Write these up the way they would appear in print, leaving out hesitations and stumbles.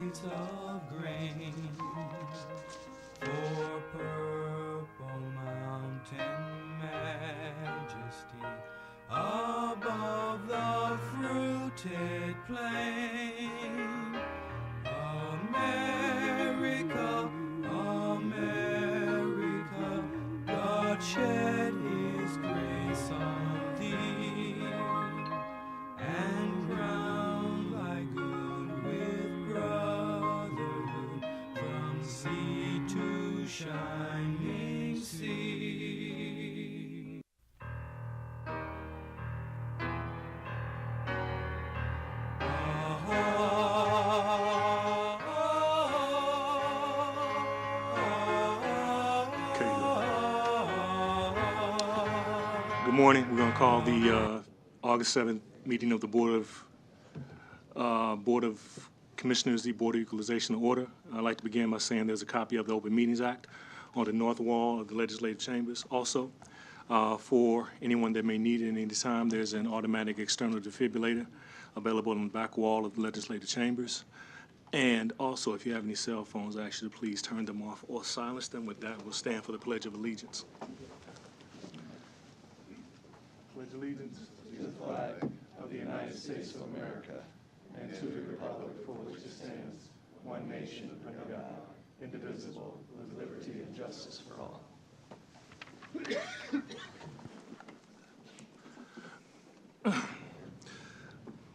fields of grain, for purple mountain majesty above the fruited plain. America, America, God shed his grace on thee, and crown thy good with brotherhood from sea to shining sea. Good morning. We're going to call the August 7th meeting of the Board of Commissioners, the Board of Equalization to order. I'd like to begin by saying there's a copy of the Open Meetings Act on the north wall of the legislative chambers. Also, for anyone that may need it at any time, there's an automatic external defibrillator available on the back wall of the legislative chambers. And also, if you have any cell phones, I ask you to please turn them off or silence them. With that, we'll stand for the Pledge of Allegiance. Pledge allegiance to the flag of the United States of America and to the republic for which it stands, one nation under God, indivisible, with liberty and justice for all.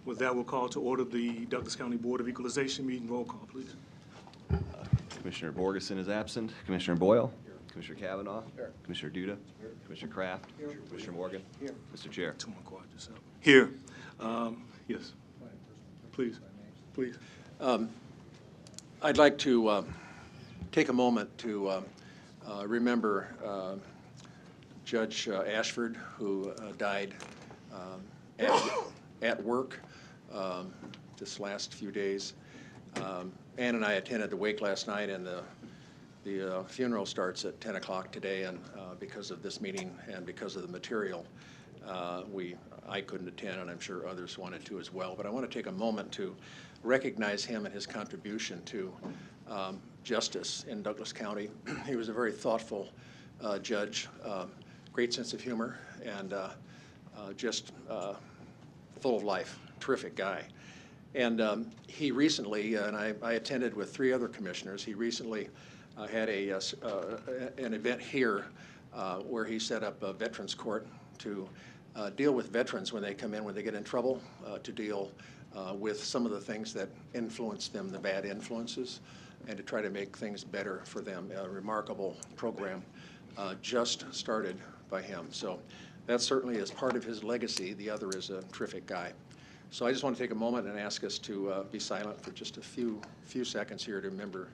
With that, we'll call to order the Douglas County Board of Equalization meeting. Roll call, please. Commissioner Borgeson is absent. Commissioner Boyle. Commissioner Kavanaugh. Here. Commissioner Duda. Here. Commissioner Kraft. Here. Commissioner Morgan. Here. Mr. Chair. Here. Yes. Please. Please. I'd like to take a moment to remember Judge Ashford, who died at work this last few days. Ann and I attended the wake last night, and the funeral starts at 10 o'clock today, and because of this meeting and because of the material, I couldn't attend, and I'm sure others wanted to as well. But I want to take a moment to recognize him and his contribution to justice in Douglas County. He was a very thoughtful judge, great sense of humor, and just full of life, terrific guy. And he recently, and I attended with 3 other commissioners, he recently had an event here where he set up a veterans court to deal with veterans when they come in, when they get in trouble, to deal with some of the things that influence them, the bad influences, and to try to make things better for them. A remarkable program just started by him. So that certainly is part of his legacy. The other is a terrific guy. So I just want to take a moment and ask us to be silent for just a few seconds here to remember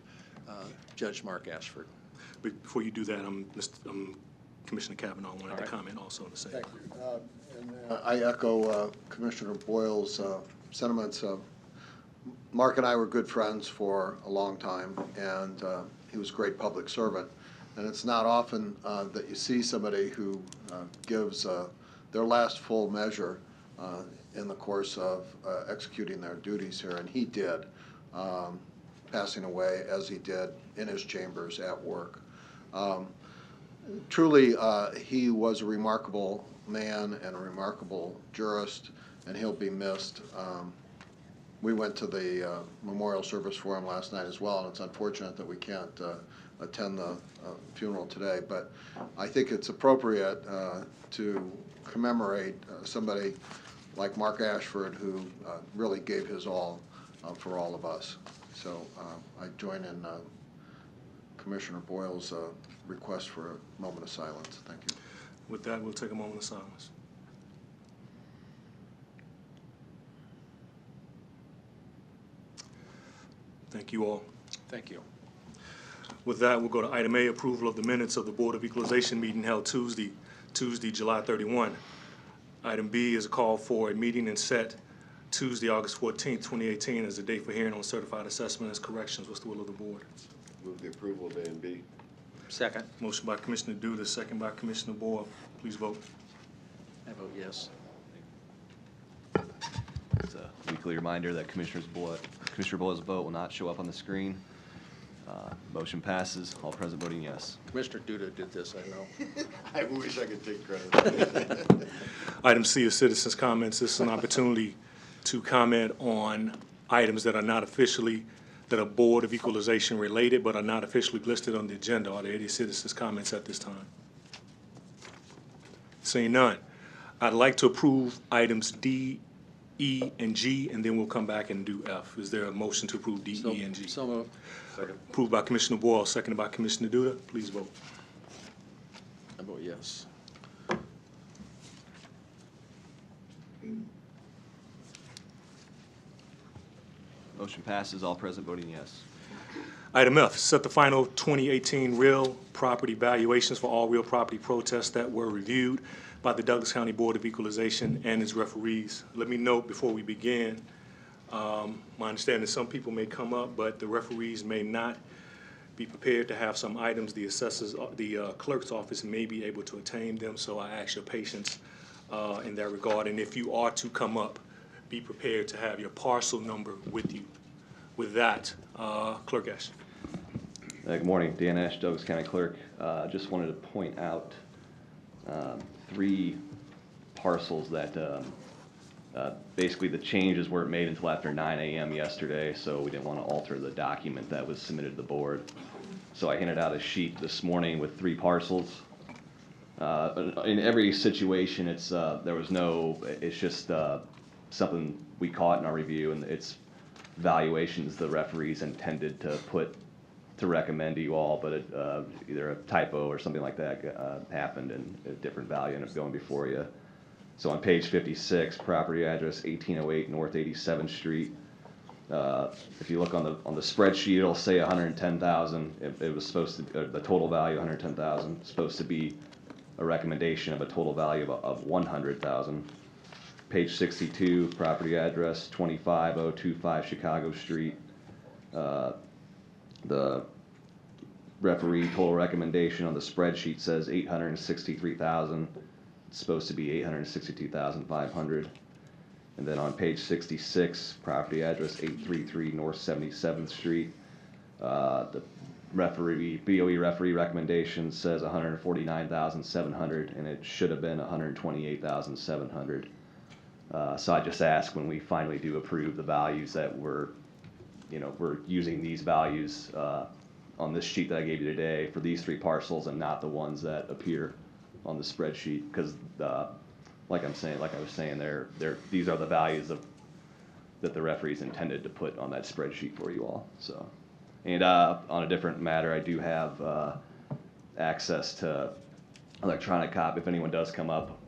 Judge Mark Ashford. Before you do that, Commissioner Kavanaugh wanted to comment also on the same. Thank you. I echo Commissioner Boyle's sentiments. Mark and I were good friends for a long time, and he was a great public servant. And it's not often that you see somebody who gives their last full measure in the course of executing their duties here, and he did, passing away as he did in his chambers at work. Truly, he was a remarkable man and a remarkable jurist, and he'll be missed. We went to the memorial service for him last night as well, and it's unfortunate that we can't attend the funeral today, but I think it's appropriate to commemorate somebody like Mark Ashford, who really gave his all for all of us. So I join in Commissioner Boyle's request for a moment of silence. Thank you. With that, we'll take a moment of silence. Thank you all. Thank you. With that, we'll go to item A, approval of the minutes of the Board of Equalization meeting held Tuesday, July 31. Item B is a call for a meeting and set Tuesday, August 14th, 2018 as the date for hearing on certified assessments and corrections. What's the will of the board? Move the approval of A and B. Second. Motion by Commissioner Duda, second by Commissioner Boyle. Please vote. I vote yes. It's a weekly reminder that Commissioner Boyle's vote will not show up on the screen. Motion passes, all present voting yes. Commissioner Duda did this, I know. I wish I could take credit. Item C is citizens' comments. This is an opportunity to comment on items that are not officially, that are Board of Equalization related, but are not officially listed on the agenda. Are there any citizens' comments at this time? Seeing none. I'd like to approve items D, E, and G, and then we'll come back and do F. Is there a motion to approve D, E, and G? So moved. Second. Approved by Commissioner Boyle, seconded by Commissioner Duda. Please vote. I vote yes. Motion passes, all present voting yes. Item F, set the final 2018 real property valuations for all real property protests that were reviewed by the Douglas County Board of Equalization and its referees. Let me note before we begin, my understanding is some people may come up, but the referees may not be prepared to have some items. The clerk's office may be able to attain them, so I ask your patience in that regard. And if you are to come up, be prepared to have your parcel number with you. With that, Clerk Ash. Good morning, Dan Ash, Douglas County Clerk. Just wanted to point out 3 parcels that basically the changes weren't made until after 9 a.m. yesterday, so we didn't want to alter the document that was submitted to the board. So I handed out a sheet this morning with 3 parcels. In every situation, it's just something we caught in our review, and it's valuations the referees intended to put to recommend to you all, but either a typo or something like that happened, and a different value ended up going before you. So on page 56, property address 1808 North 87th Street. If you look on the spreadsheet, it'll say 110,000. It was supposed to the total value 110,000. Supposed to be a recommendation of a total value of 100,000. Page 62, property address 25025 Chicago Street. The referee total recommendation on the spreadsheet says 863,000. It's supposed to be 862,500. And then on page 66, property address 833 North 77th Street. The BOE referee recommendation says 149,700, and it should have been 128,700. So I just ask when we finally do approve the values that we're using these values on this sheet that I gave you today for these 3 parcels and not the ones that appear on the spreadsheet, because like I was saying, these are the values that the referees intended to put on that spreadsheet for you all. So, and on a different matter, I do have access to electronic copy. If anyone does come up,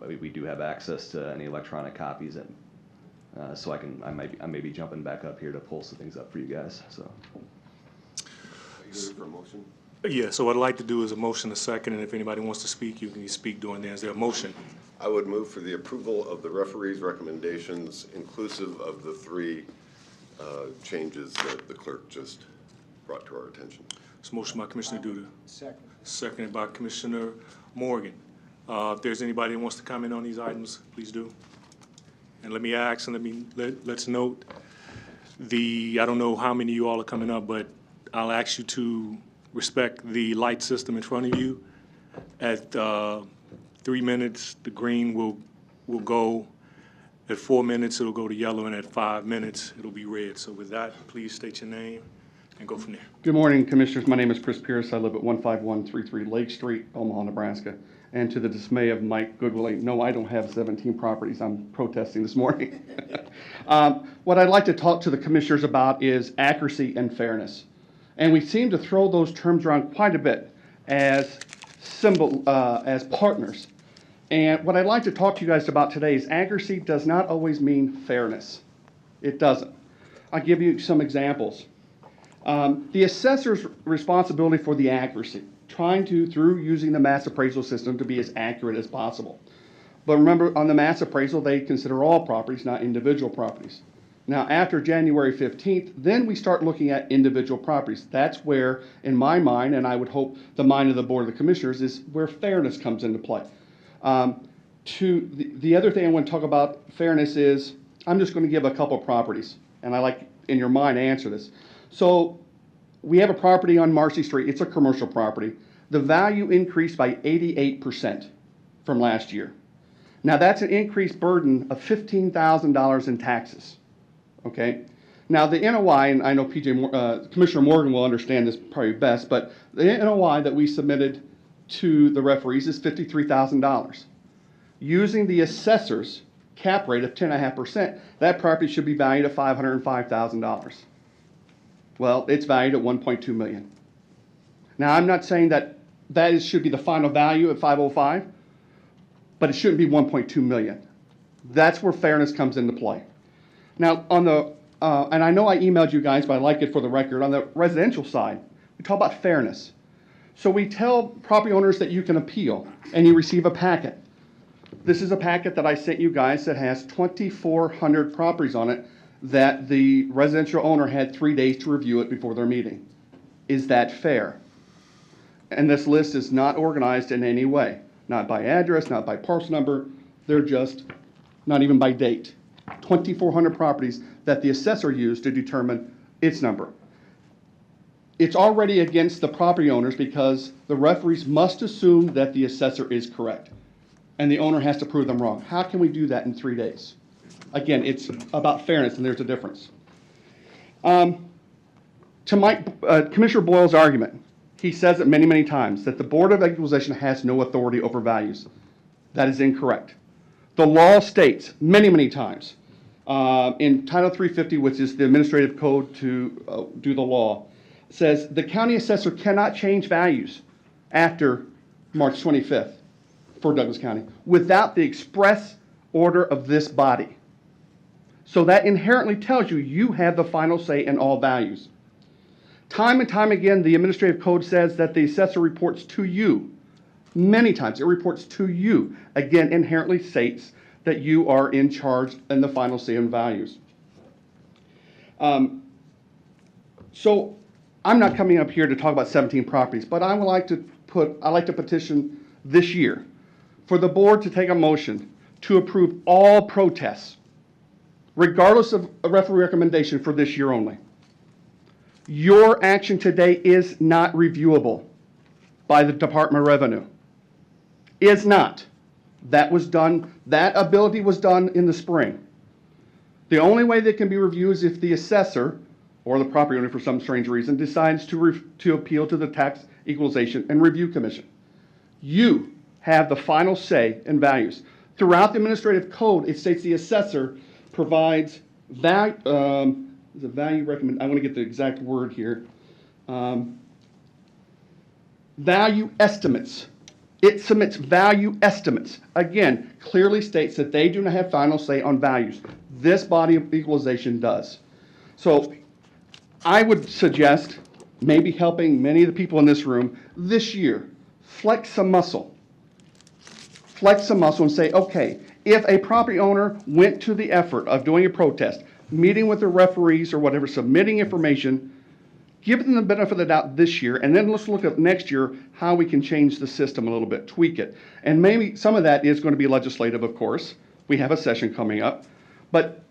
we do have access to any electronic copies, and so I may be jumping back up here to pull some things up for you guys. So. Are you ready for a motion? Yeah, so what I'd like to do is a motion, a second, and if anybody wants to speak, you can speak during there. Is there a motion? I would move for the approval of the referee's recommendations, inclusive of the 3 changes that the clerk just brought to our attention. It's a motion by Commissioner Duda. Seconded by Commissioner Morgan. If there's anybody that wants to comment on these items, please do. And let me ask, and let's note I don't know how many of you all are coming up, but I'll ask you to respect the light system in front of you. At 3 minutes, the green will go. At 4 minutes, it'll go to yellow, and at 5 minutes, it'll be red. So with that, please state your name and go from there. Good morning, Commissioners. My name is Chris Pierce. I live at 15133 Lake Street, Omaha, Nebraska. And to the dismay of Mike Goodwillie, no, I don't have 17 properties. I'm protesting this morning. What I'd like to talk to the Commissioners about is accuracy and fairness. And we seem to throw those terms around quite a bit as partners. And what I'd like to talk to you guys about today is accuracy does not always mean fairness. It doesn't. I'll give you some examples. The assessor's responsibility for the accuracy, trying to, through using the mass appraisal system, to be as accurate as possible. But remember, on the mass appraisal, they consider all properties, not individual properties. Now, after January 15th, then we start looking at individual properties. That's where, in my mind, and I would hope the mind of the Board of the Commissioners, is where fairness comes into play. The other thing I want to talk about fairness is I'm just going to give a couple properties, and I like in your mind to answer this. So we have a property on Marcy Street. It's a commercial property. The value increased by 88% from last year. Now that's an increased burden of $15,000 in taxes. Okay. Now the NOI, and I know Commissioner Morgan will understand this probably best, but the NOI that we submitted to the referees is $53,000. Using the assessor's cap rate of 10.5%, that property should be valued at $505,000. Well, it's valued at $1.2 million. Now, I'm not saying that should be the final value at 505, but it shouldn't be 1.2 million. That's where fairness comes into play. Now, on the and I know I emailed you guys, but I like it for the record. On the residential side, we talk about fairness. So we tell property owners that you can appeal, and you receive a packet. This is a packet that I sent you guys that has 2,400 properties on it that the residential owner had 3 days to review it before their meeting. Is that fair? And this list is not organized in any way. Not by address, not by parcel number. They're just not even by date. 2,400 properties that the assessor used to determine its number. It's already against the property owners because the referees must assume that the assessor is correct, and the owner has to prove them wrong. How can we do that in 3 days? Again, it's about fairness, and there's a difference. To Commissioner Boyle's argument, he says it many, many times, that the Board of Equalization has no authority over values. That is incorrect. The law states many, many times in Title 350, which is the administrative code to do the law, says the county assessor cannot change values after March 25th for Douglas County without the express order of this body. So that inherently tells you you have the final say in all values. Time and time again, the administrative code says that the assessor reports to you. Many times it reports to you. Again, inherently states that you are in charge and the final say in values. So I'm not coming up here to talk about 17 properties, but I would like to petition this year for the board to take a motion to approve all protests, regardless of a referee recommendation for this year only. Your action today is not reviewable by the Department of Revenue. Is not. That was done, that ability was done in the spring. The only way that can be reviewed is if the assessor or the property owner for some strange reason decides to appeal to the Tax Equalization and Review Commission. You have the final say in values. Throughout the administrative code, it states the assessor provides value, I want to get the exact word here. Value estimates. It submits value estimates. Again, clearly states that they do not have final say on values. This body of equalization does. So I would suggest maybe helping many of the people in this room this year, flex some muscle. Flex some muscle and say, okay, if a property owner went to the effort of doing a protest, meeting with the referees or whatever, submitting information, give them the benefit of the doubt this year, and then let's look at next year how we can change the system a little bit, tweak it. And maybe some of that is going to be legislative, of course. We have a session coming up. But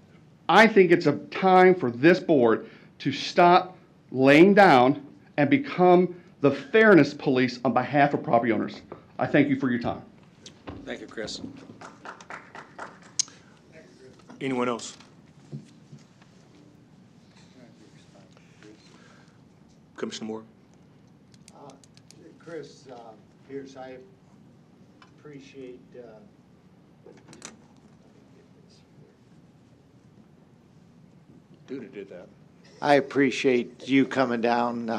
I think it's a time for this board to stop laying down and become the fairness police on behalf of property owners. I thank you for your time. Thank you, Chris. Anyone else? Commissioner Moore? Chris, Pierce, I appreciate Duda did that. I appreciate you coming down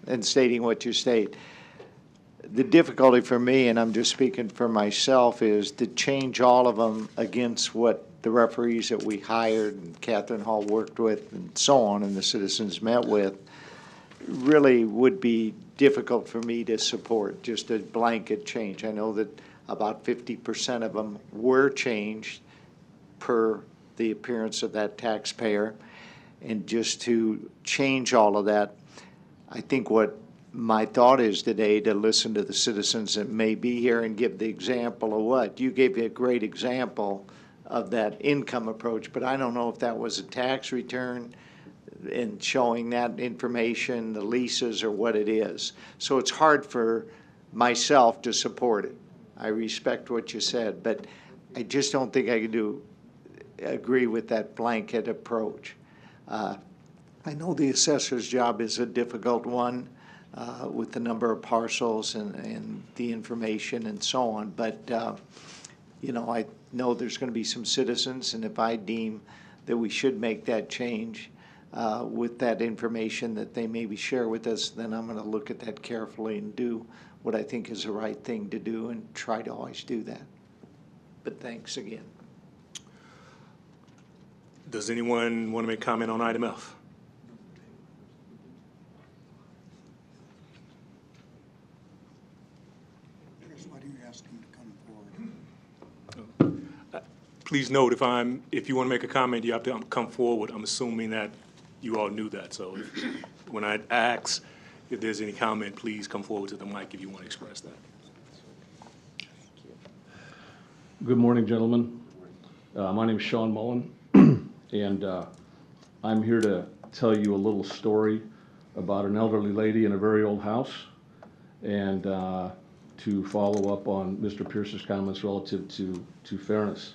and stating what you state. The difficulty for me, and I'm just speaking for myself, is to change all of them against what the referees that we hired and Catherine Hall worked with and so on and the citizens met with really would be difficult for me to support, just a blanket change. I know that about 50% of them were changed per the appearance of that taxpayer. And just to change all of that, I think what my thought is today to listen to the citizens that may be here and give the example of what. You gave me a great example of that income approach, but I don't know if that was a tax return and showing that information, the leases, or what it is. So it's hard for myself to support it. I respect what you said, but I just don't think I can agree with that blanket approach. I know the assessor's job is a difficult one with the number of parcels and the information and so on, but you know, I know there's going to be some citizens, and if I deem that we should make that change with that information that they maybe share with us, then I'm going to look at that carefully and do what I think is the right thing to do and try to always do that. But thanks again. Does anyone want to make comment on item F? Why do you ask him to come forward? Please note, if you want to make a comment, you have to come forward. I'm assuming that you all knew that. So when I ask if there's any comment, please come forward to the mic if you want to express that. Good morning, gentlemen. My name is Sean Mullen, and I'm here to tell you a little story about an elderly lady in a very old house, and to follow up on Mr. Pierce's comments relative to fairness.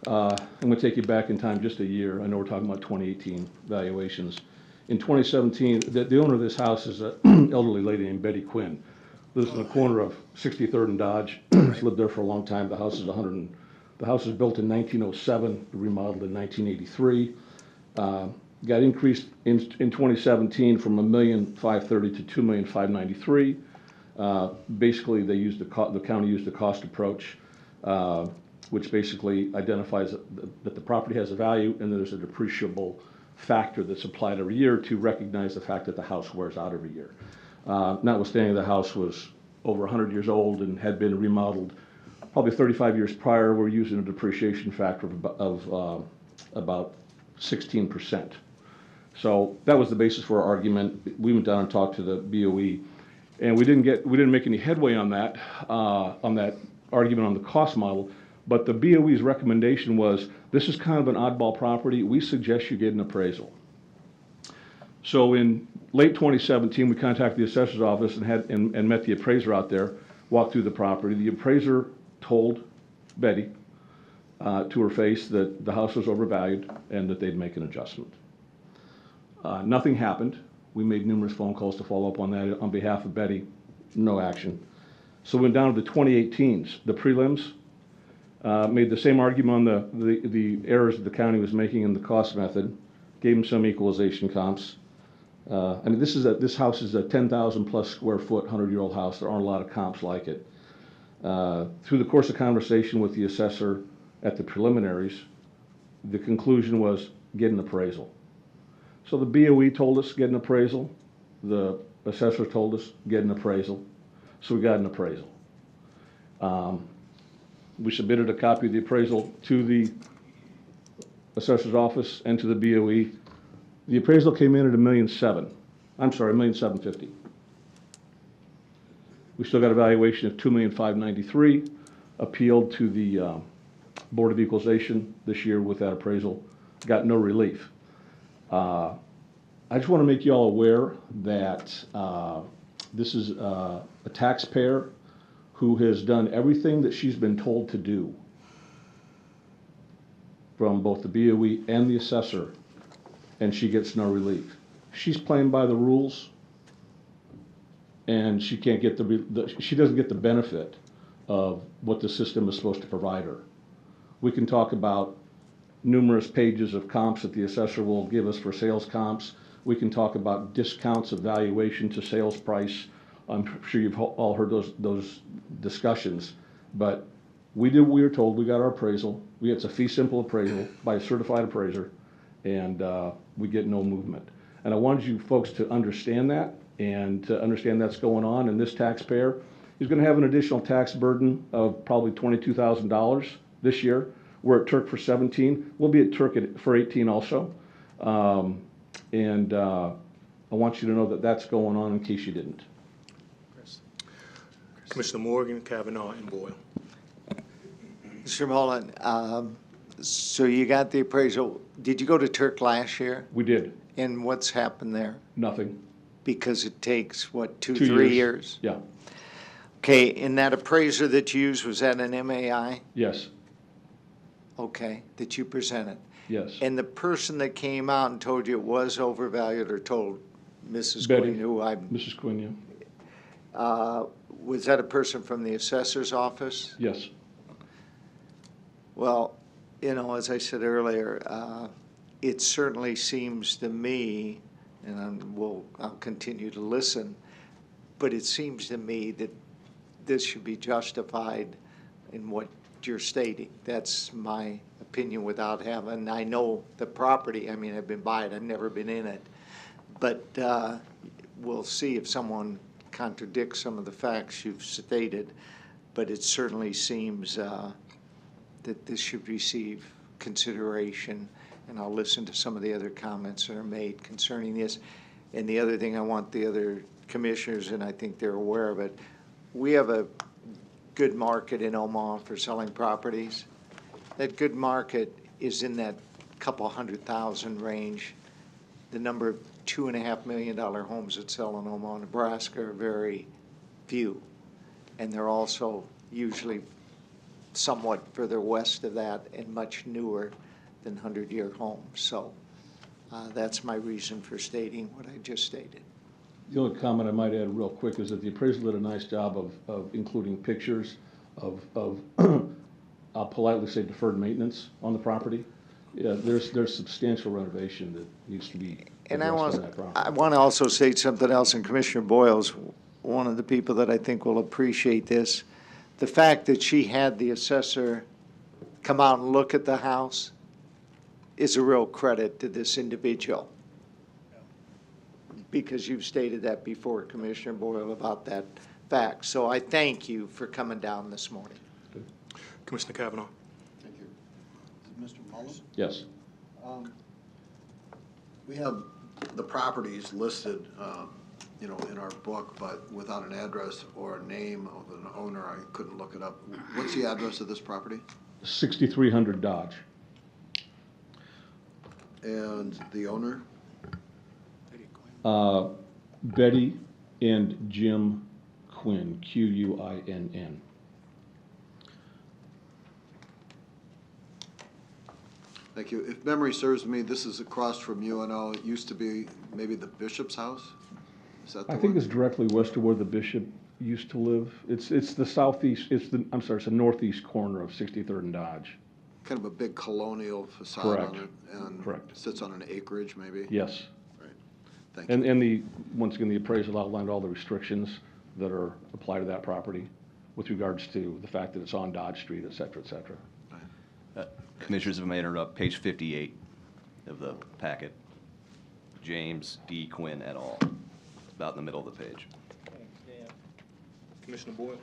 I'm going to take you back in time just a year. I know we're talking about 2018 valuations. In 2017, the owner of this house is an elderly lady named Betty Quinn. Lives in the corner of 63rd and Dodge. She's lived there for a long time. The house is built in 1907, remodeled in 1983. Got increased in 2017 from $1,530,000 to $2,593,000. Basically, they used the county used the cost approach, which basically identifies that the property has a value and there's a depreciable factor that's applied every year to recognize the fact that the house wears out every year. Notwithstanding the house was over 100 years old and had been remodeled probably 35 years prior, we're using a depreciation factor of about 16%. So that was the basis for our argument. We went down and talked to the BOE, and we didn't make any headway on that argument on the cost model. But the BOE's recommendation was, this is kind of an oddball property. We suggest you get an appraisal. So in late 2017, we contacted the assessor's office and met the appraiser out there, walked through the property. The appraiser told Betty to her face that the house was overvalued and that they'd make an adjustment. Nothing happened. We made numerous phone calls to follow up on that on behalf of Betty. No action. So we went down to the 2018s. The prelims made the same argument on the errors that the county was making in the cost method, gave them some equalization comps. I mean, this house is a 10,000 plus square foot, 100-year-old house. There aren't a lot of comps like it. Through the course of conversation with the assessor at the preliminaries, the conclusion was get an appraisal. So the BOE told us get an appraisal. The assessor told us get an appraisal. So we got an appraisal. We submitted a copy of the appraisal to the assessor's office and to the BOE. The appraisal came in at $1,700,000. I'm sorry, $1,750,000. We still got a valuation of $2,593,000. Appealed to the Board of Equalization this year with that appraisal. Got no relief. I just want to make you all aware that this is a taxpayer who has done everything that she's been told to do from both the BOE and the assessor, and she gets no relief. She's playing by the rules, and she can't get she doesn't get the benefit of what the system is supposed to provide her. We can talk about numerous pages of comps that the assessor will give us for sales comps. We can talk about discounts of valuation to sales price. I'm sure you've all heard those discussions, but we did what we were told. We got our appraisal. It's a fee simple appraisal by a certified appraiser, and we get no movement. And I wanted you folks to understand that and to understand that's going on. And this taxpayer is going to have an additional tax burden of probably $22,000 this year. We're at Turk for 17. We'll be at Turk for 18 also. And I want you to know that that's going on in case you didn't. Commissioner Morgan, Kavanaugh, and Boyle. Mr. Mullen, so you got the appraisal. Did you go to Turk last year? We did, And what's happened there? nothing. Because it takes, what, 2 3 years? Yeah, Okay, and that appraiser that you used, was that an MAI? yes, Okay, that you presented? yes. And the person that came out and told you it was overvalued or told Mrs. Betty. Quinn, who I, Mrs. Quinn, was that a person from the assessor's office? yes. Well, you know, as I said earlier, it certainly seems to me, and I'll continue to listen, but it seems to me that this should be justified in what you're stating. That's my opinion without having, I know the property, I mean, I've been by it, I've never been in it. But we'll see if someone contradicts some of the facts you've stated. But it certainly seems that this should receive consideration, and I'll listen to some of the other comments that are made concerning this. And the other thing I want the other commissioners, and I think they're aware of it, we have a good market in Omaha for selling properties. That good market is in that couple 100,000 range. The number of $2.5 million homes that sell in Omaha, Nebraska are very few. And they're also usually somewhat further west of that and much newer than 100-year homes. So that's my reason for stating what I just stated. The only comment I might add real quick is that the appraisal did a nice job of including pictures of I'll politely say deferred maintenance on the property. Yeah, there's substantial renovation that needs to be And addressed on that property. I want to also say something else, and Commissioner Boyle's one of the people that I think will appreciate this. The fact that she had the assessor come out and look at the house is a real credit to this individual. Because you've stated that before, Commissioner Boyle, about that fact. So I thank you for coming down this morning. Commissioner Kavanaugh. Thank you. Is it Mr. Mullen? Yes. We have the properties listed, you know, in our book, but without an address or a name of an owner. I couldn't look it up. What's the address of this property? 6300 Dodge. And the owner? Betty and Jim Quinn, Quinn. Thank you. If memory serves me, this is across from UNO. It used to be maybe the bishop's house? Is that the I think one? it's directly west of where the bishop used to live. It's the southeast, it's the northeast corner of 63rd and Dodge. Kind of a big colonial facade Correct. on it. And Correct. sits on an acreage maybe? Yes. Right. Thank you. And once again, the appraisal outlined all the restrictions that are applied to that property with regards to the fact that it's on Dodge Street, et cetera, et cetera. Commissioners, if I may interrupt, page 58 of the packet. James D. Quinn et al. About in the middle of the page. Commissioner Boyle.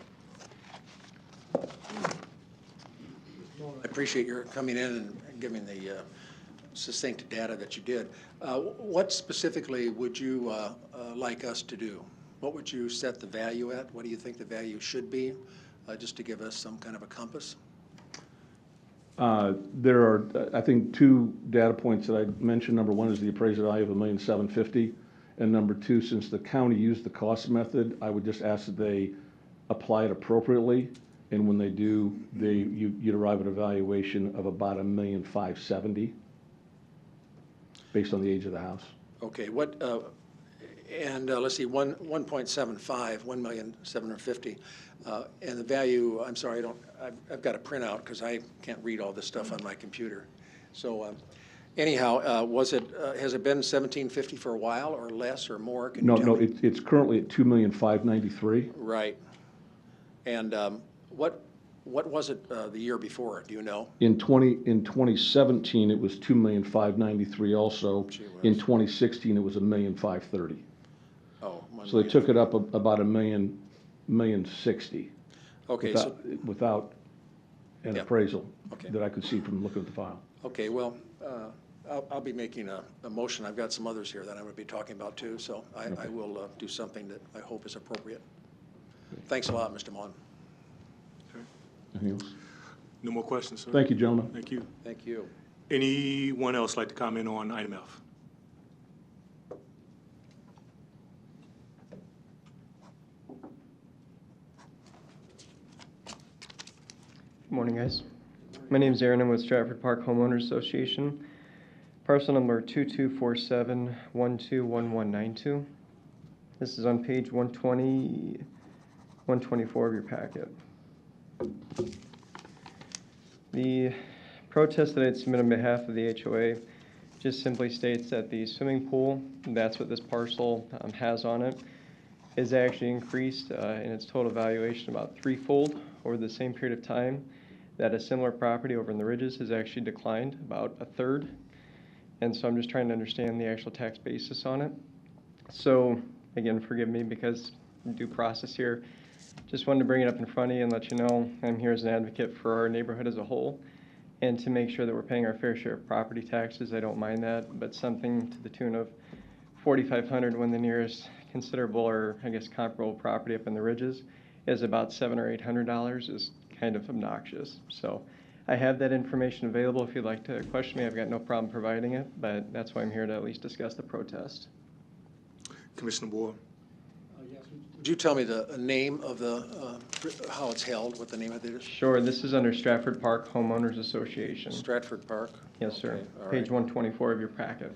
I appreciate your coming in and giving the succinct data that you did. What specifically would you like us to do? What would you set the value at? What do you think the value should be, just to give us some kind of a compass? There are, I think, 2 data points that I mentioned. Number 1 is the appraised value of $1,750,000. And number 2, since the county used the cost method, I would just ask that they apply it appropriately. And when they do, you'd arrive at a valuation of about $1,570,000 based on the age of the house. Okay, what, and let's see, 1.75, 1,750,000. And the value, I'm sorry, I've got a printout because I can't read all this stuff on my computer. So anyhow, has it been 1,750 for a while or less or more? Can you tell me? It's currently at $2,593,000. Right. And what was it the year before? Do you know? In 2017, it was $2,593,000 also. Gee whiz. In 2016, it was $1,530,000. Oh. So they took it up about $1,060,000. Okay, without an Yeah. appraisal Okay. that I could see from looking at the file. Okay, well, I'll be making a motion. I've got some others here that I'm going to be talking about too, so I will do something that I hope is appropriate. Thanks a lot, Mr. Mon. Anything else? No more questions, sir? Thank you, gentlemen. Thank you. Thank you. Anyone else like to comment on item F? Good morning, guys. My name is Aaron. I'm with Stratford Park Homeowners Association. Parcel number 2247121192. This is on page 124 of your packet. The protest that I had submitted on behalf of the HOA just simply states that the swimming pool, that's what this parcel has on it, is actually increased in its total valuation about threefold over the same period of time. That a similar property over in the Ridges has actually declined about a third. And so I'm just trying to understand the actual tax basis on it. So again, forgive me because due process here. Just wanted to bring it up in front of you and let you know I'm here as an advocate for our neighborhood as a whole and to make sure that we're paying our fair share of property taxes. I don't mind that, but something to the tune of $4,500 when the nearest considerable or I guess comparable property up in the Ridges is about $700 or $800 is kind of obnoxious. So I have that information available if you'd like to question me. I've got no problem providing it, but that's why I'm here to at least discuss the protest. Commissioner Boyle? Would you tell me the name of the, how it's held, what the name of it is? Sure, this is under Stratford Park Homeowners Association. Stratford Park? Yes, sir. Okay, all Page right. 124 of your packet.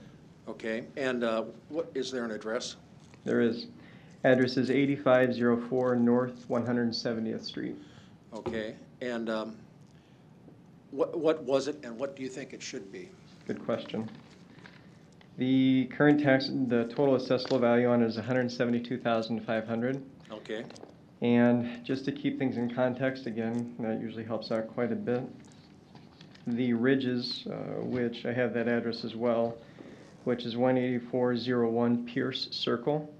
Okay, and what, is there an address? There is. Address is 8504 North 170th Street. Okay, and what was it and what do you think it should be? Good question. The current tax, the total assessable value on it is $172,500. Okay, And just to keep things in context, again, that usually helps out quite a bit. The Ridges, which I have that address as well, which is 18401 Pierce Circle.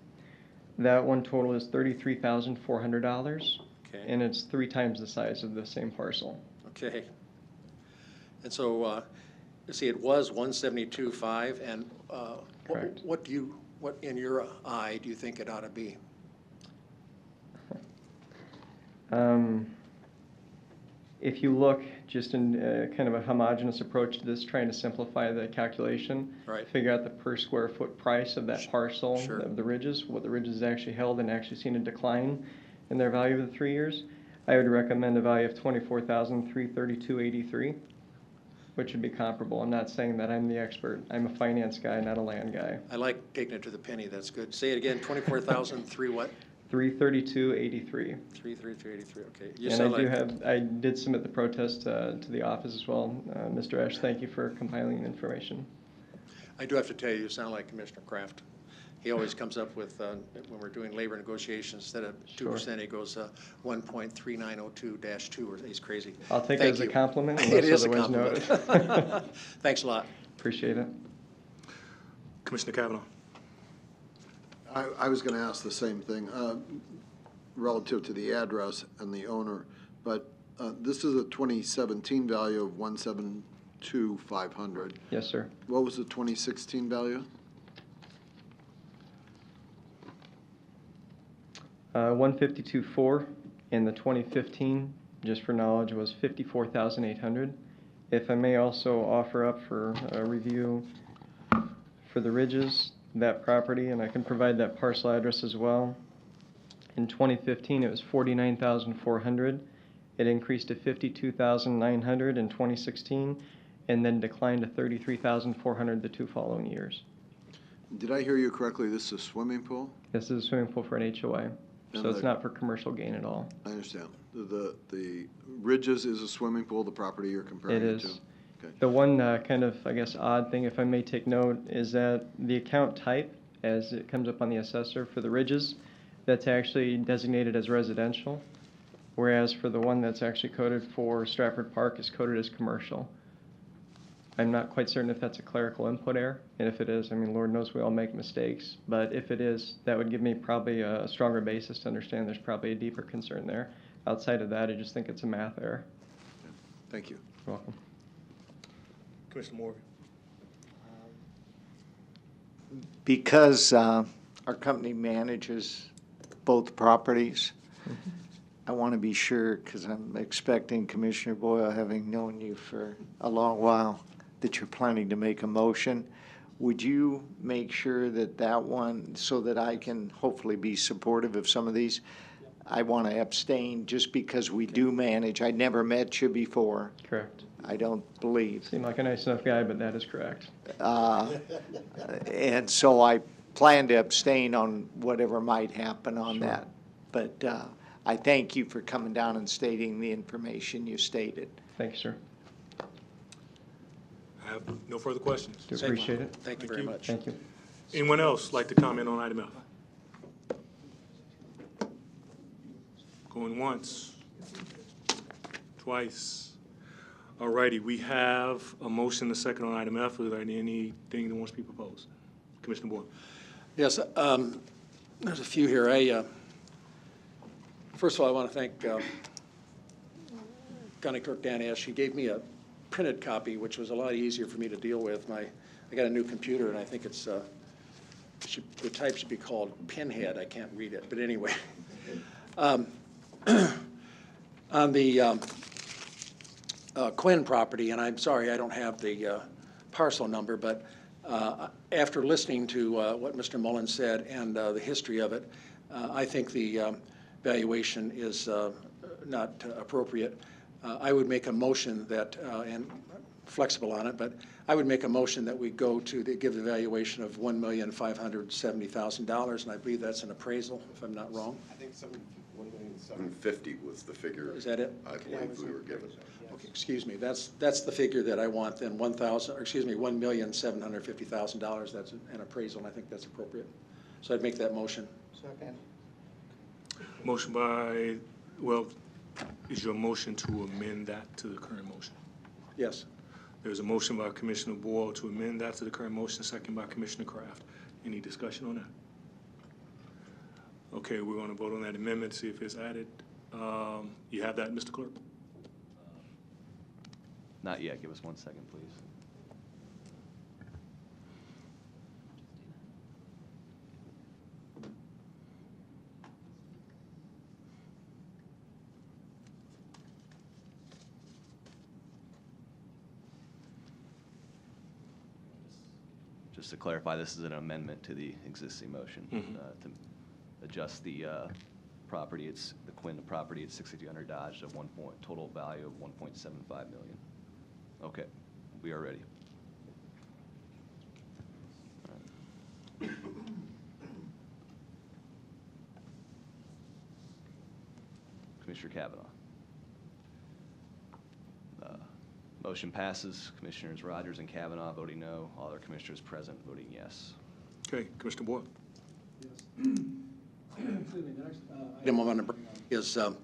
That one total is $33,400. okay, And it's 3 times the size of the same parcel. okay. And so, let's see, it was 172.5, and Correct. what in your eye do you think it ought to be? If you look just in kind of a homogeneous approach to this, trying to simplify the calculation, Right. figure out the per square foot price of that parcel Sure. of the Ridges, what the Ridges actually held and actually seen a decline in their value of the 3 years, I would recommend a value of $24,332.83, which would be comparable. I'm not saying that I'm the expert. I'm a finance guy, not a land guy. I like taking it to the penny, that's good. Say it again, 24,003 what? 332.83. 33383, okay. You And sound I do like, I did submit the protest to the office as well. Mr. Ash, thank you for compiling the information. I do have to tell you, you sound like Commissioner Kraft. He always comes up with, when we're doing labor negotiations, instead of 2%, he goes 1.3902-2, or he's crazy. I'll take Thank it as a you. compliment It unless is a otherwise compliment. noted. Thanks a lot. Appreciate it. Commissioner Kavanaugh? I was going to ask the same thing relative to the address and the owner, but this is a 2017 value of 172,500. Yes, sir. What was the 2016 value? 152.4, and the 2015, just for knowledge, was 54,800. If I may also offer up for a review for the Ridges, that property, and I can provide that parcel address as well. In 2015, it was 49,400. It increased to 52,900 in 2016, and then declined to 33,400 the 2 following years. Did I hear you correctly? This is a swimming pool? This is a swimming pool for an HOA, so it's not for commercial gain at all. I understand. The Ridges is a swimming pool, the property you're comparing It it to? is. Okay. The one kind of, I guess, odd thing, if I may take note, is that the account type, as it comes up on the assessor for the Ridges, that's actually designated as residential, whereas for the one that's actually coded for Stratford Park is coded as commercial. I'm not quite certain if that's a clerical input error, and if it is, I mean, Lord knows we all make mistakes, but if it is, that would give me probably a stronger basis to understand there's probably a deeper concern there. Outside of that, I just think it's a math error. Thank you. You're welcome. Commissioner Morgan? Because our company manages both properties, I want to be sure, because I'm expecting Commissioner Boyle, having known you for a long while, that you're planning to make a motion. Would you make sure that that one, so that I can hopefully be supportive of some of these? I want to abstain just because we do manage. I never met you before. Correct. I don't believe. Seem like a nice enough guy, but that is correct. And so I plan to abstain on whatever might happen on Sure. that. But I thank you for coming down and stating the information you stated. Thank you, sir. I have no further questions. Do appreciate it. Thank you very much. Thank you. Anyone else like to comment on item F? Going once, twice. All righty, we have a motion, a second on item F. Is there anything that wants to be proposed? Commissioner Boyle. Yes, there's a few here. First of all, I want to thank County Clerk Dan Ash. She gave me a printed copy, which was a lot easier for me to deal with. I got a new computer, and I think it's the type should be called Pinhead. I can't read it, but anyway. On the Quinn property, and I'm sorry I don't have the parcel number, but after listening to what Mr. Mullins said and the history of it, I think the valuation is not appropriate. I would make a motion that, and flexible on it, but I would make a motion that we go to give the valuation of $1,570,000, and I believe that's an appraisal, if I'm not wrong. I think 1,750 was the figure. Is that it? I believe we were given. Okay, excuse me, that's the figure that I want, then $1,750,000, that's an appraisal, and I think that's appropriate. So I'd make that motion. Second. Motion by, well, is your motion to amend that to the current motion? Yes. There's a motion by Commissioner Boyle to amend that to the current motion, second by Commissioner Kraft. Any discussion on that? Okay, we're going to vote on that amendment, see if it's added. You have that, Mr. Clerk? Not yet. Give us 1 second, please. Just to clarify, this is an amendment to the existing motion to adjust the property. It's the Quinn property at 6200 Dodge to total value of $1.75 million. Okay, we are ready. All right. Commissioner Kavanaugh. Motion passes. Commissioners Rogers and Kavanaugh voting no. All other commissioners present voting yes. Okay, Commissioner Boyle. Item on number is the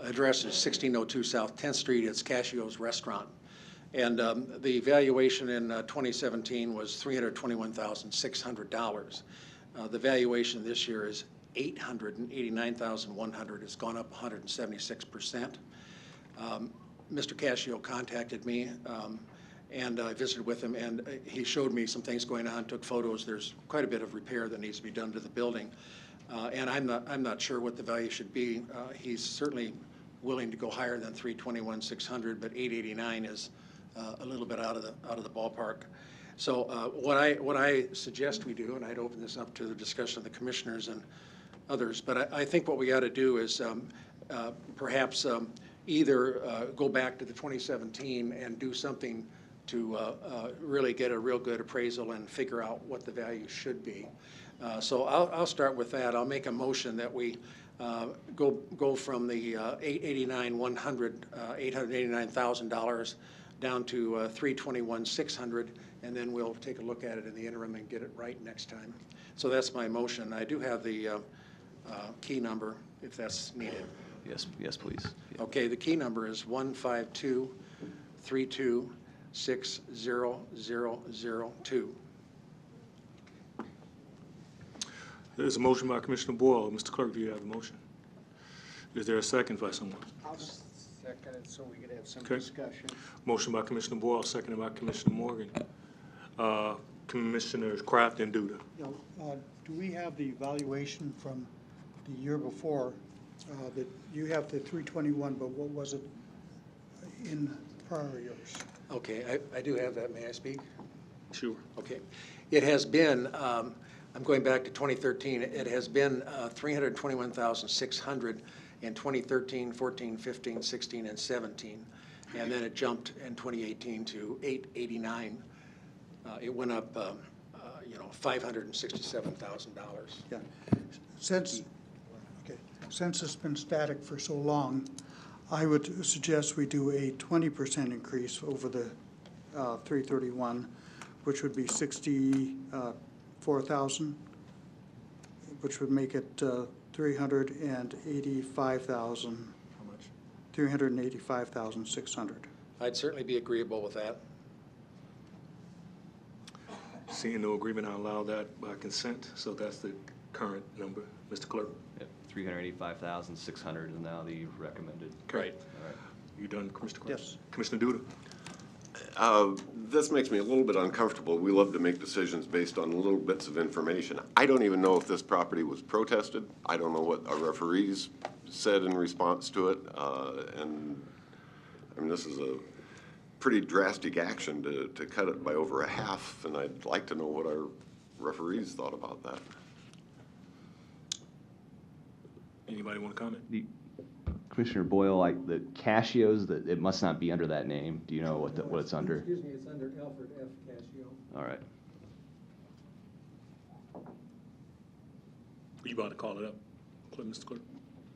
address is 1602 South 10th Street. It's Casio's Restaurant. And the valuation in 2017 was $321,600. The valuation this year is $889,100. It's gone up 176%. Mr. Cascio contacted me, and I visited with him, and he showed me some things going on, took photos. There's quite a bit of repair that needs to be done to the building, and I'm not sure what the value should be. He's certainly willing to go higher than $321,600, but $889 is a little bit out of the ballpark. So what I suggest we do, and I'd open this up to the discussion of the commissioners and others, but I think what we got to do is perhaps either go back to the 2017 and do something to really get a real good appraisal and figure out what the value should be. So I'll start with that. I'll make a motion that we go from the $889,000 down to $321,600, and then we'll take a look at it in the interim and get it right next time. So that's my motion. I do have the key number if that's needed. Yes, please. Yeah. Okay, the key number is 152-32-60002. There's a motion by Commissioner Boyle. Mr. Clerk, do you have the motion? Is there a second by someone? I'll second it so we could have some Okay. discussion. Motion by Commissioner Boyle, seconded by Commissioner Morgan. Commissioners Kraft and Duda. Do we have the evaluation from the year before That you have the 321, but what was it in prior years? Okay, I do have that. May I speak? Sure. Okay. It has been, I'm going back to 2013, it has been 321,600 in 2013, 14, 15, 16, and 17. And then it jumped in 2018 to 889. It went up, $567,000. Yeah. Since it's been static for so long, I would suggest we do a 20% increase over the 331, which would be 64,000, which would make it 385,000. How much? 385,600. I'd certainly be agreeable with that. Seeing no agreement, I'll allow that by consent. So that's the current number. Mr. Clerk? Yep, 385,600 is now the recommended. Right. All right. You done, Commissioner Cross? Yes. Commissioner Duda? This makes me a little bit uncomfortable. We love to make decisions based on little bits of information. I don't even know if this property was protested. I don't know what our referees said in response to it. And I mean, this is a pretty drastic action to cut it by over a half, and I'd like to know what our referees thought about that. Anybody want to comment? Commissioner Boyle, like the Casios, that it must not be under that name. Do you know what it's under? Excuse me, it's under Alfred F. Cascio. All right. Are you about to call it up, Mr. Clerk?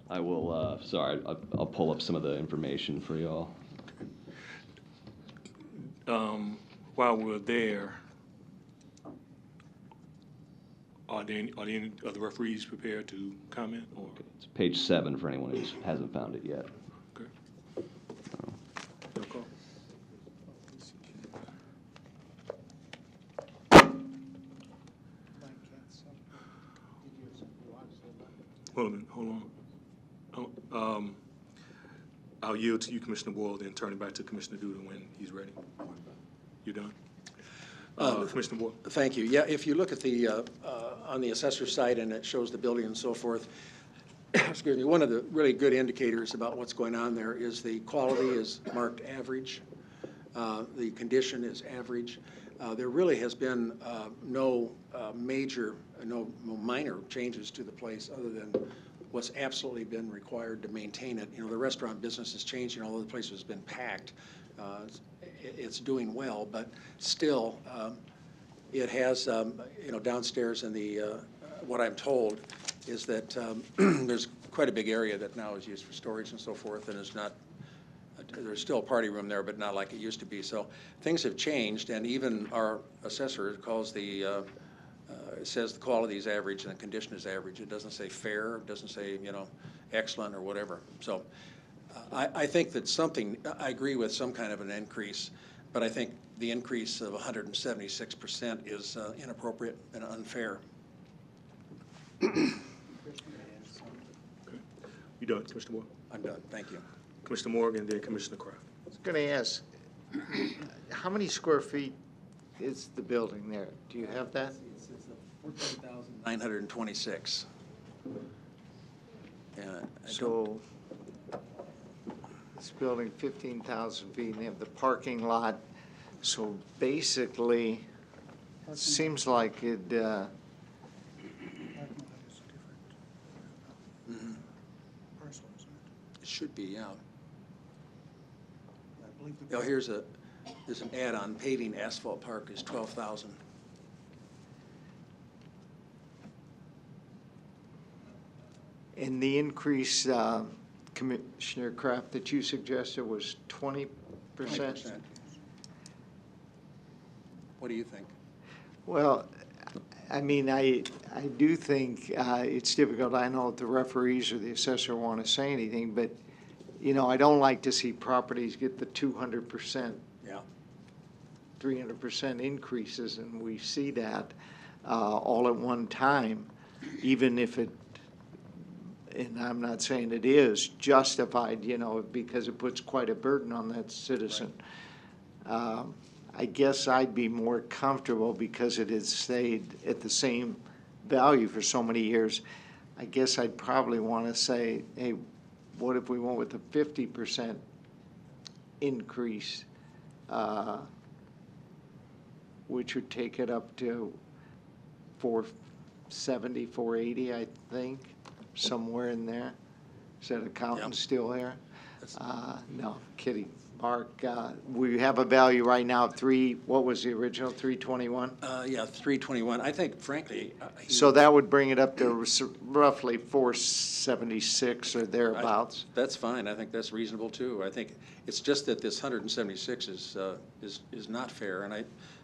I will, sorry, I'll pull up some of the information for y'all. While we're there, are there any other referees prepared to comment? Or It's page 7 for anyone who hasn't found it yet. okay. No call. Hold on a minute. Hold on. I'll yield to you, Commissioner Boyle, then turn it back to Commissioner Duda when he's ready. You done? Commissioner Boyle? Thank you. Yeah, if you look at the, on the assessor site and it shows the building and so forth, excuse me, one of the really good indicators about what's going on there is the quality is marked average. The condition is average. There really has been no minor changes to the place other than what's absolutely been required to maintain it. You know, the restaurant business is changing, although the place has been packed. It's doing well, but still, it has, downstairs in the, what I'm told is that there's quite a big area that now is used for storage and so forth, and it's not, there's still a party room there, but not like it used to be. So things have changed, and even our assessor calls the, it says the quality is average and the condition is average. It doesn't say fair, it doesn't say, excellent or whatever. So I think that I agree with some kind of an increase, but I think the increase of 176% is inappropriate and unfair. You done, Commissioner Boyle? I'm done. Thank you. Commissioner Morgan, then Commissioner Kraft. I was going to ask, how many square feet is the building there? Do you have that? It's 14,926. So this building 15,000 feet, and they have the parking lot. So basically, it seems like it, Parking lot is a different parcel, isn't it? It should be, yeah. I believe the. Now, there's an ad on paving asphalt park is 12,000. and the increase, Commissioner Kraft, that you suggested was 20%? 20%. What do you think? Well, I mean, I do think it's difficult. I know if the referees or the assessor want to say anything, but, I don't like to see properties get the 200%, Yeah. 300% increases, and we see that all at one time, even if it, and I'm not saying it is justified, because it puts quite a burden on that citizen. Right. I guess I'd be more comfortable because it has stayed at the same value for so many years. I guess I'd probably want to say, hey, what if we went with a 50% increase, which would take it up to 470, 480, I think, somewhere in there. Is that accountant still there? No, kidding. Mark, we have a value right now of what was the original, 321? Yeah, 321. I think frankly. So that would bring it up to roughly 476 or thereabouts. That's fine. I think that's reasonable too. I think it's just that this 176 is not fair, and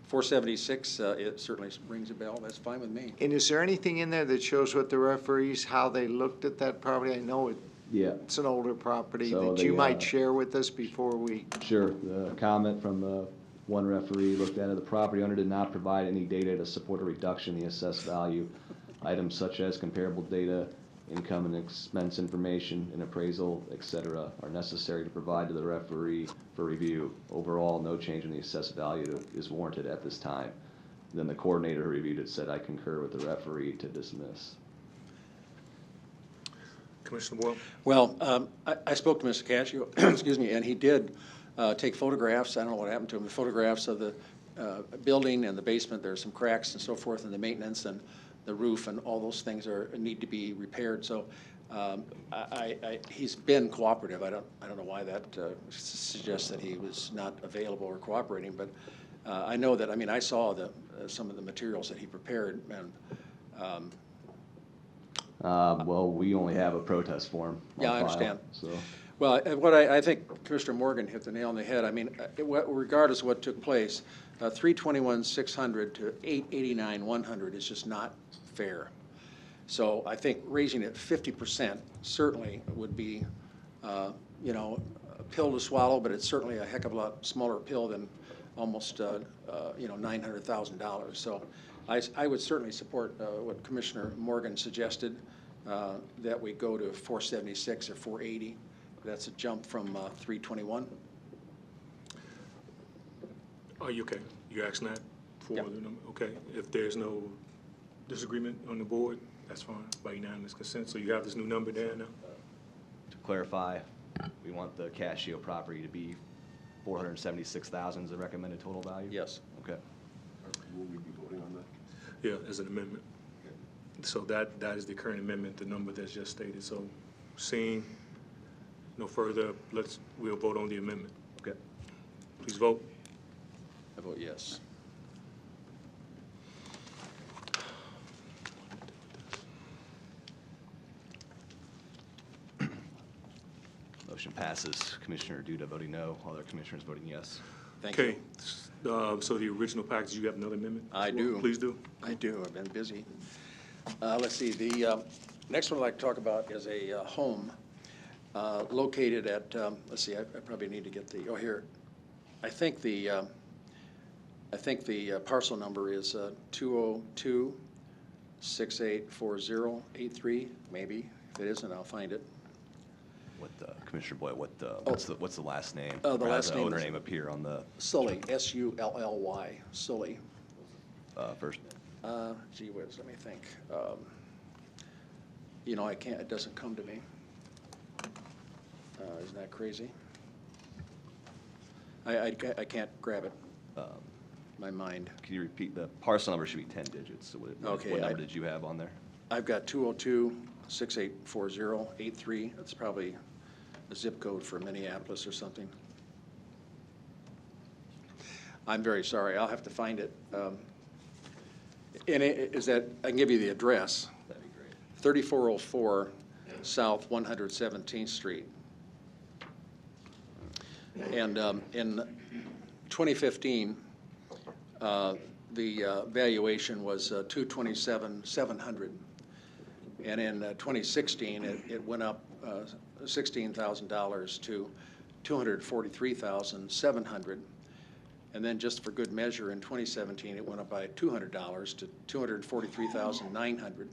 476, it certainly rings a bell. That's fine with me. And is there anything in there that shows what the referees, how they looked at that property? I know it's an older property So that you the, might share with us before we. Sure. The comment from one referee looked at it. The property owner did not provide any data to support a reduction in the assessed value. Items such as comparable data, income and expense information, and appraisal, etc., are necessary to provide to the referee for review. Overall, no change in the assessed value is warranted at this time. Then the coordinator who reviewed it said, I concur with the referee to dismiss. Commissioner Boyle? Well, I spoke to Mr. Cascio, excuse me, and he did take photographs. I don't know what happened to him. The photographs of the building and the basement. There's some cracks and so forth, and the maintenance and the roof and all those things need to be repaired. So he's been cooperative. I don't know why that suggests that he was not available or cooperating, but I know that. I mean, I saw some of the materials that he prepared, and. Well, we only have a protest form on Yeah, I file, understand. So. Well, what I think Commissioner Morgan hit the nail on the head. I mean, regardless of what took place, 321,600 to 889,100 is just not fair. So I think raising it 50% certainly would be, you know, a pill to swallow, but it's certainly a heck of a lot smaller pill than almost, you know, $900,000. So I would certainly support what Commissioner Morgan suggested, that we go to 476 or 480. That's a jump from 321. Are you okay? You asking that for the number? Okay. If there's no disagreement on the board, that's fine, by unanimous consent. So you have this new number there now? To clarify, we want the Cascio property to be 476,000 is the recommended total value? Yes. Okay. Will we be voting on that? Yeah, as an amendment. So that is the current amendment, the number that's just stated. So seeing no further, we'll vote on the amendment. Okay. Please vote. I vote yes. Motion passes. Commissioner Duda voting no, other commissioners voting yes. Thank you. Okay. So the original package, you have another amendment? I do. Please do. I do. I've been busy. Let's see. The next one I'd like to talk about is a home located at, let's see, I probably need to get here. I think the parcel number is 202-684083, maybe. If it isn't, I'll find it. Commissioner Boyle, what's the last name? The last name owner is name appear on the Sully, S-U-L-L-Y, Sully. first? Gee whiz, let me think. You know, I can't. It doesn't come to me. Isn't that crazy? I can't grab it. My mind. Can you repeat? The parcel number should be 10 digits. So what number did you have on there? I've got 202-684083. That's probably a zip code for Minneapolis or something. I'm very sorry. I'll have to find it. And I can give you the address. That'd be great. 3404 South 117th Street. And in 2015, the valuation was $227,700. And in 2016, it went up $16,000 to $243,700. And then just for good measure, in 2017, it went up by $200 to $243,900.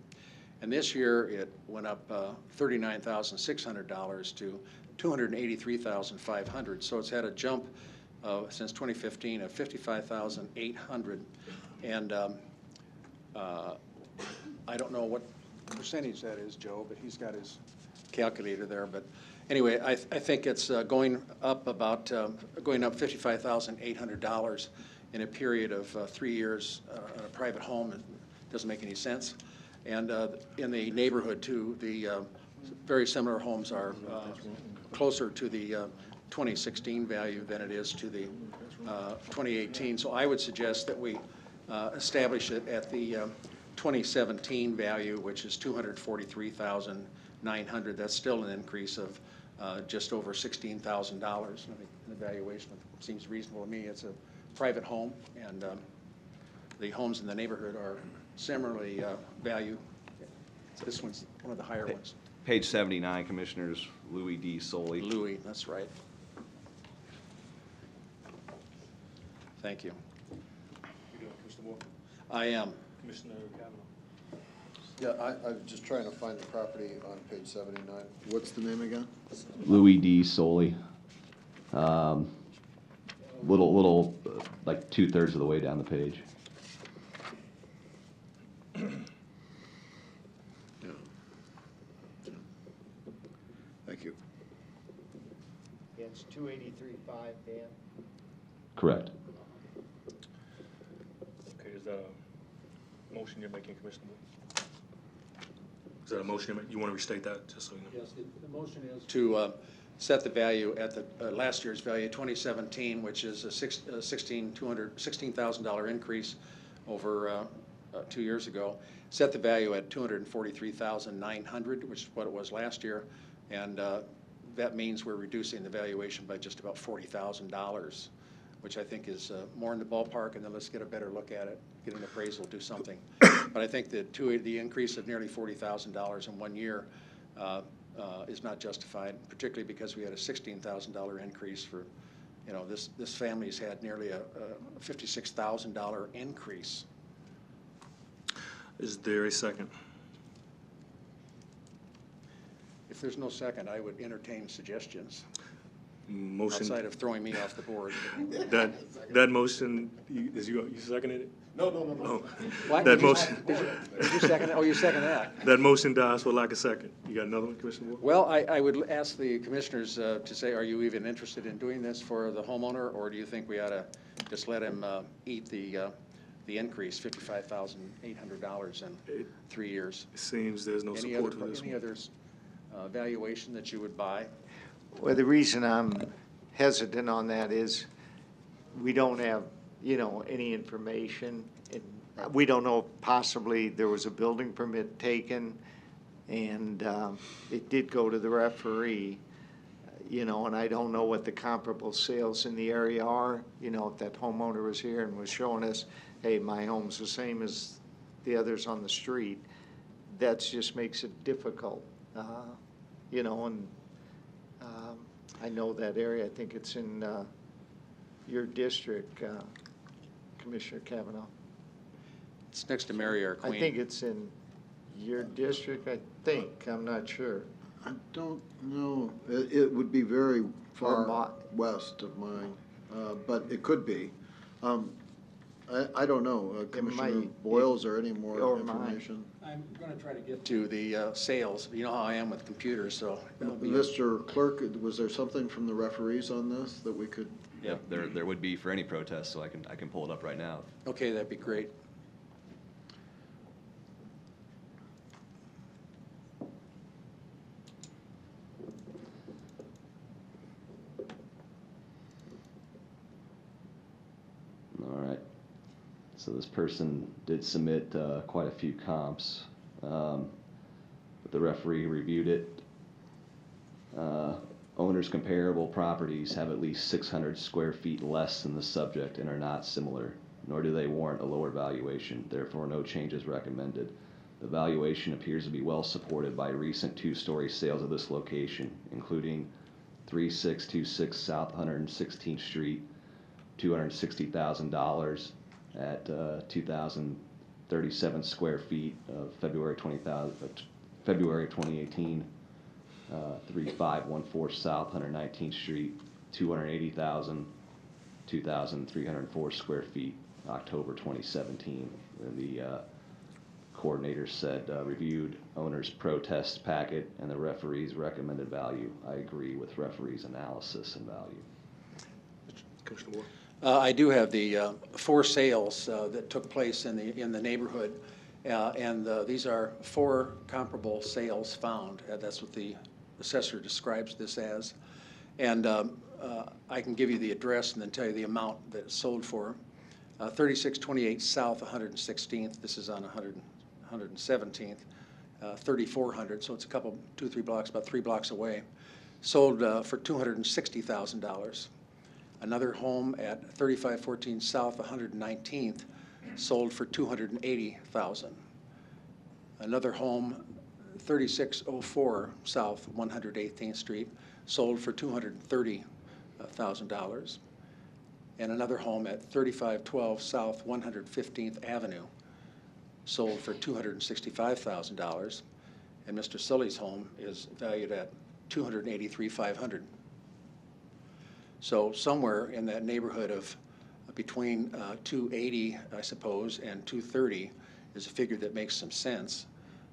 And this year, it went up $39,600 to $283,500. So it's had a jump since 2015 of $55,800. And I don't know what percentage that is, Joe, but he's got his calculator there. But anyway, I think it's going up $55,800 in a period of 3 years on a private home. It doesn't make any sense. And in the neighborhood too, the very similar homes are closer to the 2016 value than it is to the 2018. So I would suggest that we establish it at the 2017 value, which is $243,900. That's still an increase of just over $16,000. I think the valuation seems reasonable to me. It's a private home, and the homes in the neighborhood are similarly valued. This one's one of the higher ones. Page 79, Commissioners, Louis D. Soley. Louis, that's right. Thank you. Commissioner Moore? I am. Commissioner Kavanaugh? Yeah, I was just trying to find the property on page 79. What's the name again? Louis D. Soley. Like 2/3 of the way down the page. Thank you. Yeah, it's 283.5, Dan. Correct. Okay, is that a motion you're making, Commissioner Moore? Is that a motion you're making? You want to restate that, just so you know? Yes, the motion is To set the value at the last year's value, 2017, which is a $16,000 increase over 2 years ago. Set the value at $243,900, which is what it was last year, and that means we're reducing the valuation by just about $40,000, which I think is more in the ballpark. And then let's get a better look at it, get an appraisal, do something. But I think that the increase of nearly $40,000 in 1 year is not justified, particularly because we had a $16,000 increase for, you know, this family's had nearly a $56,000 increase. Is there a second? If there's no second, I would entertain suggestions Motion. outside of throwing me off the board. That motion, you seconded it? No. What? That Did you- motion. Did you second it? Oh, you second that. That motion dies for lack of second. You got another one, Commissioner Moore? Well, I would ask the commissioners to say, are you even interested in doing this for the homeowner, or do you think we ought to just let him eat the increase, $55,800 in 3 years? It seems there's no support for this Any one. other valuation that you would buy? Well, the reason I'm hesitant on that is we don't have, any information. And we don't know if possibly there was a building permit taken and it did go to the referee, and I don't know what the comparable sales in the area are. If that homeowner was here and was showing us, hey, my home's the same as the others on the street, that just makes it difficult, and I know that area. I think it's in your district, Commissioner Kavanaugh. It's next to Mary Our Queen. I think it's in your district, I think. I'm not sure. I don't know. It would be very far west of mine, but it could be. I don't know. Commissioner Boyles, or any more information? I'm going to try to get to the sales. You know how I am with computers, so. Mr. Clerk, was there something from the referees on this that we could? Yep, there would be for any protest, so I can pull it up right now. Okay, that'd be great. All right. So this person did submit quite a few comps, but the referee reviewed it. Owners' comparable properties have at least 600 square feet less than the subject and are not similar, nor do they warrant a lower valuation. Therefore, no change is recommended. The valuation appears to be well supported by recent two-story sales of this location, including 3626 South 116th Street, $260,000 at 2,037 square feet of February 2018. 3514 South 119th Street, 280,000, 2,304 square feet, October 2017. And the coordinator said, reviewed owner's protest packet and the referee's recommended value. I agree with referee's analysis and value. Commissioner Ward. I do have the 4 sales that took place in the neighborhood, and these are 4 comparable sales found. That's what the assessor describes this as. And I can give you the address and then tell you the amount that it sold for. 3628 South 116th. This is on 117th. 3400. So it's a couple, 2-3 blocks, about 3 blocks away. Sold for $260,000. Another home at 3514 South 119th sold for $280,000. Another home, 3604 South 118th Street, sold for $230,000. And another home at 3512 South 115th Avenue sold for $265,000. And Mr. Sully's home is valued at $283,500. So somewhere in that neighborhood of between 280, I suppose, and 230 is a figure that makes some sense.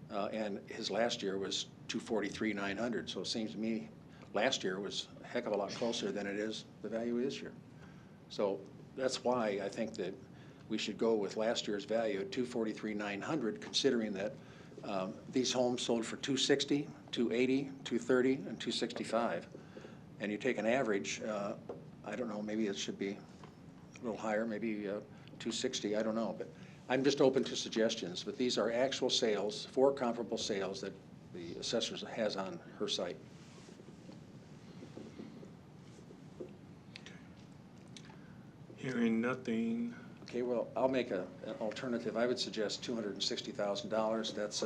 And his last year was 243,900. So it seems to me last year was a heck of a lot closer than it is the value this year. So that's why I think that we should go with last year's value at 243,900, considering that these homes sold for 260, 280, 230, and 265. And you take an average, I don't know, maybe it should be a little higher, maybe 260, I don't know. But I'm just open to suggestions. But these are actual sales, 4 comparable sales that the assessor has on her site. Hearing nothing. Okay, well, I'll make an alternative. I would suggest $260,000. That's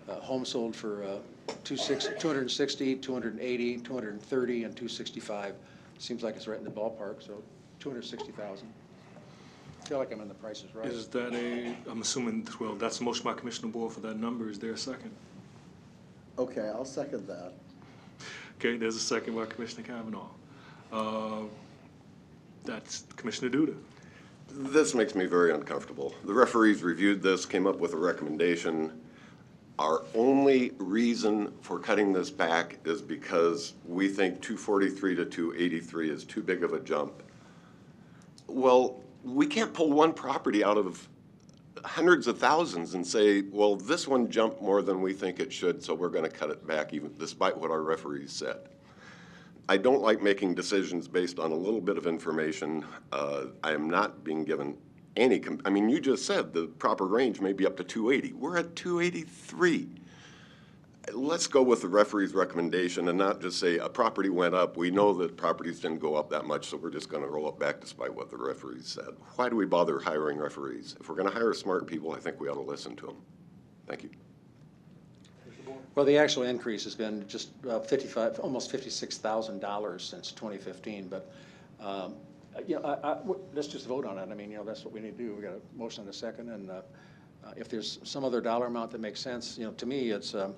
home sold for 260, 280, 230, and 265. Seems like it's right in the ballpark, so 260,000. I feel like I'm in the Price is Right. Is that I'm assuming, well, that's a motion by Commissioner Boyle for that number. Is there a second? Okay, I'll second that. Okay, there's a second by Commissioner Kavanaugh. That's Commissioner Duda. This makes me very uncomfortable. The referees reviewed this, came up with a recommendation. Our only reason for cutting this back is because we think 243 to 283 is too big of a jump. Well, we can't pull one property out of hundreds of thousands and say, well, this one jumped more than we think it should, so we're going to cut it back, even despite what our referees said. I don't like making decisions based on a little bit of information. I am not being given any, I mean, you just said the proper range may be up to 280. We're at 283. Let's go with the referee's recommendation and not just say a property went up. We know that properties didn't go up that much, so we're just going to roll it back despite what the referees said. Why do we bother hiring referees? If we're going to hire smart people, I think we ought to listen to them. Thank you. Well, the actual increase has been just almost $56,000 since 2015. But you know, let's just vote on it. I mean, you know, that's what we need to do. We got a motion and a second, and if there's some other dollar amount that makes sense, you know, to me, it's the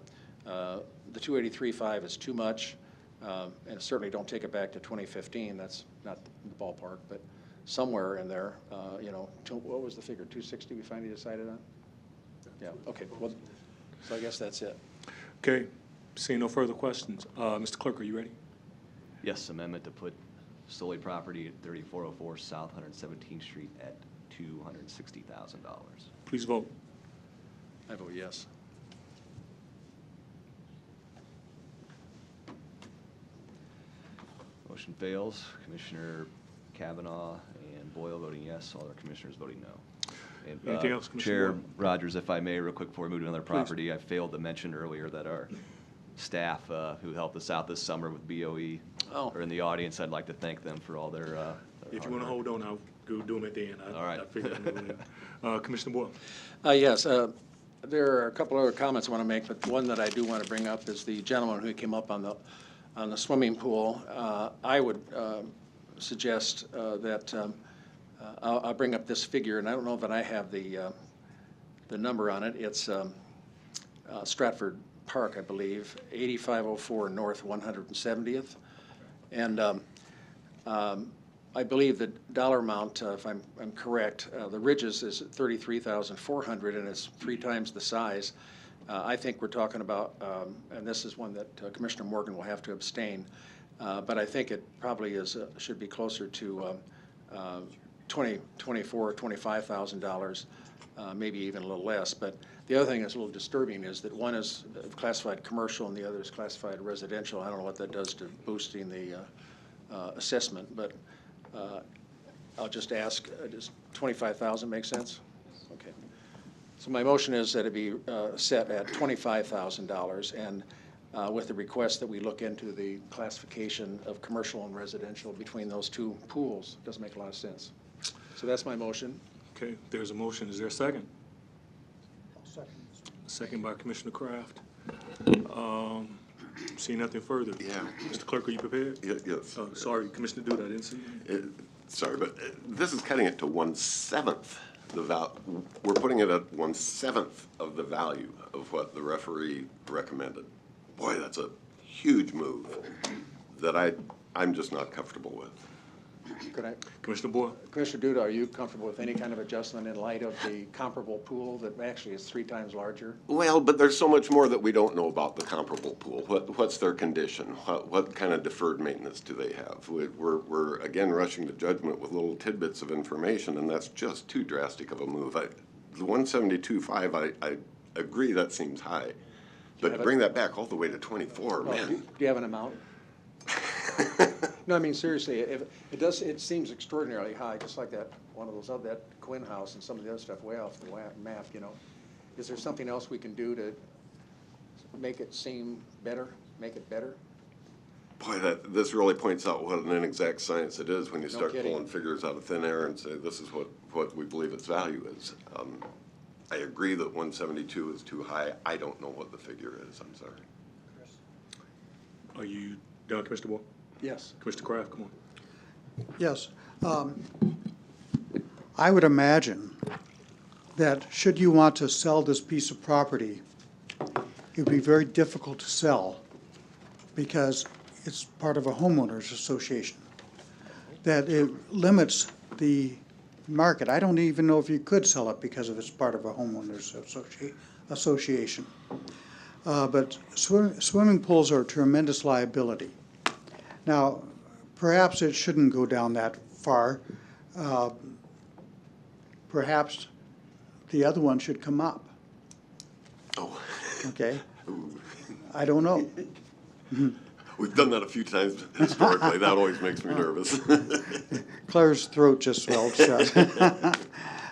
283.5 is too much, and certainly don't take it back to 2015. That's not the ballpark, but somewhere in there, you know, what was the figure? 260 we finally decided on? Yeah. Okay. Well, so I guess that's it. Okay, seeing no further questions. Mr. Clerk, are you ready? Yes, amendment to put Sully property at 3404 South 117th Street at $260,000. Please vote. I vote yes. Motion fails. Commissioner Kavanaugh and Boyle voting yes, all other commissioners voting no. And, Anything else, Commissioner Chair Boyle? Rogers, if I may, real quick before we move to another property, I failed to mention earlier that our staff who helped us out this summer with BOE are in the audience. I'd like to thank them for all their If you want to hold on, I'll go do them at the end. All right. I figured Commissioner Boyle. Yes, there are a couple other comments I want to make, but one that I do want to bring up is the gentleman who came up on the swimming pool. I would suggest that I'll bring up this figure, and I don't know that I have the number on it. It's Stratford Park, I believe, 8504 North 170th. And I believe the dollar amount, if I'm correct, the Ridges is at $33,400, and it's 3 times the size. I think we're talking about, and this is one that Commissioner Morgan will have to abstain, but I think it probably is should be closer to $24,000 or $25,000, maybe even a little less. But the other thing that's a little disturbing is that one is classified commercial and the other is classified residential. I don't know what that does to boosting the assessment, but I'll just ask, does 25,000 make sense? Okay. So my motion is that it be set at $25,000, and with the request that we look into the classification of commercial and residential between those two pools. Doesn't make a lot of sense. So that's my motion. Okay, there's a motion. Is there a second? Second. Second by Commissioner Kraft. See nothing further. Yeah. Mr. Clerk, are you prepared? Yes. Oh, sorry, Commissioner Duda, I didn't see you. Sorry, but this is cutting it to 1/7 the we're putting it at 1/7 of the value of what the referee recommended. Boy, that's a huge move that I'm just not comfortable with. Could I, Commissioner Boyle? Commissioner Duda, are you comfortable with any kind of adjustment in light of the comparable pool that actually is 3 times larger? Well, but there's so much more that we don't know about the comparable pool. What's their condition? What kind of deferred maintenance do they have? We're again rushing to judgment with little tidbits of information, and that's just too drastic of a move. The 172.5, I agree that seems high, but to bring that back all the way to 24, man. Do you have an amount? No, I mean, seriously, it seems extraordinarily high, just like that Quinn house and some of the other stuff way off the map, you know. Is there something else we can do to make it seem better, make it better? Boy, this really points out what an inexact science it is when you start kidding. pulling figures out of thin air and say this is what we believe its value is. I agree that 172 is too high. I don't know what the figure is. I'm sorry. Are you done, Commissioner Boyle? Yes. Commissioner Kraft, come on. Yes. I would imagine that should you want to sell this piece of property, it would be very difficult to sell because it's part of a homeowners association. That it limits the market. I don't even know if you could sell it because it's part of a homeowners association. But swimming pools are a tremendous liability. Now, perhaps it shouldn't go down that far. Perhaps the other one should come up. Oh. Okay? I don't know. We've done that a few times historically. That always makes me nervous. Claire's throat just swelled shut.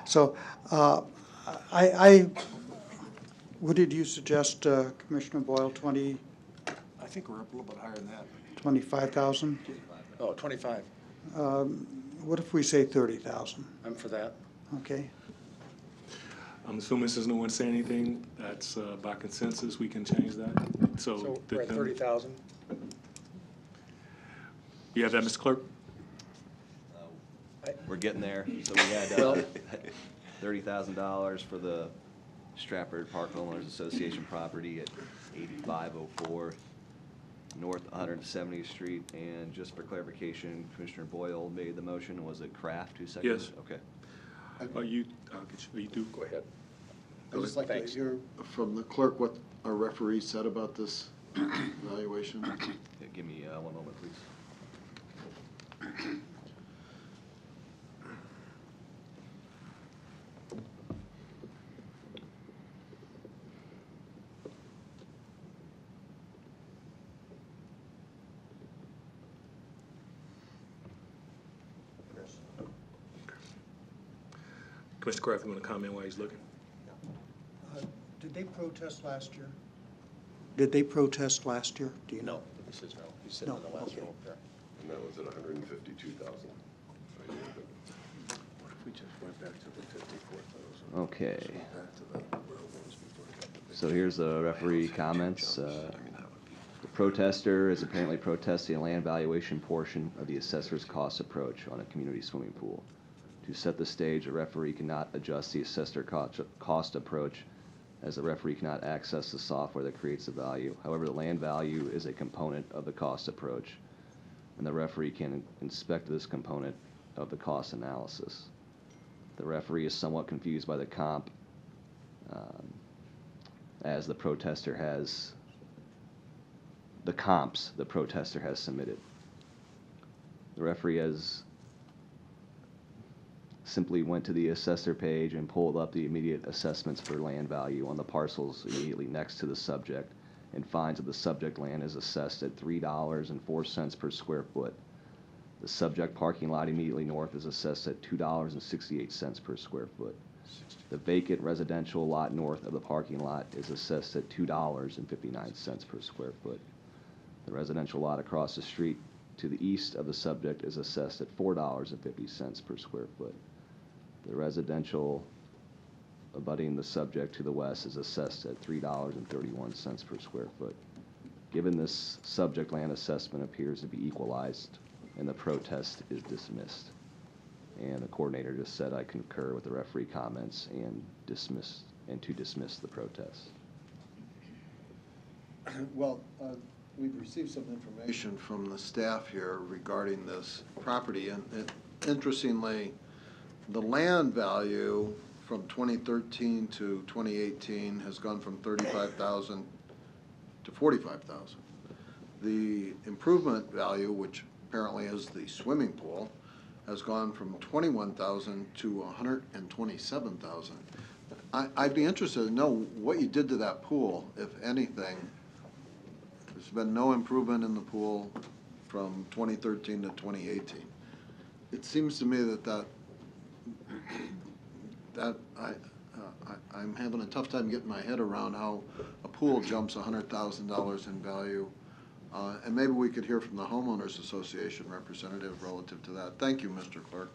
So, what did you suggest, Commissioner Boyle, 20, I think we're up a little bit higher than that. 25,000? Oh, 25. What if we say 30,000? I'm for that. Okay? I'm assuming since no one's saying anything, that's by consensus, we can change that. So we're at 30,000? You have that, Mr. Clerk? We're getting there. So we had $30,000 for the Stratford Park Homeowners Association property at 8504 North 170th Street. And just for clarification, Commissioner Boyle made the motion. Was it Kraft who seconded it? Yes. Okay. Are you do? Go ahead. I'd just like to hear from the clerk what our referee said about this evaluation. Yeah, give me 1 moment, please. Commissioner Kraft, you want to comment while he's looking? Did they protest last year? Did they protest last year? Do you know? No, this is no. He's sitting No, on the last okay. row there. And that was at 152,000. What if we just went back to the 54,000? Okay. So here's the referee comments. The protester is apparently protesting a land valuation portion of the assessor's cost approach on a community swimming pool. To set the stage, a referee cannot adjust the assessor cost approach, as the referee cannot access the software that creates the value. However, the land value is a component of the cost approach, and the referee can inspect this component of the cost analysis. The referee is somewhat confused by the comp, as the protester has the comps the protester has submitted. The referee has simply went to the assessor page and pulled up the immediate assessments for land value on the parcels immediately next to the subject, and finds that the subject land is assessed at $3.04 per square foot. The subject parking lot immediately north is assessed at $2.68 per square foot. The vacant residential lot north of the parking lot is assessed at $2.59 per square foot. The residential lot across the street to the east of the subject is assessed at $4.50 per square foot. The residential abutting the subject to the west is assessed at $3.31 per square foot. Given this, subject land assessment appears to be equalized, and the protest is dismissed. And the coordinator just said, I concur with the referee comments and to dismiss the protest. Well, we've received some information from the staff here regarding this property, and interestingly, the land value from 2013 to 2018 has gone from 35,000 to 45,000. The improvement value, which apparently is the swimming pool, has gone from 21,000 to 127,000. I'd be interested to know what you did to that pool, if anything. There's been no improvement in the pool from 2013 to 2018. It seems to me that I'm having a tough time getting my head around how a pool jumps $100,000 in value. And maybe we could hear from the Homeowners Association representative relative to that. Thank you, Mr. Clerk.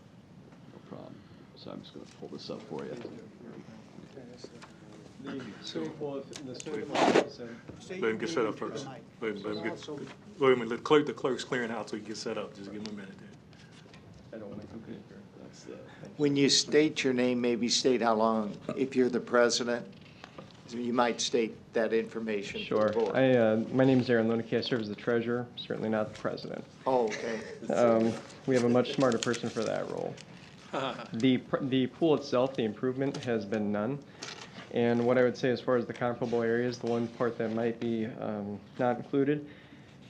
No problem. So I'm just going to pull this up for you. The swimming pool, Let him get set up first. Let him get, wait a minute, the clerk's clearing out so he can get set up. Just give him a minute there. I don't want to compete here. When you state your name, maybe state how long, if you're the president, you might state that information to Sure. the board. My name is Aaron Lunicky. I serve as the treasurer, certainly not the president. Oh, okay. We have a much smarter person for that role. The pool itself, the improvement has been none. And what I would say as far as the comparable areas, the one part that might be not included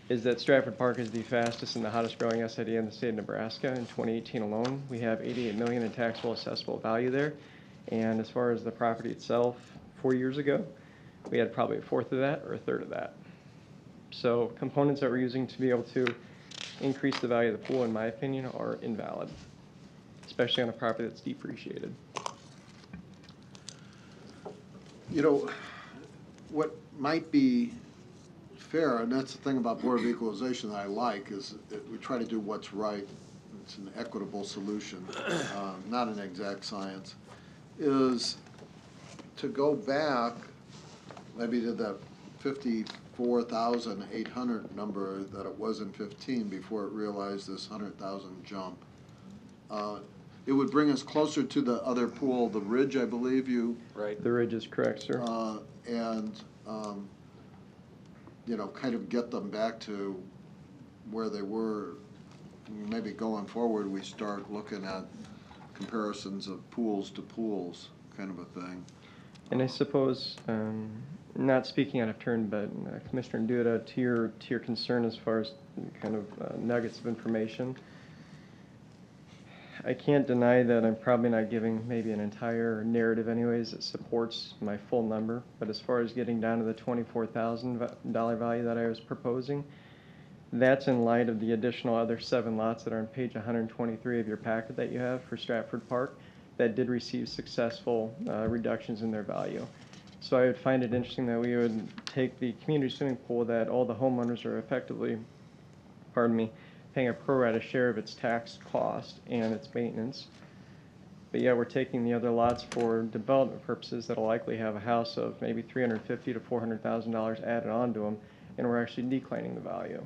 is that Stratford Park is the fastest and the hottest growing SID in the state of Nebraska. In 2018 alone, we have $88 million in taxable assessable value there. And as far as the property itself, 4 years ago, we had probably a fourth of that or a third of that. So components that we're using to be able to increase the value of the pool, in my opinion, are invalid, especially on a property that's depreciated. You know, what might be fair, and that's the thing about Board of Equalization that I like, is that we try to do what's right. It's an equitable solution, not an exact science, is to go back maybe to the 54,800 number that it was in 15 before it realized this 100,000 jump. It would bring us closer to the other pool, the Ridge, I believe you. Right. The Ridge is correct, sir. You know, kind of get them back to where they were. Maybe going forward, we start looking at comparisons of pools to pools, kind of a thing. And I suppose, not speaking out of turn, but Commissioner Duda, to your concern as far as kind of nuggets of information, I can't deny that I'm probably not giving maybe an entire narrative anyways that supports my full number, but as far as getting down to the $24,000 value that I was proposing, that's in light of the additional other 7 lots that are on page 123 of your packet that you have for Stratford Park that did receive successful reductions in their value. So I would find it interesting that we would take the community swimming pool that all the homeowners are effectively, paying a pro rata share of its tax cost and its maintenance. But yeah, we're taking the other lots for development purposes that'll likely have a house of maybe $350,000 to $400,000 added onto them, and we're actually declining the value.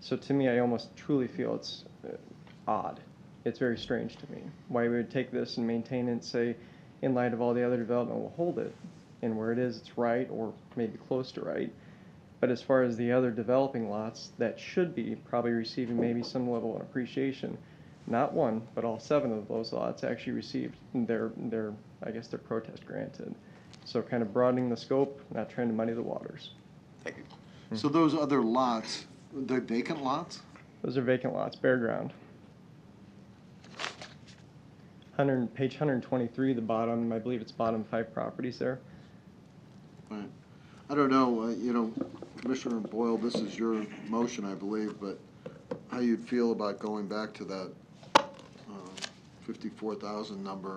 So to me, I almost truly feel it's odd. It's very strange to me why we would take this and maintain it and say, in light of all the other development, we'll hold it, and where it is, it's right or maybe close to right. But as far as the other developing lots that should be probably receiving maybe some level of appreciation, not one, but all 7 of those lots actually received I guess their protest granted. So kind of broadening the scope, not trying to muddy the waters. Thank you. So those other lots, they're vacant lots? Those are vacant lots, bare ground. Page 123, the bottom, I believe it's bottom 5 properties there. Right. I don't know, Commissioner Boyle, this is your motion, I believe, but how you'd feel about going back to that 54,000 number?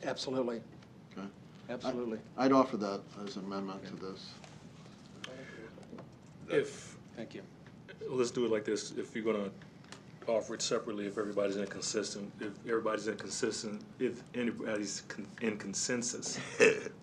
Absolutely, Okay. absolutely. I'd offer that as an amendment to this. Thank you. Let's do it like this. If you're gonna offer it separately, if everybody's inconsistent, if anybody's in consensus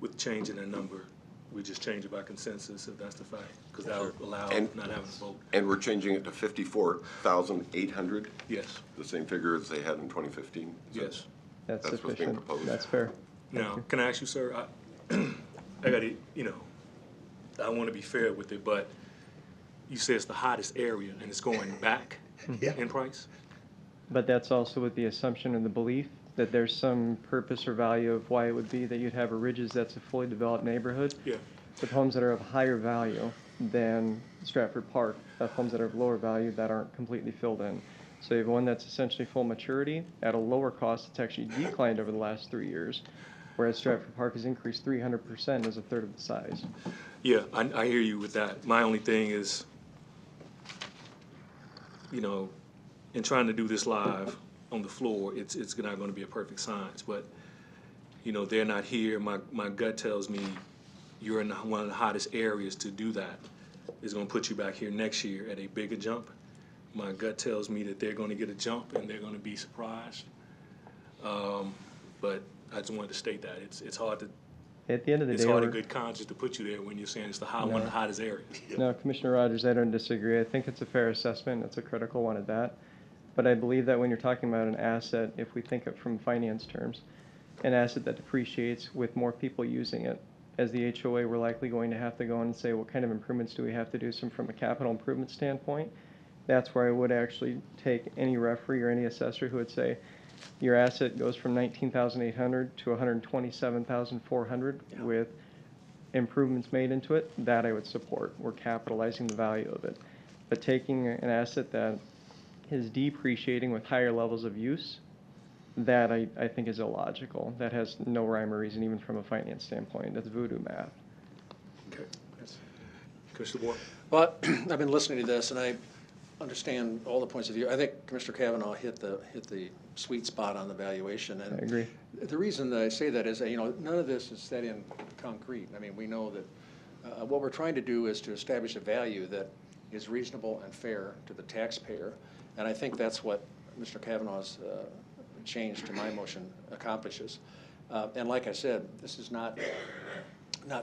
with changing a number, we just change it by consensus if that's the fact, because that'll allow And- not having to vote. And we're changing it to 54,800, Yes, the same figure as they had in 2015? yes. That's That's what's being sufficient. proposed. That's fair. Now, can I ask you, sir, I gotta, I wanna be fair with it, but you say it's the hottest area and it's going back in price? But that's also with the assumption and the belief that there's some purpose or value of why it would be that you'd have a Ridges that's a fully developed neighborhood Yeah. with homes that are of higher value than Stratford Park, of homes that are of lower value that aren't completely filled in. So you have one that's essentially full maturity at a lower cost. It's actually declined over the last 3 years, whereas Stratford Park has increased 300% as a third of the size. Yeah, I hear you with that. My only thing is, in trying to do this live on the floor, it's not gonna be a perfect science, but, they're not here. My gut tells me you're in one of the hottest areas to do that. It's gonna put you back here next year at a bigger jump. My gut tells me that they're gonna get a jump and they're gonna be surprised. But I just wanted to state that. It's hard to, At the end of the it's day, hard in we're- good conscience to put you there when you're saying it's one of the hottest areas. No, Commissioner Rogers, I don't disagree. I think it's a fair assessment. It's a critical one at that. But I believe that when you're talking about an asset, if we think of from finance terms, an asset that depreciates with more people using it, as the HOA, we're likely going to have to go in and say, what kind of improvements do we have to do from a capital improvement standpoint? That's where I would actually take any referee or any assessor who would say, your asset goes from 19,800 to 127,400 with improvements made into it. That I would support. We're capitalizing the value of it. But taking an asset that is depreciating with higher levels of use, that I think is illogical. That has no rhyme or reason, even from a finance standpoint. That's voodoo math. Okay. Commissioner Moore? Well, I've been listening to this, and I understand all the points of view. I think Commissioner Kavanaugh hit the sweet spot on the valuation. And I agree. the reason that I say that is that, none of this is set in concrete. I mean, we know that what we're trying to do is to establish a value that is reasonable and fair to the taxpayer. And I think that's what Mr. Kavanaugh's change to my motion accomplishes. And like I said, this is not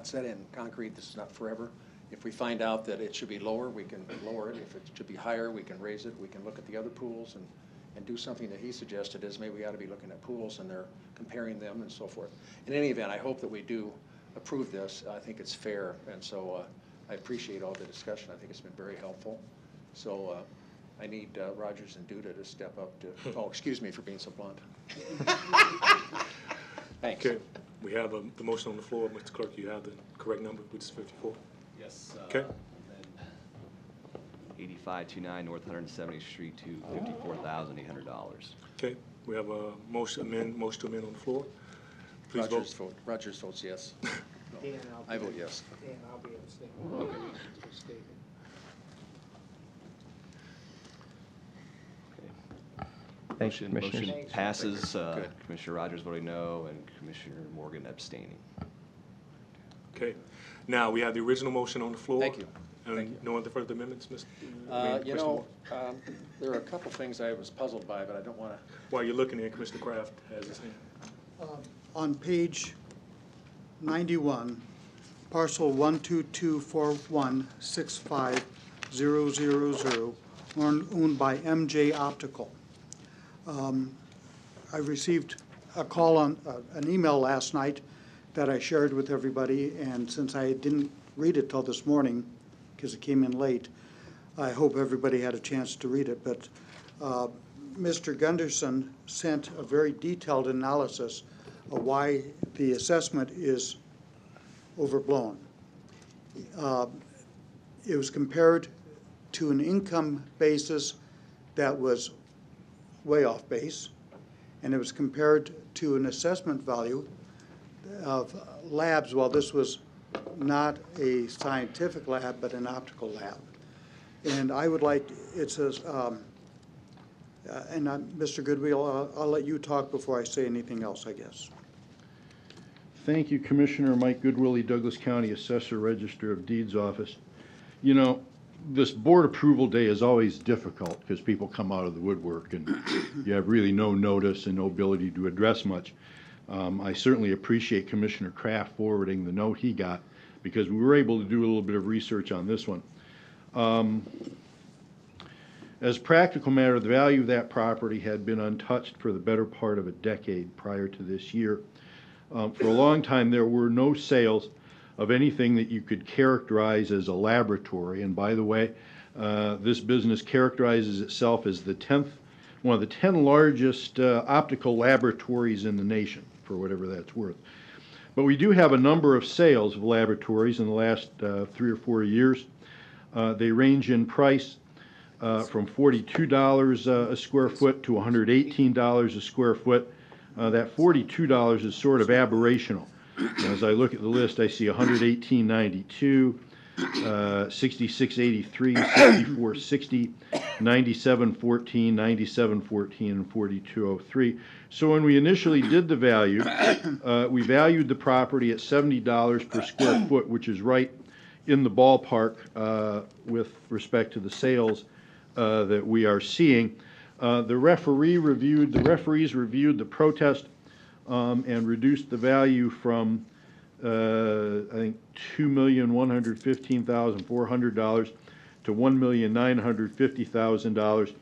set in concrete. This is not forever. If we find out that it should be lower, we can lower it. If it should be higher, we can raise it. We can look at the other pools and do something that he suggested is maybe we ought to be looking at pools and they're comparing them and so forth. In any event, I hope that we do approve this. I think it's fair, and so I appreciate all the discussion. I think it's been very helpful. So I need Rogers and Duda to step up to, oh, excuse me for being so blunt. Thanks. Okay, we have the motion on the floor. Mr. Clerk, you have the correct number, which is 54? Yes. Okay. 8529 North 170th Street to $54,800. Okay, we have a motion to amend on the floor. Please vote. Rogers votes yes. Dan, I vote yes. Dan, I'll be abstaining. Mr. Staven. Thank you, Commissioners. Motion passes. Good. Commissioner Rogers voting no and Commissioner Morgan abstaining. Okay, now we have the original motion on the floor. Thank you. And Thank you. no other further amendments, Mr.? Commissioner Moore? There are a couple things I was puzzled by, but I don't want to. While you're looking at, Commissioner Kraft has his hand. On page 91, parcel 1224165,000, owned by MJ Optical. I received a call on, an email last night that I shared with everybody, and since I didn't read it till this morning, because it came in late, I hope everybody had a chance to read it, but Mr. Gunderson sent a very detailed analysis of why the assessment is overblown. It was compared to an income basis that was way off base, and it was compared to an assessment value of labs. Well, this was not a scientific lab, but an optical lab. And I would like, it says, Mr. Goodwill, I'll let you talk before I say anything else, I guess. Thank you, Commissioner Mike Goodwillie, Douglas County Assessor, Register of Deeds Office. You know, this board approval day is always difficult because people come out of the woodwork and you have really no notice and no ability to address much. I certainly appreciate Commissioner Kraft forwarding the note he got because we were able to do a little bit of research on this one. As a practical matter, the value of that property had been untouched for the better part of a decade prior to this year. For a long time, there were no sales of anything that you could characterize as a laboratory. And by the way, this business characterizes itself as one of the 10 largest optical laboratories in the nation, for whatever that's worth. But we do have a number of sales of laboratories in the last 3 or 4 years. They range in price from $42 a square foot to $118 a square foot. That $42 is sort of aberrational. As I look at the list, I see $118.92, $66.83, $64.60, $97.14, $97.14, and $42.03. So when we initially did the value, we valued the property at $70 per square foot, which is right in the ballpark with respect to the sales that we are seeing. The referees reviewed the protest and reduced the value from I think $2,115,400 to $1,950,000,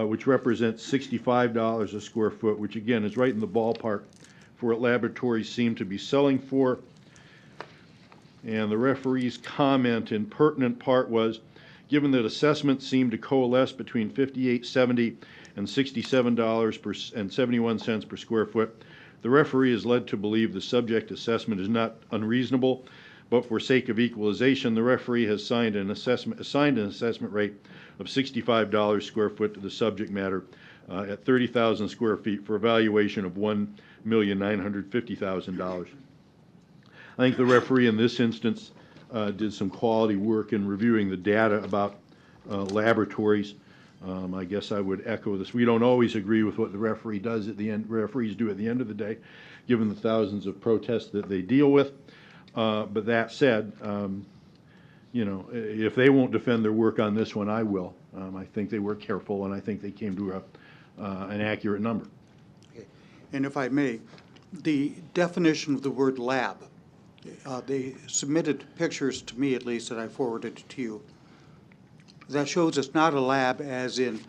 which represents $65 a square foot, which again is right in the ballpark for what laboratories seem to be selling for. And the referee's comment in pertinent part was, given that assessments seem to coalesce between $58.70 and $67.71 per square foot, the referee is led to believe the subject assessment is not unreasonable, but for sake of equalization, the referee has assigned an assessment rate of $65 square foot to the subject matter at 30,000 square feet for a valuation of $1,950,000. I think the referee in this instance did some quality work in reviewing the data about laboratories. I guess I would echo this. We don't always agree with what the referee does at the end. Referees do at the end of the day, given the thousands of protests that they deal with. But that said, you know, if they won't defend their work on this one, I will. I think they were careful, and I think they came to an accurate number. Okay. And if I may, the definition of the word lab, they submitted pictures to me, at least, that I forwarded to you. That shows it's not a lab as in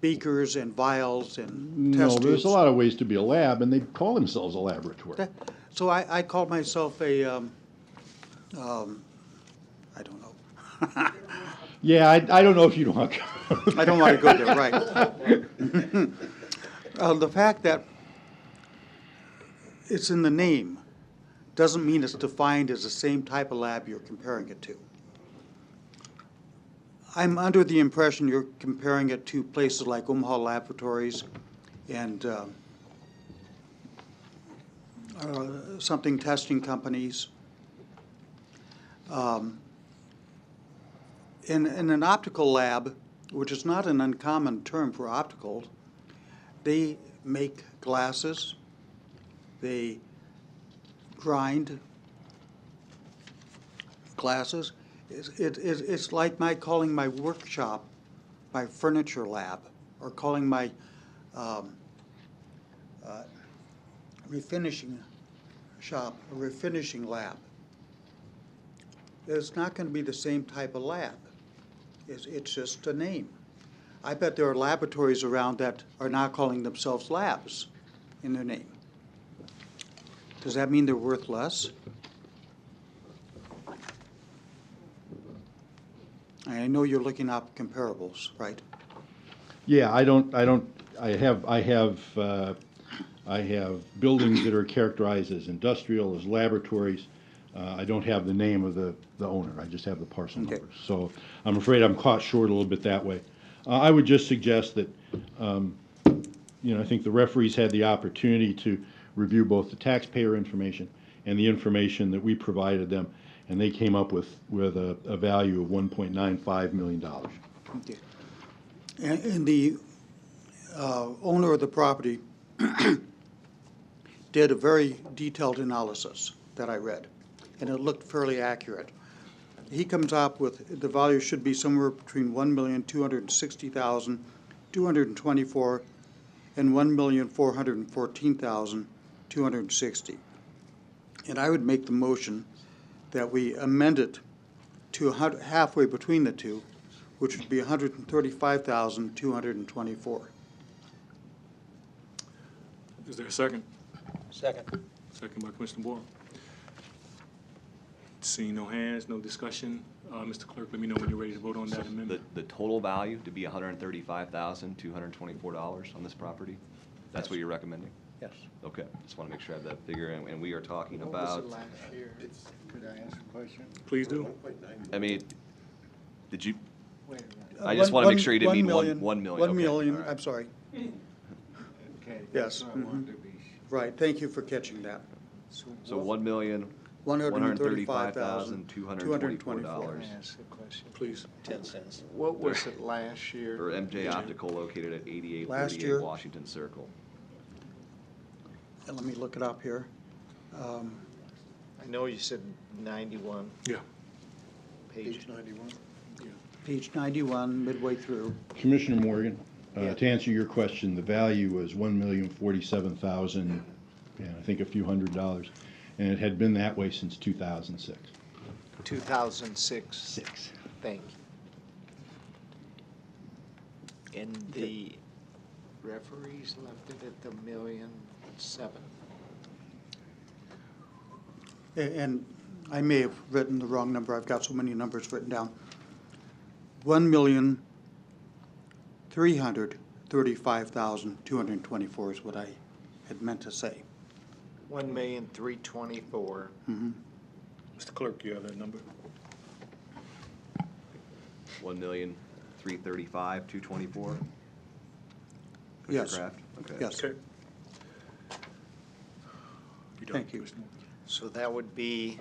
beakers and vials and test tubes. No, there's a lot of ways to be a lab, and they call themselves a laboratory. So I call myself a, I don't know. Yeah, I don't know if you want to. I don't want to go there, right. The fact that it's in the name doesn't mean it's defined as the same type of lab you're comparing it to. I'm under the impression you're comparing it to places like Omaha Laboratories and something testing companies. In an optical lab, which is not an uncommon term for optical, they make glasses, they grind glasses. It's like my calling my workshop my furniture lab, or calling my refinishing shop a refinishing lab. It's not going to be the same type of lab. It's just a name. I bet there are laboratories around that are not calling themselves labs in their name. Does that mean they're worth less? I know you're looking up comparables, right? Yeah, I don't I have buildings that are characterized as industrial, as laboratories. I don't have the name of the owner, I just have the parcel Okay. numbers. So I'm afraid I'm caught short a little bit that way. I would just suggest that, I think the referees had the opportunity to review both the taxpayer information and the information that we provided them, and they came up with a value of $1.95 million. Okay. And the owner of the property did a very detailed analysis that I read, and it looked fairly accurate. He comes up with, the value should be somewhere between $1,260,224 and $1,414,260. And I would make the motion that we amend it to halfway between the two, which would be $135,224. Is there a second? Second. Second by Commissioner Boyle. Seeing no hands, no discussion, Mr. Clerk, let me know when you're ready to vote on that amendment. The total value to be $135,224 on this property? That's what you're recommending? Yes. Okay, just want to make sure I have that figure, and we are talking What was about, it last year? Could I ask a question? Please do. I mean, did you, Wait a minute. I just want to make sure you didn't mean 1 million. 1 Okay, million, all right. I'm sorry. Okay. Yes. that's what I wanted to be. Right, thank you for catching that. So $1,135,224. Ask a question. Please. 10 cents. What was it last year? For MJ Optical located at Last 8838 year? Washington Circle. And let me look it up here. I know you said 91. Yeah. Page 91. Page 91, midway through. Commissioner Morgan, Yeah. to answer your question, the value was $1,047,000, and I think a few $100s, and it had been that way since 2006. 2006. Thank you. And the referees left it at the $1,000,007. And I may have written the wrong number, I've got so many numbers written down. 1,335,224 is what I had meant to say. 1,324,000. Mr. Clerk, you have that number? 1,335,224. Yes. Kraft? Okay. Yes, Okay. done, Thank you. Commissioner? So that would be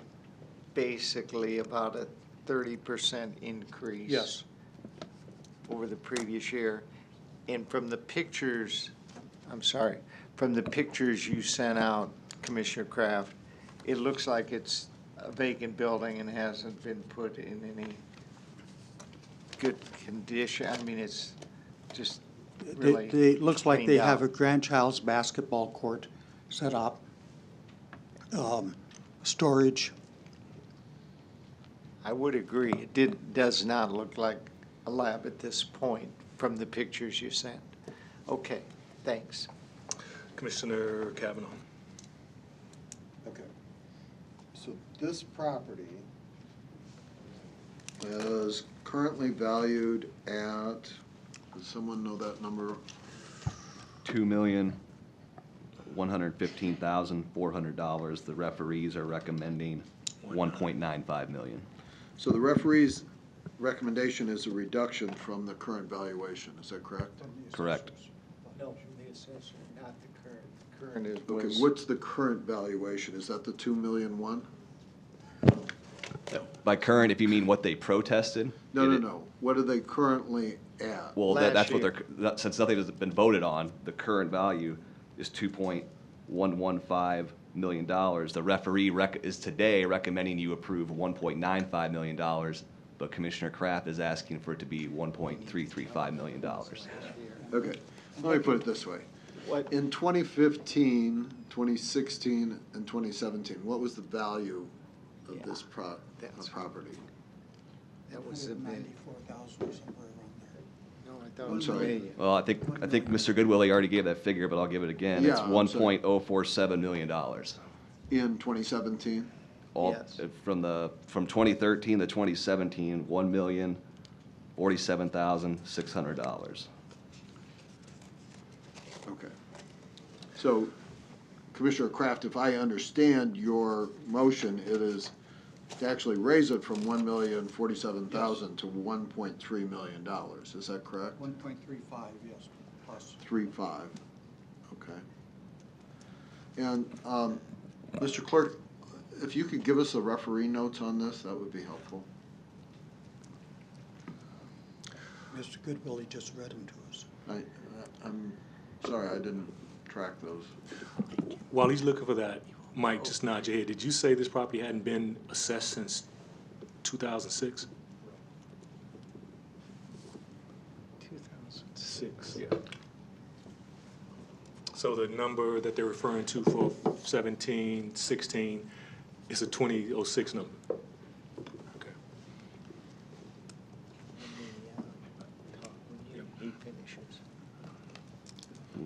basically about a 30% increase. yes. Over the previous year. And from the pictures, from the pictures you sent out, Commissioner Kraft, it looks like it's a vacant building and hasn't been put in any good condition. I mean, it's just really It looks like they cleaned have a out. grandchild's basketball court set up, storage. I would agree. It does not look like a lab at this point from the pictures you sent. Okay, thanks. Commissioner Kavanaugh. Okay. So this property is currently valued at, does someone know that number? $2,115,400. The referees are recommending 1.95 million. So the referee's recommendation is a reduction from the current valuation, is that correct? Correct. No, the assessor, not the current. Current is Okay, was what's the current valuation? Is that the 2,000,001? By current, if you mean what they protested? No. What are they currently at? Well, Last that's what year. since nothing has been voted on, the current value is $2.115 million. The referee is today recommending you approve $1.95 million, but Commissioner Kraft is asking for it to be $1.335 million. Okay, let me put it this way. What? In 2015, 2016, and 2017, what was the value of this property? that was a bit. 94,000 or somewhere around there. No, I thought it I'm was sorry. 1,000,000. Well, I think Mr. Goodwillie already gave that figure, but I'll give it again. It's Yeah, I'm sorry. $1.047 million. In 2017? All, Yes. from 2013 to 2017, $1,047,600. So, Commissioner Kraft, if I understand your motion, it is to actually raise it from $1,047,000 to $1.3 million. Is that correct? 1.35, yes, plus. 3.5, okay. And, Mr. Clerk, if you could give us the referee notes on this, that would be helpful. Mr. Goodwill, he just read them to us. I'm sorry, I didn't track those. While he's looking for that, Mike, just nod your head. Did you say this property hadn't been assessed since 2006? 2006. Yeah. So the number that they're referring to for 17, 16 is a 2006 number? Okay. He finishes.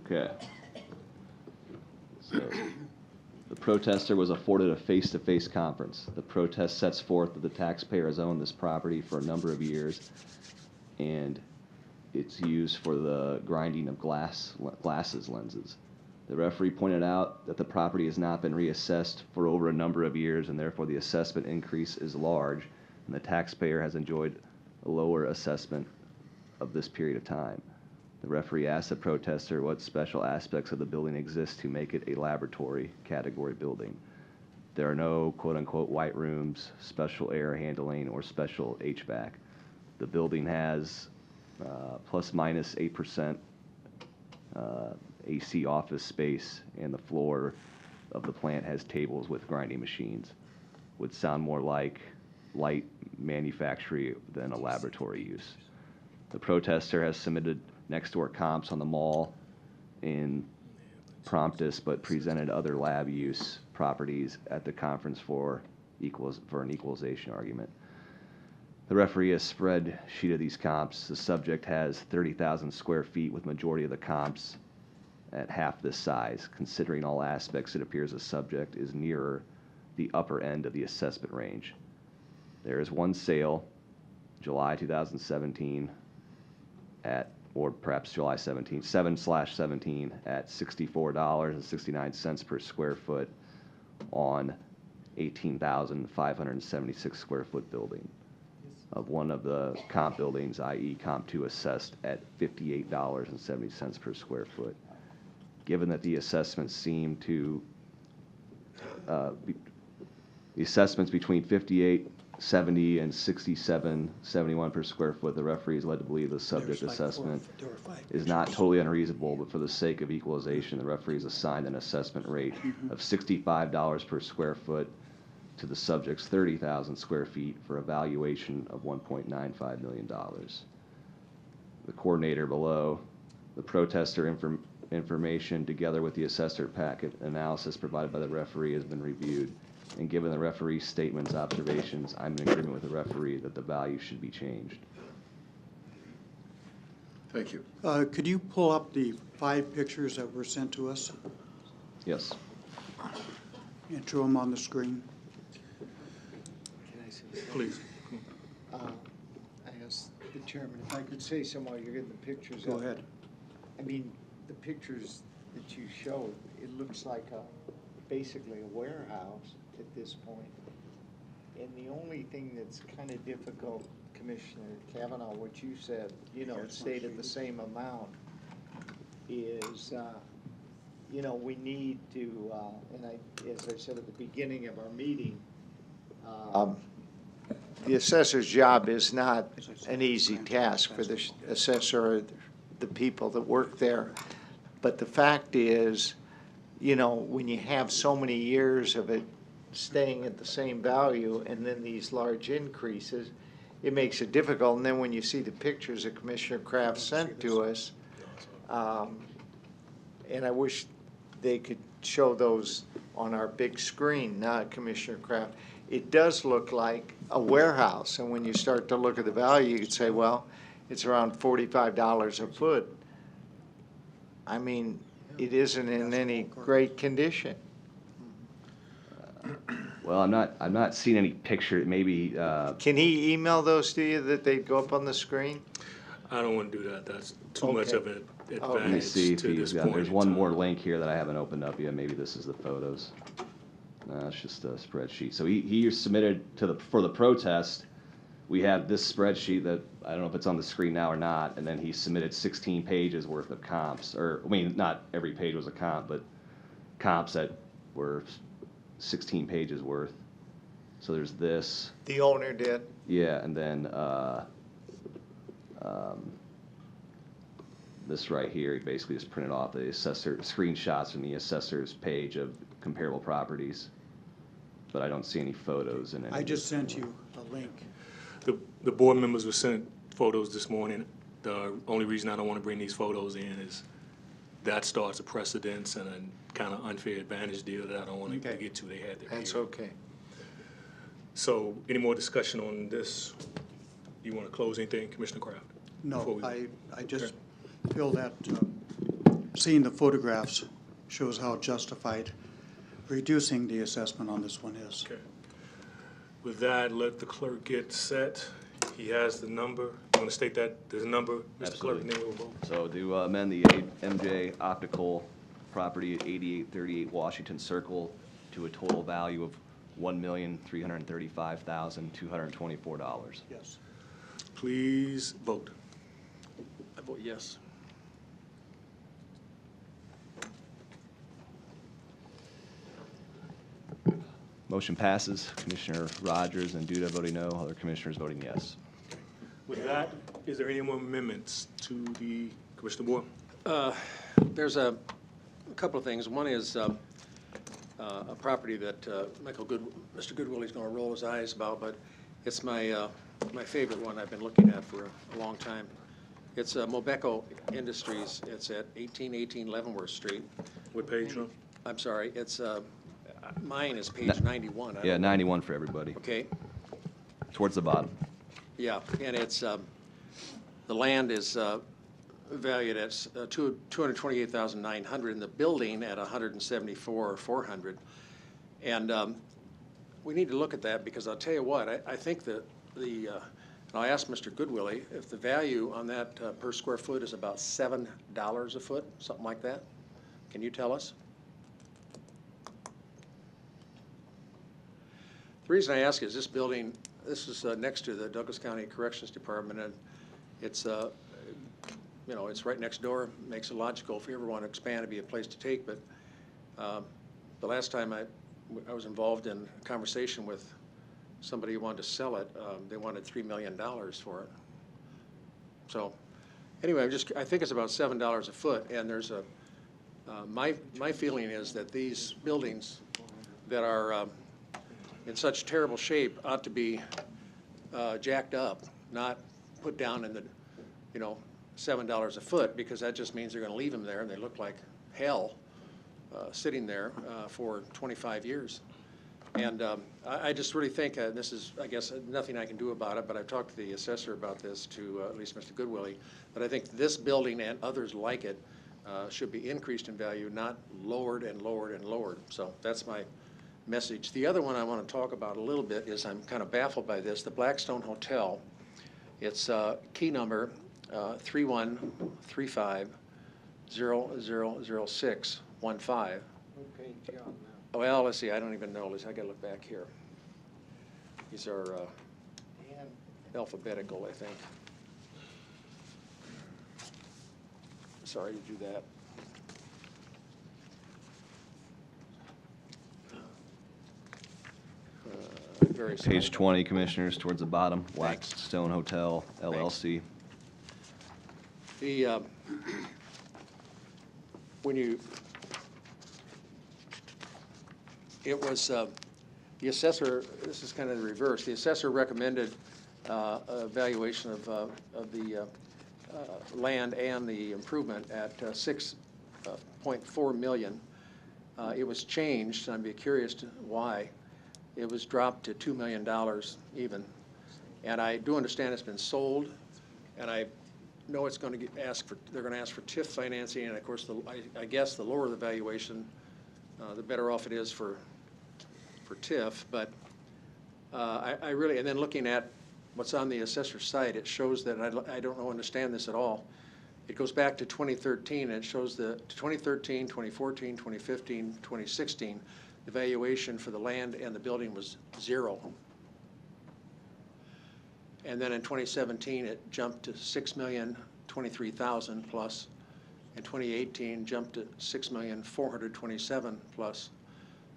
Okay. So, the protester was afforded a face-to-face conference. The protest sets forth that the taxpayer has owned this property for a number of years, and it's used for the grinding of glasses lenses. The referee pointed out that the property has not been reassessed for over a number of years, and therefore the assessment increase is large, and the taxpayer has enjoyed a lower assessment of this period of time. The referee asked the protester what special aspects of the building exist to make it a laboratory category building. There are no quote-unquote white rooms, special air handling, or special HVAC. The building has plus minus 8% AC office space, and the floor of the plant has tables with grinding machines. Would sound more like light manufacturing than a laboratory use. The protester has submitted next-door comps on the mall in Promptus, but presented other lab use properties at the conference for an equalization argument. The referee has spread sheet of these comps. The subject has 30,000 square feet, with majority of the comps at half this size. Considering all aspects, it appears the subject is nearer the upper end of the assessment range. There is one sale, July 2017, or perhaps July 7/17, at $64.69 per square foot on 18,576 square foot building. Of one of the comp buildings, i.e. Comp 2, assessed at $58.70 per square foot. Given that the assessments seem to, the assessments between 58.70 and 67.71 per square foot, the referee is led to believe the subject assessment is not totally unreasonable, but for the sake of equalization, the referee has assigned an assessment rate of $65 per square foot to the subject's 30,000 square feet for a valuation of $1.95 million. The coordinator below, the protester information together with the assessor packet analysis provided by the referee has been reviewed, and given the referee's statements, observations, I'm in agreement with the referee that the value should be changed. Thank you. Could you pull up the 5 pictures that were sent to us Yes. and show them on the screen? Can I say something? Please. I asked the chairman if I could say some while you're getting the pictures Go up. ahead. I mean, the pictures that you showed, it looks like basically a warehouse at this point. And the only thing that's kind of difficult, Commissioner Kavanaugh, what you said, it stayed at the same amount, is, we need to, as I said at the beginning of our meeting, the assessor's job is not an easy task for the assessor or the people that work there. But the fact is, when you have so many years of it staying at the same value and then these large increases, it makes it difficult. And then when you see the pictures that Commissioner Kraft sent to us, and I wish they could show those on our big screen, not Commissioner Kraft, it does look like a warehouse. And when you start to look at the value, you could say, well, it's around $45 a foot. I mean, it isn't in any great condition. Well, I'm not seeing any picture. Maybe Can he email those to you that they'd go up on the screen? I don't want to do that. That's too much Okay. of an Let me see advantage if to he's this got, point. there's in one time. more link here that I haven't opened up yet. Maybe this is the photos. No, it's just a spreadsheet. So he submitted for the protest. We have this spreadsheet that, I don't know if it's on the screen now or not, and then he submitted 16 pages worth of comps, or, I mean, not every page was a comp, but comps that were 16 pages worth. So there's this, The owner did. yeah, and then, this right here, he basically just printed off the assessor, screenshots from the assessor's page of comparable properties. But I don't see any photos in it. I just sent you a link. The board members were sent photos this morning. The only reason I don't want to bring these photos in is that starts a precedence and a kind of unfair advantage deal that I don't want to Okay. get to. They had their That's hearing. okay. So, any more discussion on this? You want to close anything, Commissioner Kraft? before No, we- I just feel that seeing the photographs shows how justified reducing the assessment on this one is. Okay. With that, let the clerk get set. He has the number. You want to state that? There's a number, Mr. Clerk, and then we'll vote. So to amend the MJ Optical property at 8838 Washington Circle to a total value of $1,335,224. Yes. Please vote. I vote yes. Motion passes. Commissioner Rogers and Duda voting no, other commissioners voting yes. With that, is there any more amendments to the Commissioner Board? There's a couple of things. One is a property that Mr. Goodwillie is going to roll his eyes about, but it's my favorite one I've been looking at for a long time. It's Mobeco Industries. It's at 1818 Leavenworth Street. What page, Ron? I'm sorry, it's, mine is page 91. I Yeah, don't know. 91 for everybody, Okay, towards the bottom. yeah, and it's, the land is valued at $228,900, and the building at $174,400. And we need to look at that, because I'll tell you what, I think that and I asked Mr. Goodwillie if the value on that per square foot is about $7 a foot, something like that. Can you tell us? The reason I ask is this building, this is next to the Douglas County Corrections Department, and it's, you know, it's right next door. Makes it logical if you ever want to expand, it'd be a place to take. But the last time I was involved in a conversation with somebody who wanted to sell it, they wanted $3 million for it. So anyway, I think it's about $7 a foot, and there's a, my feeling is that these buildings that are in such terrible shape ought to be jacked up, not put down in the, you know, $7 a foot, because that just means they're going to leave them there, and they look like hell sitting there for 25 years. And I just really think, this is, I guess, nothing I can do about it, but I've talked to the assessor about this, to at least Mr. Goodwillie, but I think this building and others like it should be increased in value, not lowered and lowered and lowered. So that's my message. The other one I want to talk about a little bit is, I'm kind of baffled by this, the Blackstone Hotel. It's key number 3135000615. What page you on now? Well, let's see, I don't even know, I gotta look back here. These are And alphabetical, I think. Sorry to do that. Very small. Page 20, commissioners, towards the bottom, Thanks. Blackstone Hotel LLC. The, when you, it was, the assessor, this is kind of the reverse, the assessor recommended a valuation of the land and the improvement at 6.4 million. It was changed, and I'd be curious to why. It was dropped to $2 million even. And I do understand it's been sold, and I know it's going to they're going to ask for TIF financing, and of course, I guess the lower the valuation, the better off it is for TIF. But I really, and then looking at what's on the assessor's site, it shows that, I don't understand this at all. It goes back to 2013, and it shows the 2013, 2014, 2015, 2016, the valuation for the land and the building was 0. And then in 2017, it jumped to 6,023,000 plus. In 2018, jumped to 6,427,000 plus.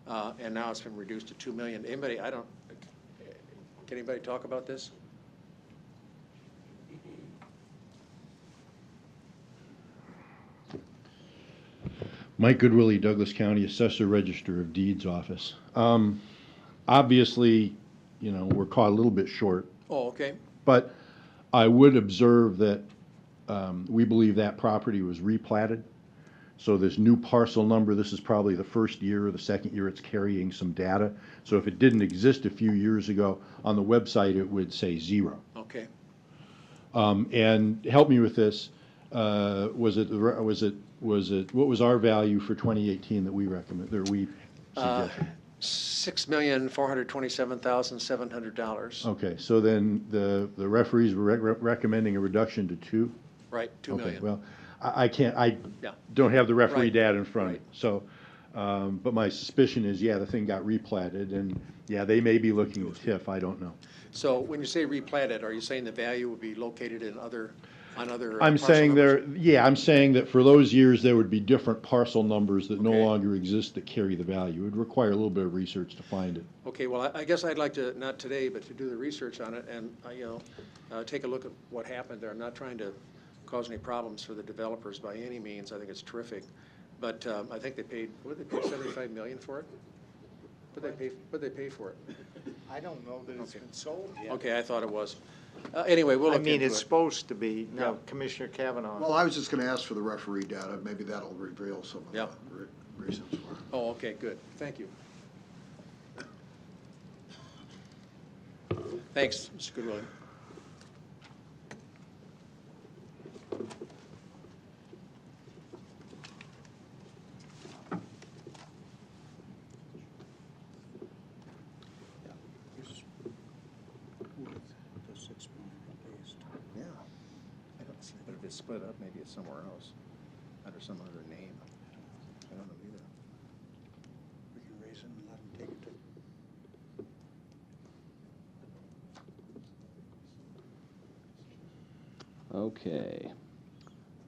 And now it's been reduced to 2 million. Anybody, can anybody talk about this? Mike Goodwillie, Douglas County Assessor Register of Deeds Office. Obviously, you know, we're caught a little bit short, Oh, okay. but I would observe that we believe that property was replatted. So this new parcel number, this is probably the first year or the second year it's carrying some data. So if it didn't exist a few years ago, on the website it would say 0. Okay. And help me with this, what was our value for 2018 that we recommend, that we suggested? $6,427,700. Okay, so then the referees were recommending a reduction to 2? Right, 2 million. Okay, well, I can't, I Yeah. don't have the referee Right, data in front of me. right. So, but my suspicion is, yeah, the thing got replatted, and, yeah, they may be looking at TIF, I don't know. So when you say replatted, are you saying the value will be located in other, on other? I'm parcel saying numbers? I'm saying that for those years, there would be different parcel numbers that no Okay. longer exist that carry the value. It would require a little bit of research to find it. Okay, well, I guess I'd like to, not today, but to do the research on it and, take a look at what happened there. I'm not trying to cause any problems for the developers by any means. I think it's terrific. But I think they paid, what did they pay, $75 million for it? What'd they pay for it? I don't know that it's been sold yet. Okay, I thought it was. Anyway, we'll I look mean, into it's it. supposed to be. Yeah. No, Commissioner Kavanaugh. Well, I was just gonna ask for the referee data, maybe that'll reveal some of Yep. the reasons for it. Oh, okay, good. Thank you. Thanks, Mr. Goodwillie. Yeah. I don't see, but if it's split up, maybe it's somewhere else, under some other name. I don't know either. We can raise it and let them take it to. Okay.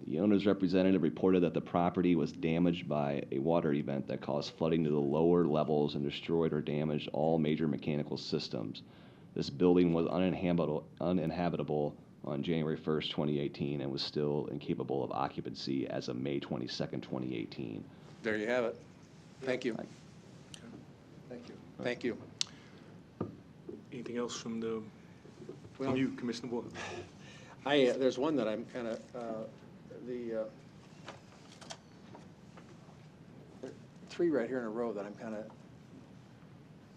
The owner's representative reported that the property was damaged by a water event that caused flooding to the lower levels and destroyed or damaged all major mechanical systems. This building was uninhabitable on January 1st, 2018, and was still incapable of occupancy as of May 22nd, 2018. There you have it. Thank you. Thank you. Thank you. Anything else from Well- you, Commissioner Boyle? There's one that I'm kind of, three right here in a row that I'm kind of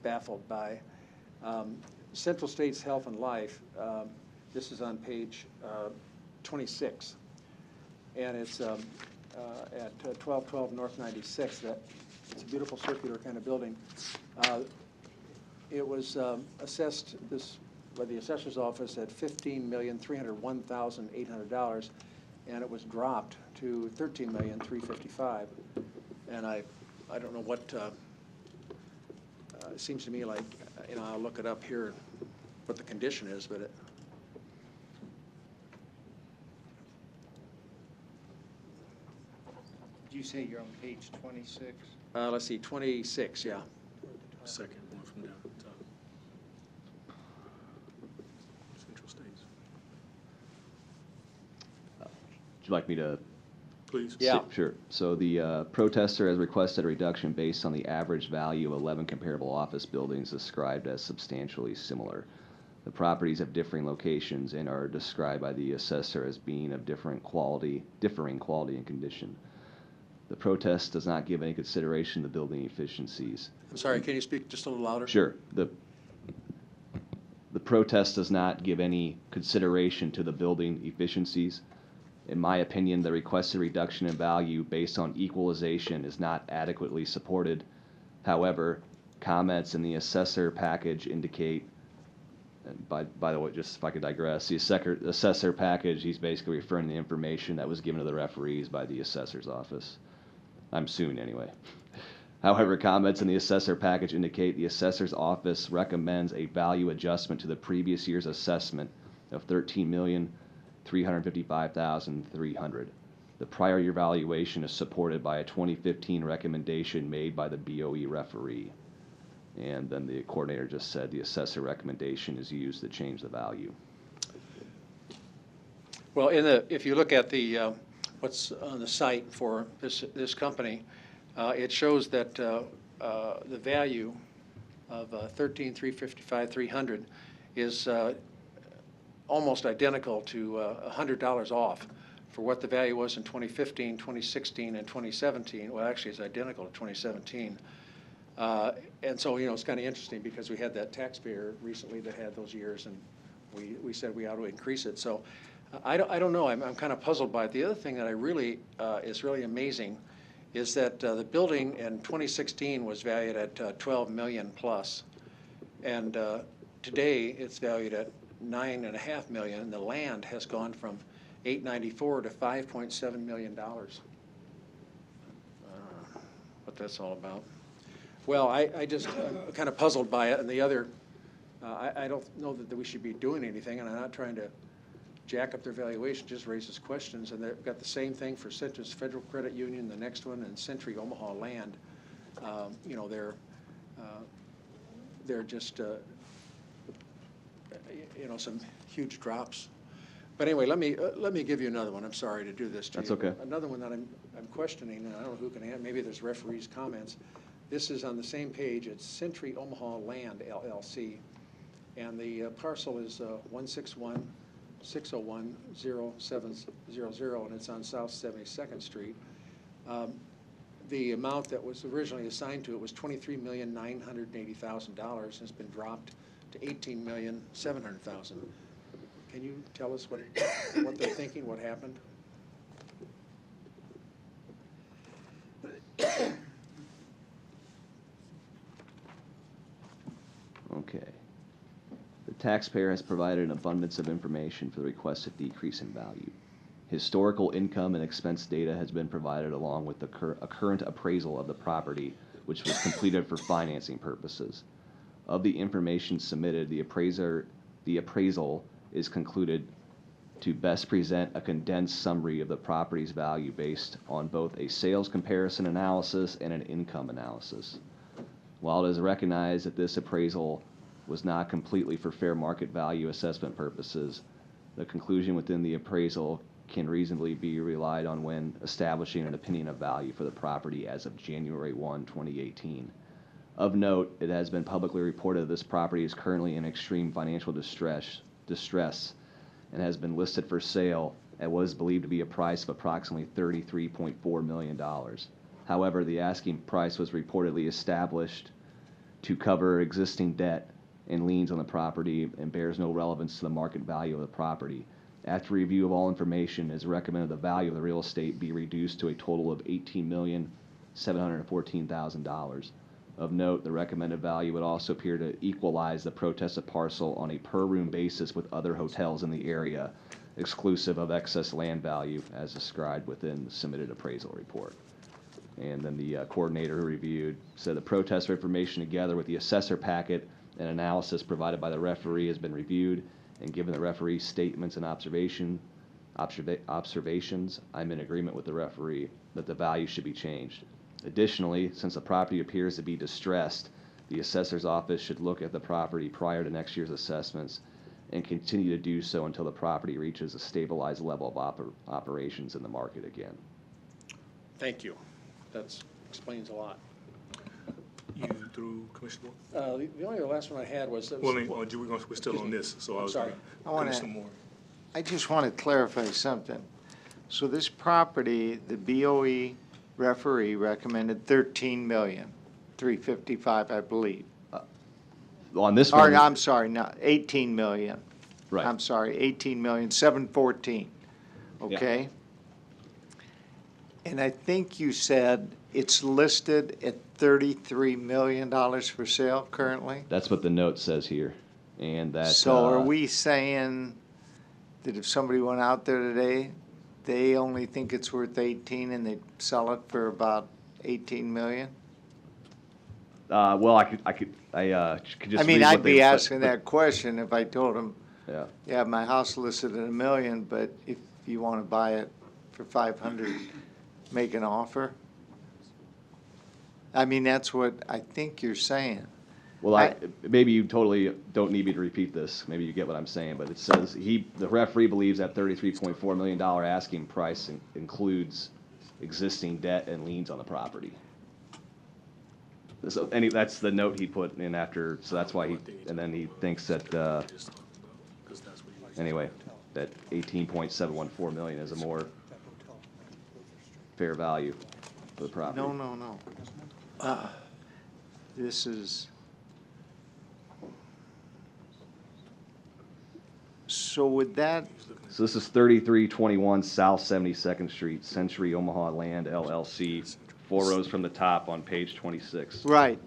baffled by. Central States Health and Life, this is on page 26. And it's at 1212 North 96. It's a beautiful circular kind of building. It was assessed by the assessor's office at $15,301,800, and it was dropped to $13,355,000. And I don't know what, it seems to me like, I'll look it up here, what the condition is, but it. Did you say you're on page 26? Let's see, 26, yeah. Second one from down at the top. Central States. Would you like me to? Please. Yeah. Sure. So the protester has requested a reduction based on the average value of 11 comparable office buildings described as substantially similar. The properties have differing locations and are described by the assessor as being of differing quality and condition. The protest does not give any consideration to building efficiencies. I'm sorry, can you speak just a little louder? Sure. The protest does not give any consideration to the building efficiencies. In my opinion, the requested reduction in value based on equalization is not adequately supported. However, comments in the assessor package indicate And by the way, just if I could digress, the assessor package, he's basically referring to the information that was given to the referees by the assessor's office. I'm suing anyway. However, comments in the assessor package indicate the assessor's office recommends a value adjustment to the previous year's assessment of $13,355,300. The prior year valuation is supported by a 2015 recommendation made by the BOE referee. And then the coordinator just said the assessor recommendation is used to change the value. Well, if you look at the what's on the site for this company, it shows that the value of $13,355,300 is almost identical to $100 off for what the value was in 2015, 2016, and 2017. Well, actually, it's identical to 2017. And so, it's kind of interesting because we had that taxpayer recently that had those years, and we said we ought to increase it. So I don't know. I'm kind of puzzled by it. The other thing that I really is really amazing is that the building in 2016 was valued at $12 million plus, and today it's valued at $9.5 million. And the land has gone from $894 to $5.7 million. What that's all about. Well, I'm kind of puzzled by it, and the other, I don't know that we should be doing anything, and I'm not trying to jack up their valuation, just raises questions. And they've got the same thing for Citrus Federal Credit Union, the next one, and Century Omaha Land. They're just, some huge drops. But anyway, let me give you another one. I'm sorry to do this to you. That's okay. Another one that I'm questioning, and I don't know who can answer. Maybe there's referees' comments. This is on the same page. It's Century Omaha Land, LLC. And the parcel is 161-601-0700, and it's on South 72nd Street. The amount that was originally assigned to it was $23,980,000, and it's been dropped to $18,700,000. Can you tell us what they're thinking, what happened? Okay. The taxpayer has provided an abundance of information for the requested decrease in value. Historical income and expense data has been provided along with a current appraisal of the property, which was completed for financing purposes. Of the information submitted, the appraisal is concluded to best present a condensed summary of the property's value based on both a sales comparison analysis and an income analysis. While it is recognized that this appraisal was not completely for fair market value assessment purposes, the conclusion within the appraisal can reasonably be relied on when establishing an opinion of value for the property as of January 1, 2018. Of note, it has been publicly reported that this property is currently in extreme financial distress and has been listed for sale at what is believed to be a price of approximately $33.4 million. However, the asking price was reportedly established to cover existing debt and liens on the property and bears no relevance to the market value of the property. After review of all information, it is recommended the value of the real estate be reduced to a total of $18,714,000. Of note, the recommended value would also appear to equalize the protested parcel on a per-room basis with other hotels in the area, exclusive of excess land value as described within the submitted appraisal report. And then the coordinator who reviewed said the protest information together with the assessor packet and analysis provided by the referee has been reviewed, and given the referee's statements and observations, I'm in agreement with the referee that the value should be changed. Additionally, since the property appears to be distressed, the assessor's office should look at the property prior to next year's assessments and continue to do so until the property reaches a stabilized level of operations in the market again. Thank you. That explains a lot. You through, Commissioner Moore? The only last one I had was... We're still on this, so I was sorry. Commissioner Moore. I just want to clarify something. So this property, the BOE referee recommended $13,355,000, I believe. On this one, Or, I'm sorry, not $18 million. Right. I'm sorry, $18,714,000. Okay. And I think you said it's listed at $33 million for sale currently. that's what the note says here. And that. So are we saying that if somebody went out there today, they only think it's worth 18 and they'd sell it for about 18 million? Well, I could just. I mean, read what I'd be they- asking that question if I told them, Yeah. yeah, my house listed at $1 million, but if you want to buy it for 500, make an offer. I mean, that's what I think you're saying. Well, maybe you totally don't need me to repeat this. Maybe you get what I'm saying, but it says the referee believes that $33.4 million asking price includes existing debt and liens on the property. So that's the note he put in after, so that's why and then he thinks that, anyway, that 18.714 million is a more fair value for the property. No. This is. So would that, So this is 3321 South 72nd Street, Century Omaha Land LLC, 4 rows from the top on page 26. right,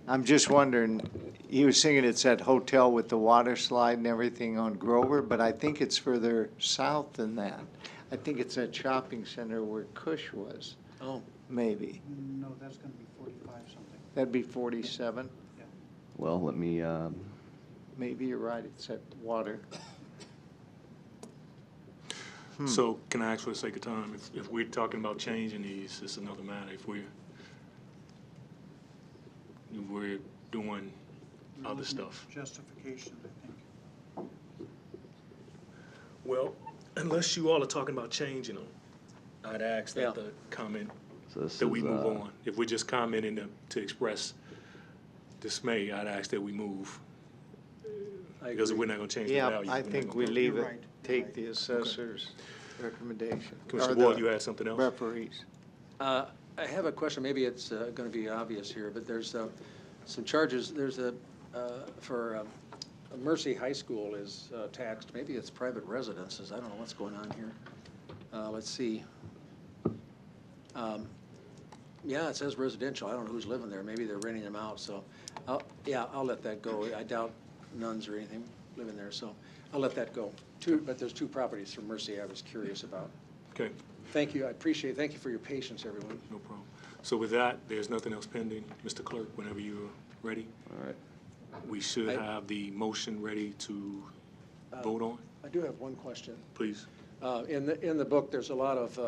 I'm just wondering, he was singing it's that hotel with the water slide and everything on Grover, but I think it's further south than that. I think it's that shopping center where Cush was. Oh. Maybe. No, that's gonna be 45 something. That'd be 47. Well, let me, Maybe you're right, it's that water. So can I ask for the sake of time, if we're talking about changing these, it's another matter. If we're doing other stuff. Justification, I think. Well, unless you all are talking about changing them, I'd ask that the comment, so this that we is, move on. If we're just commenting to express dismay, I'd ask that we move. Because we're not gonna change the Yeah, value. I We're not think gonna we go. leave You're it, right. take the assessor's recommendation. Commissioner Or Boyle, the you had something else? Referees. I have a question, maybe it's going to be obvious here, but there's some charges, there's for Mercy High School is taxed, maybe it's private residences, I don't know what's going on here. Let's see. Yeah, it says residential, I don't know who's living there, maybe they're renting them out, so, I'll let that go. I doubt nuns or anything living there, so I'll let that go. But there's 2 properties from Mercy I was curious about. Okay, Thank you, I appreciate, thank you for your patience, everyone. no problem. So with that, there's nothing else pending. Mr. Clerk, whenever you're ready, all right. we should have the motion ready to vote on, I do have one question. please. In the book, there's a lot of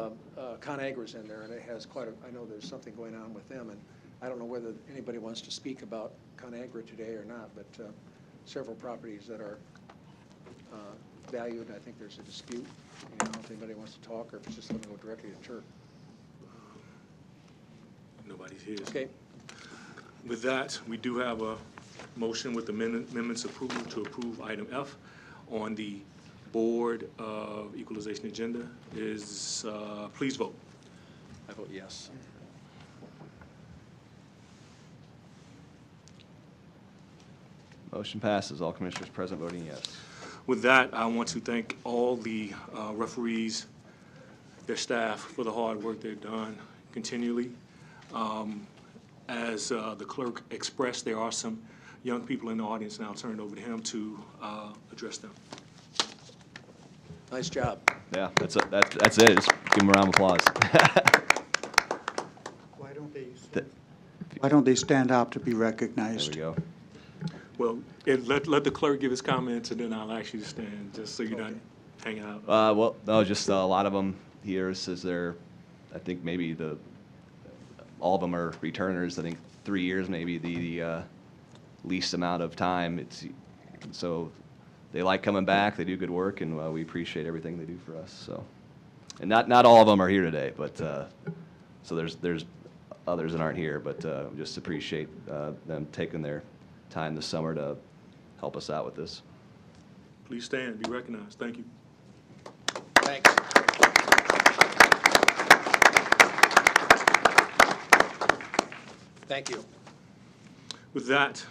ConAgras in there, and it has quite a, I know there's something going on with them, and I don't know whether anybody wants to speak about ConAgra today or not, but several properties that are valued, I think there's a dispute. I don't know if anybody wants to talk, or if it's just going to go directly to Turk. Nobody's here. Okay. With that, we do have a motion with amendments approval to approve item F on the Board of Equalization agenda. Please vote. I vote yes. Motion passes. All commissioners present voting yes. With that, I want to thank all the referees, their staff, for the hard work they've done continually. As the clerk expressed, there are some young people in the audience, and I'll turn it over to him to address them. Nice job. Yeah, that's it. Just give them a round of applause. Why don't they stand up to be recognized? There we go. Well, let the clerk give his comments, and then I'll ask you to stand, just so you're not hanging out. Well, no, just a lot of them here says they're, I think maybe all of them are returners. I think 3 years maybe the least amount of time. So they like coming back. They do good work, and we appreciate everything they do for us. So, and not all of them are here today, but so there's others that aren't here, but just appreciate them taking their time this summer to help us out with this. Please stand, be recognized. Thank you. Thanks. Thank you. With that,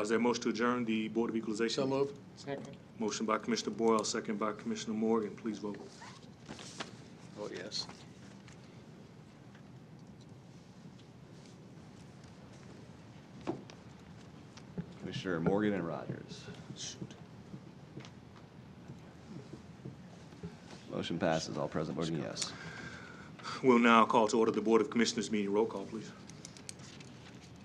is there a motion to adjourn the Board of Equalization? So moved. Second. Motion by Commissioner Boyle, second by Commissioner Morgan. Please vote. Vote yes. Commissioner Morgan and Rogers. Motion passes, all present voting yes. We'll now call to order the Board of Commissioners meeting. Roll call, please.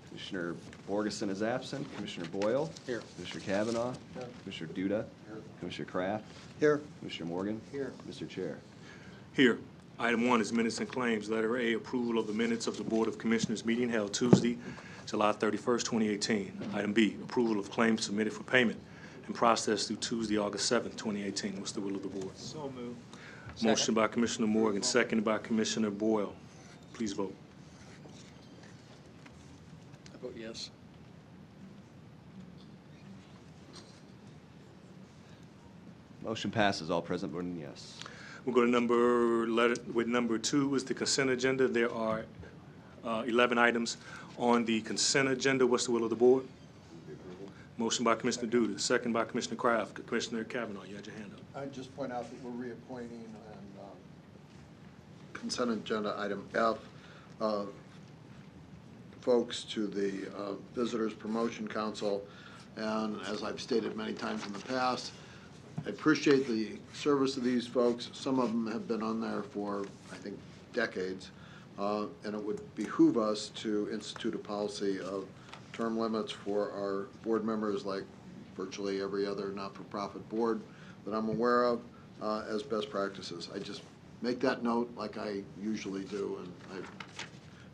Commissioner Borgeson is absent. Commissioner Boyle? Here. Commissioner Kavanaugh? Commissioner Duda? Here. Commissioner Kraft? Here. Commissioner Morgan? Here. Mr. Chair. Here. Item 1 is minutes and claims. Letter A, approval of the minutes of the Board of Commissioners meeting held Tuesday, July 31st, 2018. Item B, approval of claims submitted for payment and processed through Tuesday, August 7th, 2018. What's the will of the board? So moved. Motion by Commissioner Morgan, seconded by Commissioner Boyle. Please vote. I vote yes. Motion passes, all present voting yes. We'll go to number 2 is the consent agenda. There are 11 items on the consent agenda. What's the will of the board? Motion by Commissioner Duda, second by Commissioner Kraft. Commissioner Kavanaugh, you had your hand up. I'd just point out that we're reappointing and consent agenda item F, folks to the Visitors Promotion Council. And as I've stated many times in the past, I appreciate the service of these folks. Some of them have been on there for, I think, decades. And it would behoove us to institute a policy of term limits for our board members, like virtually every other not-for-profit board that I'm aware of, as best practices. I just make that note like I usually do, and I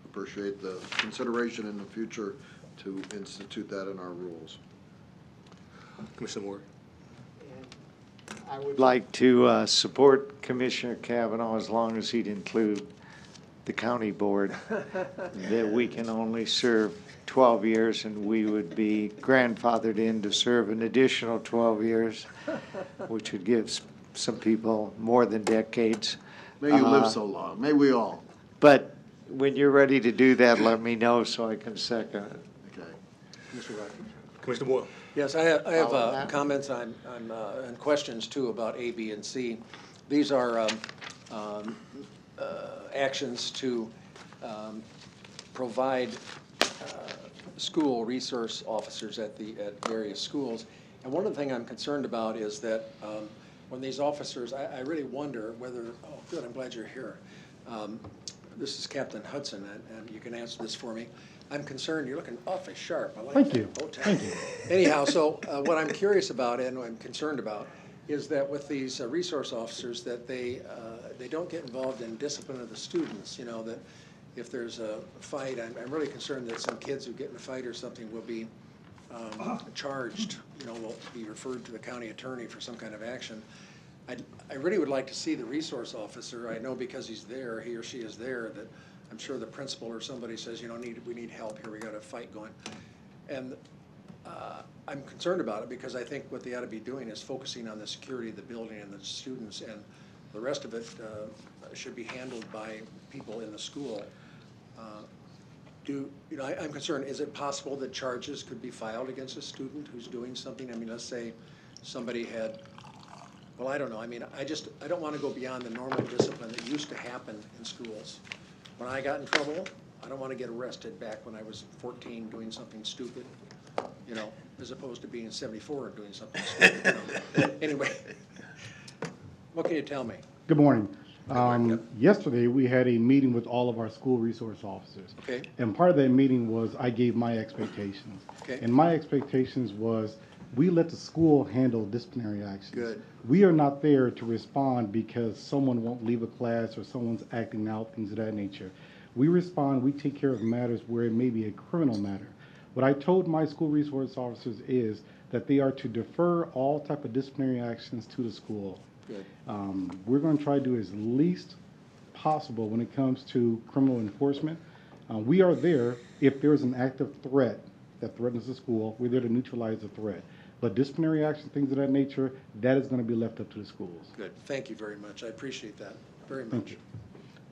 appreciate the consideration in the future to institute that in our rules. Commissioner Moore. I would like to support Commissioner Kavanaugh as long as he'd include the county board, that we can only serve 12 years and we would be grandfathered in to serve an additional 12 years, which would give some people more than decades. May you live so long. May we all. But when you're ready to do that, let me know so I can second it. Okay. Commissioner Boyle. Yes, I have comments and questions too about A, B, and C. These are actions to provide school resource officers at various schools. And one of the things I'm concerned about is that when these officers, I really wonder whether, oh good, I'm glad you're here. This is Captain Hudson, and you can answer this for me. I'm concerned, you're looking awfully sharp. I like Thank that you. bow tie. Thank you. Anyhow, so what I'm curious about and what I'm concerned about is that with these resource officers, that they don't get involved in discipline of the students. You know, that if there's a fight, I'm really concerned that some kids who get in a fight or something will be charged, you know, will be referred to the county attorney for some kind of action. I really would like to see the resource officer. I know because he's there, he or she is there, that I'm sure the principal or somebody says, you know, we need help here, we got a fight going. And I'm concerned about it because I think what they ought to be doing is focusing on the security of the building and the students, and the rest of it should be handled by people in the school. I'm concerned, is it possible that charges could be filed against a student who's doing something? I mean, let's say somebody had, well, I don't know. I mean, I don't want to go beyond the normal discipline that used to happen in schools. When I got in trouble, I don't want to get arrested back when I was 14 doing something stupid, you know, as opposed to being 74 and doing something stupid. You know? Anyway, what can you tell me? Good morning. Yesterday, we had a meeting with all of our school resource officers. Okay. And part of that meeting was I gave my expectations. Okay. And my expectations was we let the school handle disciplinary actions. Good. We are not there to respond because someone won't leave a class or someone's acting out, things of that nature. We respond, we take care of matters where it may be a criminal matter. What I told my school resource officers is that they are to defer all type of disciplinary actions to the school. Good. We're going to try to do as least possible when it comes to criminal enforcement. We are there if there's an active threat that threatens the school. We're there to neutralize the threat. But disciplinary action, things of that nature, that is going to be left up to the schools. Good. Thank you very much. I appreciate that very much. Thank you.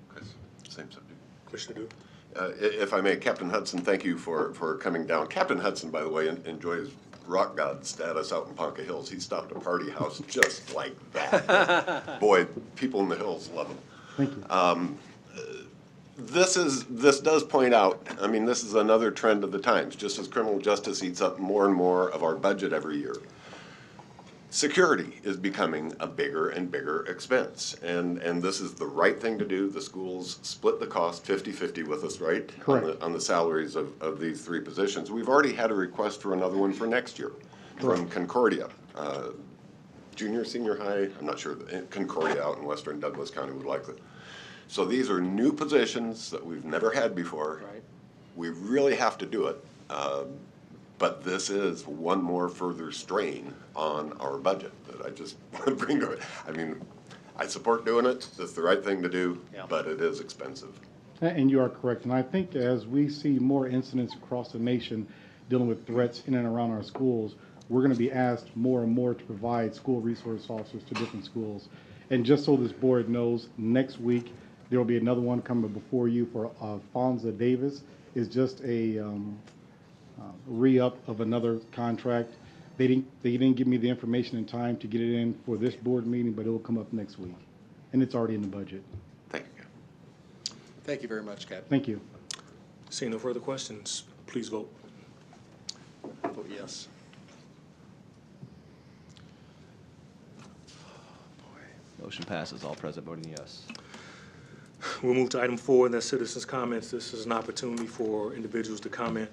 Chris, same subject. Commissioner Duke. If I may, Captain Hudson, thank you for coming down. Captain Hudson, by the way, enjoys rock god status out in Ponca Hills. He stopped a party house just like that. Boy, people in the hills love him. Thank you. This does point out, I mean, this is another trend of the times. Just as criminal justice eats up more and more of our budget every year, Security is becoming a bigger and bigger expense, and this is the right thing to do. The schools split the cost 50-50 with us, right? Correct. On the salaries of these 3 positions. We've already had a request for another one for next year from Concordia. Junior, senior high, I'm not sure, Concordia out in western Douglas County would like it. So these are new positions that we've never had before. Right. We really have to do it. But this is one more further strain on our budget that I just want to bring to it. I mean, I support doing it. It's the right thing to do, but it is expensive. And you are correct. And I think as we see more incidents across the nation dealing with threats in and around our schools, we're going to be asked more and more to provide school resource officers to different schools. And just so this board knows, next week there will be another one coming before you for Fonza Davis. Is just a re-up of another contract. They didn't give me the information in time to get it in for this board meeting, but it will come up next week, and it's already in the budget. Thank you. Thank you very much, Captain. Thank you. Seeing no further questions, please vote. Vote yes. Motion passes, all present voting yes. We'll move to item 4, and that's citizens' comments. This is an opportunity for individuals to comment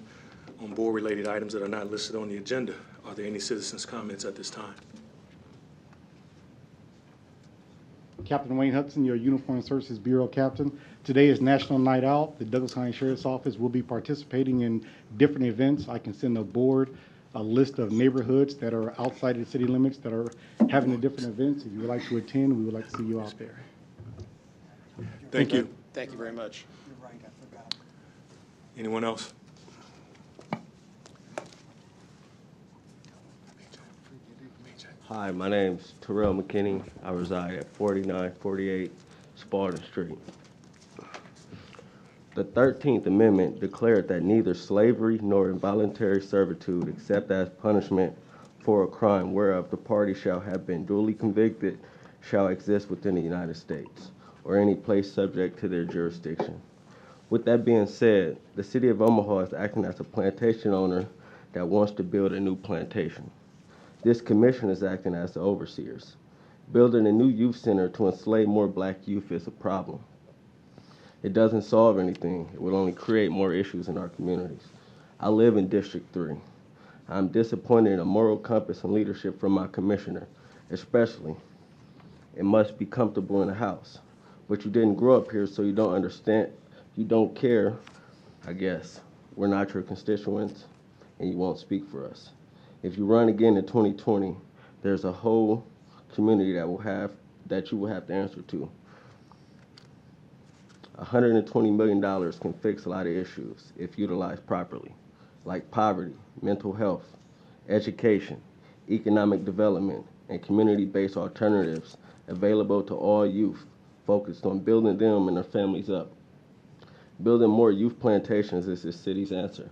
on board-related items that are not listed on the agenda. Are there any citizens' comments at this time? Captain Wayne Hudson, your Uniformed Services Bureau Captain. Today is National Night Out. The Douglas County Sheriff's Office will be participating in different events. I can send the board a list of neighborhoods that are outside the city limits that are having the different events. If you would like to attend, we would like to see you out there. Thank you. Thank you very much. You're right, I forgot. Anyone else? Hi, my name's Terrell McKinney. I reside at 4948 Spartan Street. The 13th Amendment declared that neither slavery nor involuntary servitude, except as punishment for a crime whereof the party shall have been duly convicted, shall exist within the United States, or any place subject to their jurisdiction. With that being said, the city of Omaha is acting as a plantation owner that wants to build a new plantation. This commission is acting as the overseers. Building a new youth center to enslave more black youth is a problem. It doesn't solve anything. It will only create more issues in our communities. I live in District 3. I'm disappointed in a moral compass and leadership from my commissioner, especially it must be comfortable in the house. But you didn't grow up here, so you don't understand. You don't care, I guess. We're not your constituents, and you won't speak for us. If you run again in 2020, there's a whole community that you will have to answer to. $120 million can fix a lot of issues if utilized properly, like poverty, mental health, education, economic development, and community-based alternatives available to all youth, focused on building them and their families up. Building more youth plantations is the city's answer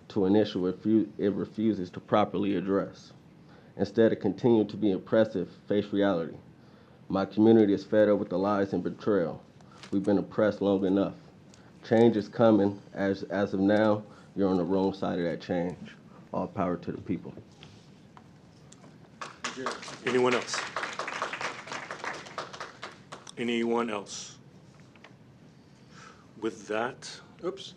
to an issue it refuses to properly address. Instead of continuing to be oppressive, face reality. My community is fed up with the lies and betrayal. We've been oppressed long enough. Change is coming. As of now, you're on the wrong side of that change. All power to the people. Anyone else? Anyone else? With that, oops.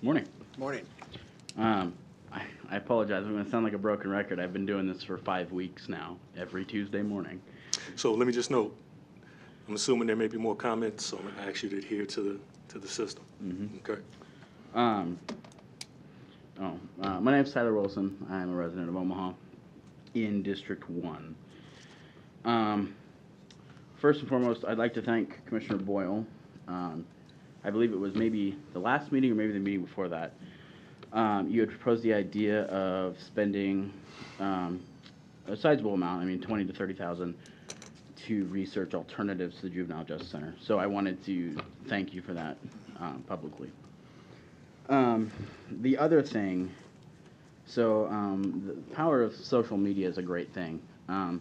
Morning. Morning. I apologize. I'm going to sound like a broken record. I've been doing this for 5 weeks now, every Tuesday morning. So let me just note, I'm assuming there may be more comments, so I'm going to ask you to adhere to the system. Mm-hmm. Okay. My name's Tyler Wilson. I'm a resident of Omaha in District 1. First and foremost, I'd like to thank Commissioner Boyle. I believe it was maybe the last meeting or maybe the meeting before that. You had proposed the idea of spending a sizable amount, I mean 20 to 30,000, to research alternatives to the Juvenile Justice Center. So I wanted to thank you for that publicly. The other thing, the power of social media is a great thing. And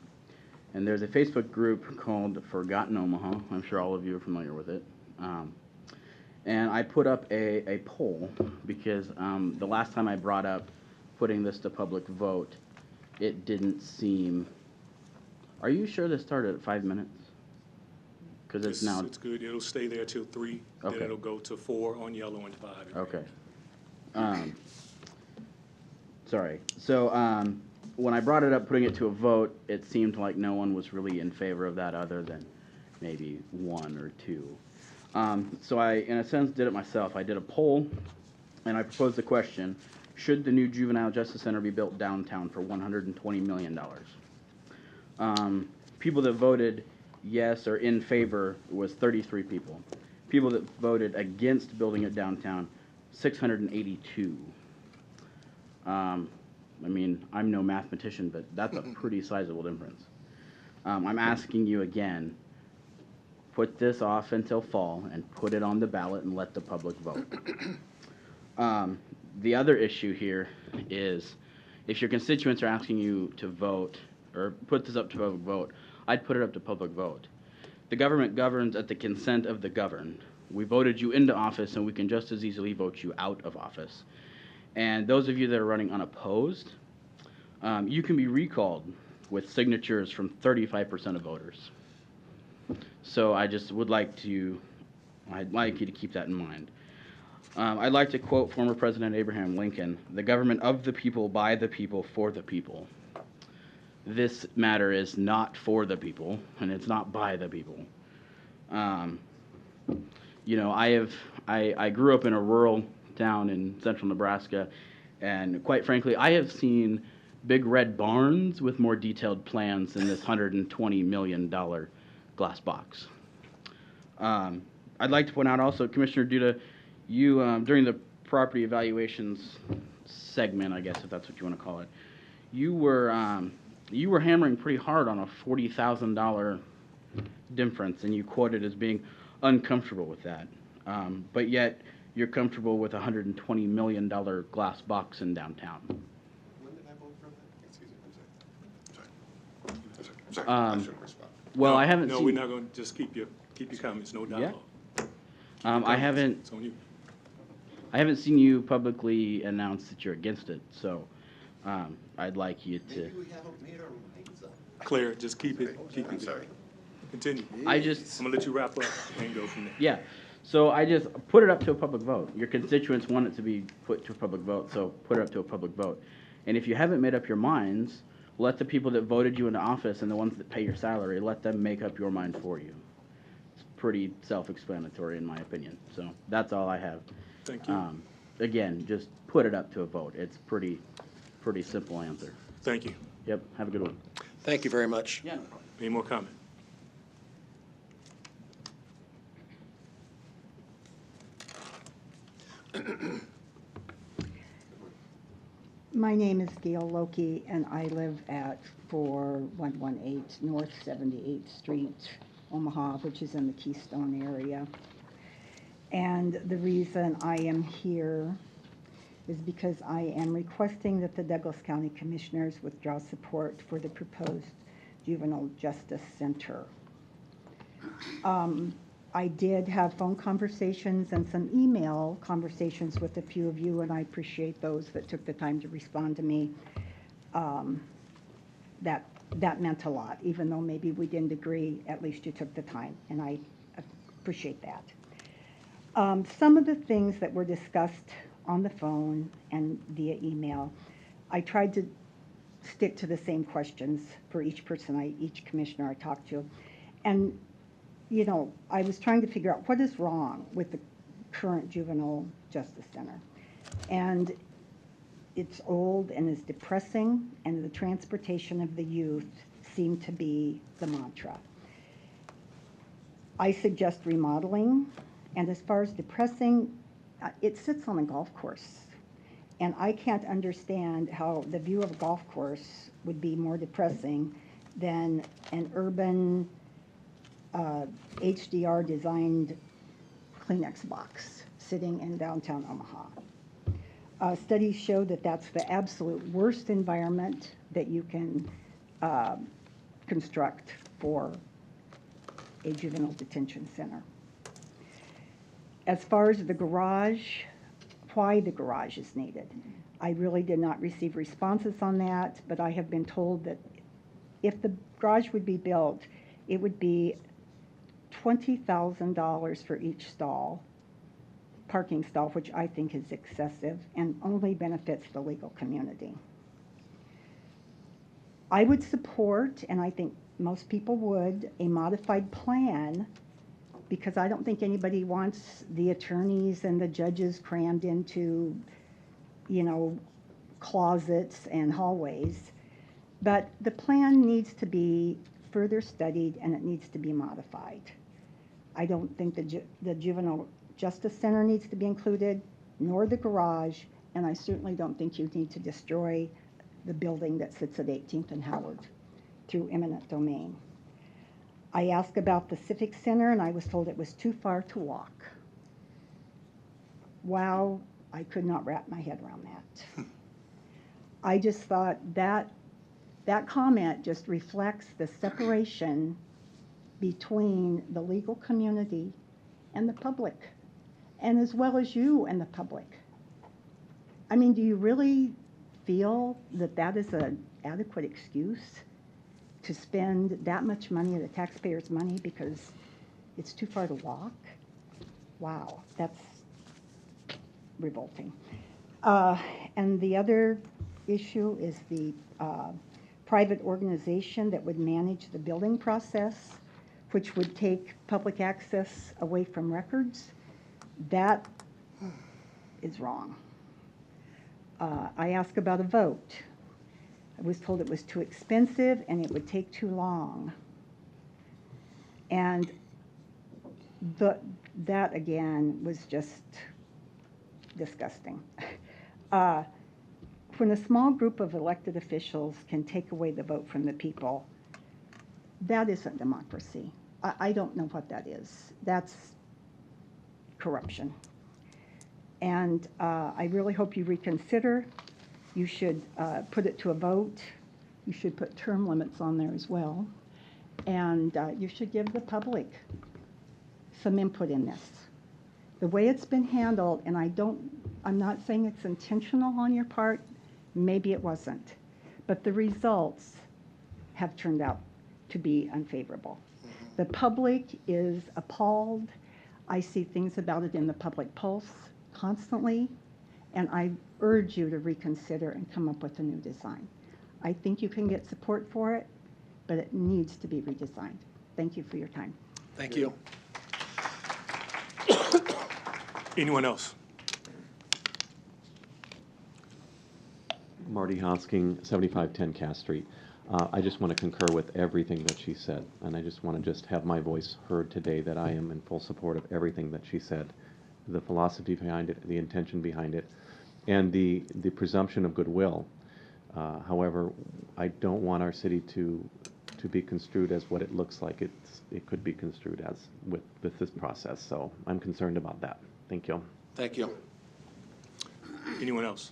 there's a Facebook group called Forgotten Omaha. I'm sure all of you are familiar with it. And I put up a poll because the last time I brought up putting this to public vote, it didn't seem. Are you sure this started at 5 minutes? Because it's now. It's good. It'll stay there till 3, Okay. then it'll go to 4 on yellow and 5. Okay. Sorry. So when I brought it up, putting it to a vote, it seemed like no one was really in favor of that other than maybe 1 or 2. So I, in a sense, did it myself. I did a poll, and I proposed the question, should the new juvenile justice center be built downtown for $120 million? People that voted yes or in favor was 33 people. People that voted against building it downtown, 682. I mean, I'm no mathematician, but that's a pretty sizable difference. I'm asking you again, put this off until fall and put it on the ballot and let the public vote. The other issue here is if your constituents are asking you to vote or put this up to public vote, I'd put it up to public vote. The government governs at the consent of the governed. We voted you into office, and we can just as easily vote you out of office. And those of you that are running unopposed, you can be recalled with signatures from 35% of voters. So I just would like you to keep that in mind. I'd like to quote former President Abraham Lincoln, "The government of the people, by the people, for the people." This matter is not for the people, and it's not by the people. You know, I grew up in a rural town in central Nebraska, and quite frankly, I have seen big red barns with more detailed plans than this $120 million glass box. I'd like to point out also, Commissioner Duda, you, during the property evaluations segment, I guess if that's what you want to call it, you were hammering pretty hard on a $40,000 difference, and you quoted as being uncomfortable with that. But yet, you're comfortable with a $120 million glass box in downtown. When did I vote for that? Excuse me, I'm sorry. I shouldn't respond. Well, No, I haven't no, seen. we're not going to just keep your comments, no dialogue. I haven't. It's on you. I haven't seen you publicly announce that you're against it, so I'd like you to. Maybe we haven't made our minds up. Claire, just keep it. I'm sorry. Continue. I'm gonna let you wrap up and go from there. Yeah. So I just put it up to a public vote. Your constituents want it to be put to a public vote, so put it up to a public vote. And if you haven't made up your minds, let the people that voted you into office and the ones that pay your salary, let them make up your mind for you. It's pretty self-explanatory in my opinion. So that's all I have. Thank you. Again, just put it up to a vote. It's pretty simple answer. Thank you. Yep. Have a good one. Thank you very much. Yeah. Any more comment? My name is Gail Loki, and I live at 4118 North 78th Street, Omaha, which is in the Keystone area. And the reason I am here is because I am requesting that the Douglas County Commissioners withdraw support for the proposed Juvenile Justice Center. I did have phone conversations and some email conversations with a few of you, and I appreciate those that took the time to respond to me. That meant a lot, even though maybe we didn't agree, at least you took the time, and I appreciate that. Some of the things that were discussed on the phone and via email, I tried to stick to the same questions for each person, each commissioner I talked to. And you know, I was trying to figure out what is wrong with the current juvenile justice center. And it's old and is depressing, and the transportation of the youth seem to be the mantra. I suggest remodeling, and as far as depressing, it sits on a golf course. And I can't understand how the view of a golf course would be more depressing than an urban HDR designed Kleenex box sitting in downtown Omaha. Studies show that that's the absolute worst environment that you can construct for a juvenile detention center. As far as the garage, why the garage is needed, I really did not receive responses on that, but I have been told that if the garage would be built, it would be $20,000 for each stall, parking stall, which I think is excessive and only benefits the legal community. I would support, and I think most people would, a modified plan, because I don't think anybody wants the attorneys and the judges crammed into, you know, closets and hallways. But the plan needs to be further studied and it needs to be modified. I don't think the Juvenile Justice Center needs to be included, nor the garage, and I certainly don't think you need to destroy the building that sits at 18th and Howard through eminent domain. I asked about the Civic Center and I was told it was too far to walk. Wow, I could not wrap my head around that. I just thought that comment just reflects the separation between the legal community and the public, and as well as you and the public. I mean, do you really feel that that is an adequate excuse to spend that much money of the taxpayers' money because it's too far to walk? Wow, that's revolting. And the other issue is the private organization that would manage the building process, which would take public access away from records. That is wrong. I asked about a vote. I was told it was too expensive and it would take too long. And that again was just disgusting. When a small group of elected officials can take away the vote from the people, that isn't democracy. I don't know what that is. That's corruption. And I really hope you reconsider. You should put it to a vote. You should put term limits on there as well. And you should give the public some input in this. The way it's been handled, and I'm not saying it's intentional on your part, maybe it wasn't, but the results have turned out to be unfavorable. The public is appalled. I see things about it in the public pulse constantly, and I urge you to reconsider and come up with a new design. I think you can get support for it, but it needs to be redesigned. Thank you for your time. Thank you. Anyone else? Marty Hosking, 7510 Cass Street. I just want to concur with everything that she said, and I just want to have my voice heard today that I am in full support of everything that she said, the philosophy behind it, the intention behind it, and the presumption of goodwill. However, I don't want our city to be construed as what it looks like it could be construed as with this process. So I'm concerned about that. Thank you. Thank you. Anyone else?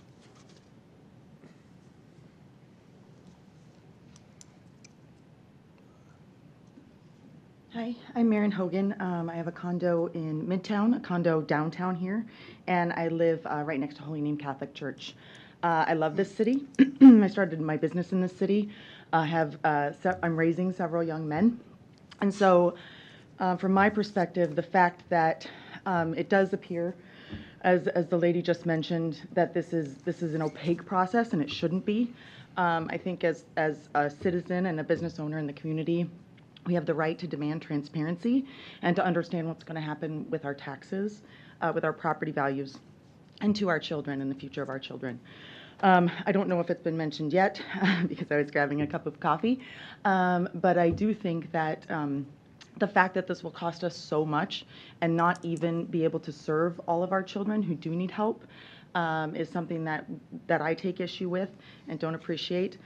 Hi, I'm Maren Hogan. I have a condo in Midtown, a condo downtown here, and I live right next to Holy Name Catholic Church. I love this city. I started my business in this city. I'm raising several young men, and so from my perspective, the fact that it does appear, as the lady just mentioned, that this is an opaque process, and it shouldn't be. I think as a citizen and a business owner in the community, we have the right to demand transparency and to understand what's going to happen with our taxes, with our property values, and to our children and the future of our children. I don't know if it's been mentioned yet because I was grabbing a cup of coffee, but I do think that the fact that this will cost us so much and not even be able to serve all of our children who do need help is something that I take issue with and don't appreciate.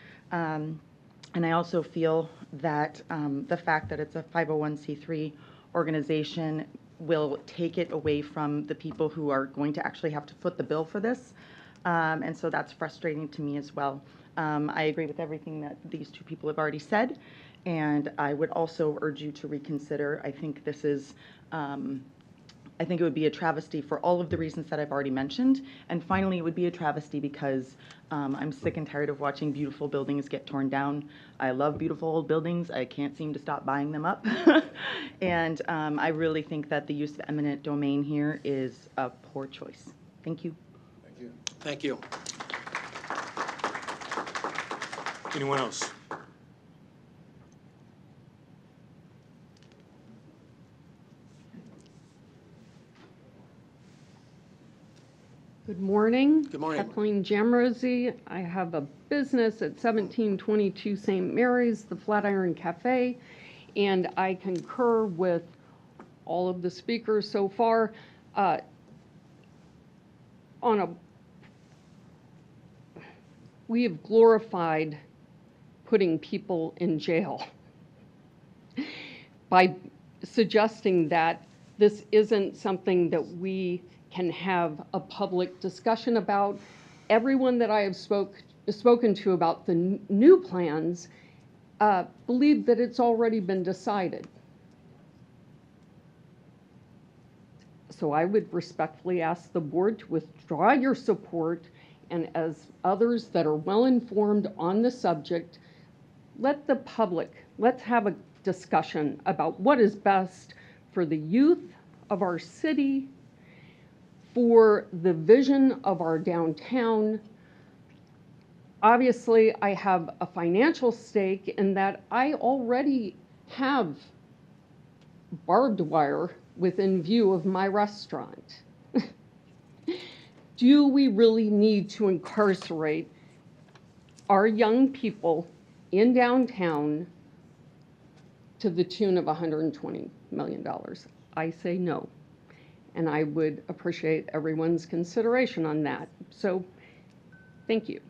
And I also feel that the fact that it's a 501c3 organization will take it away from the people who are going to actually have to foot the bill for this. And so that's frustrating to me as well. I agree with everything that these two people have already said, and I would also urge you to reconsider. I think this is I think it would be a travesty for all of the reasons that I've already mentioned. And finally, it would be a travesty because I'm sick and tired of watching beautiful buildings get torn down. I love beautiful old buildings. I can't seem to stop buying them up. And I really think that the use of eminent domain here is a poor choice. Thank you. Thank you. Thank you. Anyone else? Good morning. Good morning. Kathleen Jamrosi. I have a business at 1722 St. Mary's, the Flatiron Cafe, and I concur with all of the speakers so far. We have glorified putting people in jail by suggesting that this isn't something that we can have a public discussion about. Everyone that I have spoken to about the new plans believe that it's already been decided. So I would respectfully ask the board to withdraw your support, and as others that are well informed on the subject, let's have a discussion about what is best for the youth of our city, for the vision of our downtown. Obviously, I have a financial stake in that I already have barbed wire within view of my restaurant. Do we really need to incarcerate our young people in downtown to the tune of $120 million? I say no. And I would appreciate everyone's consideration on that. So, thank you.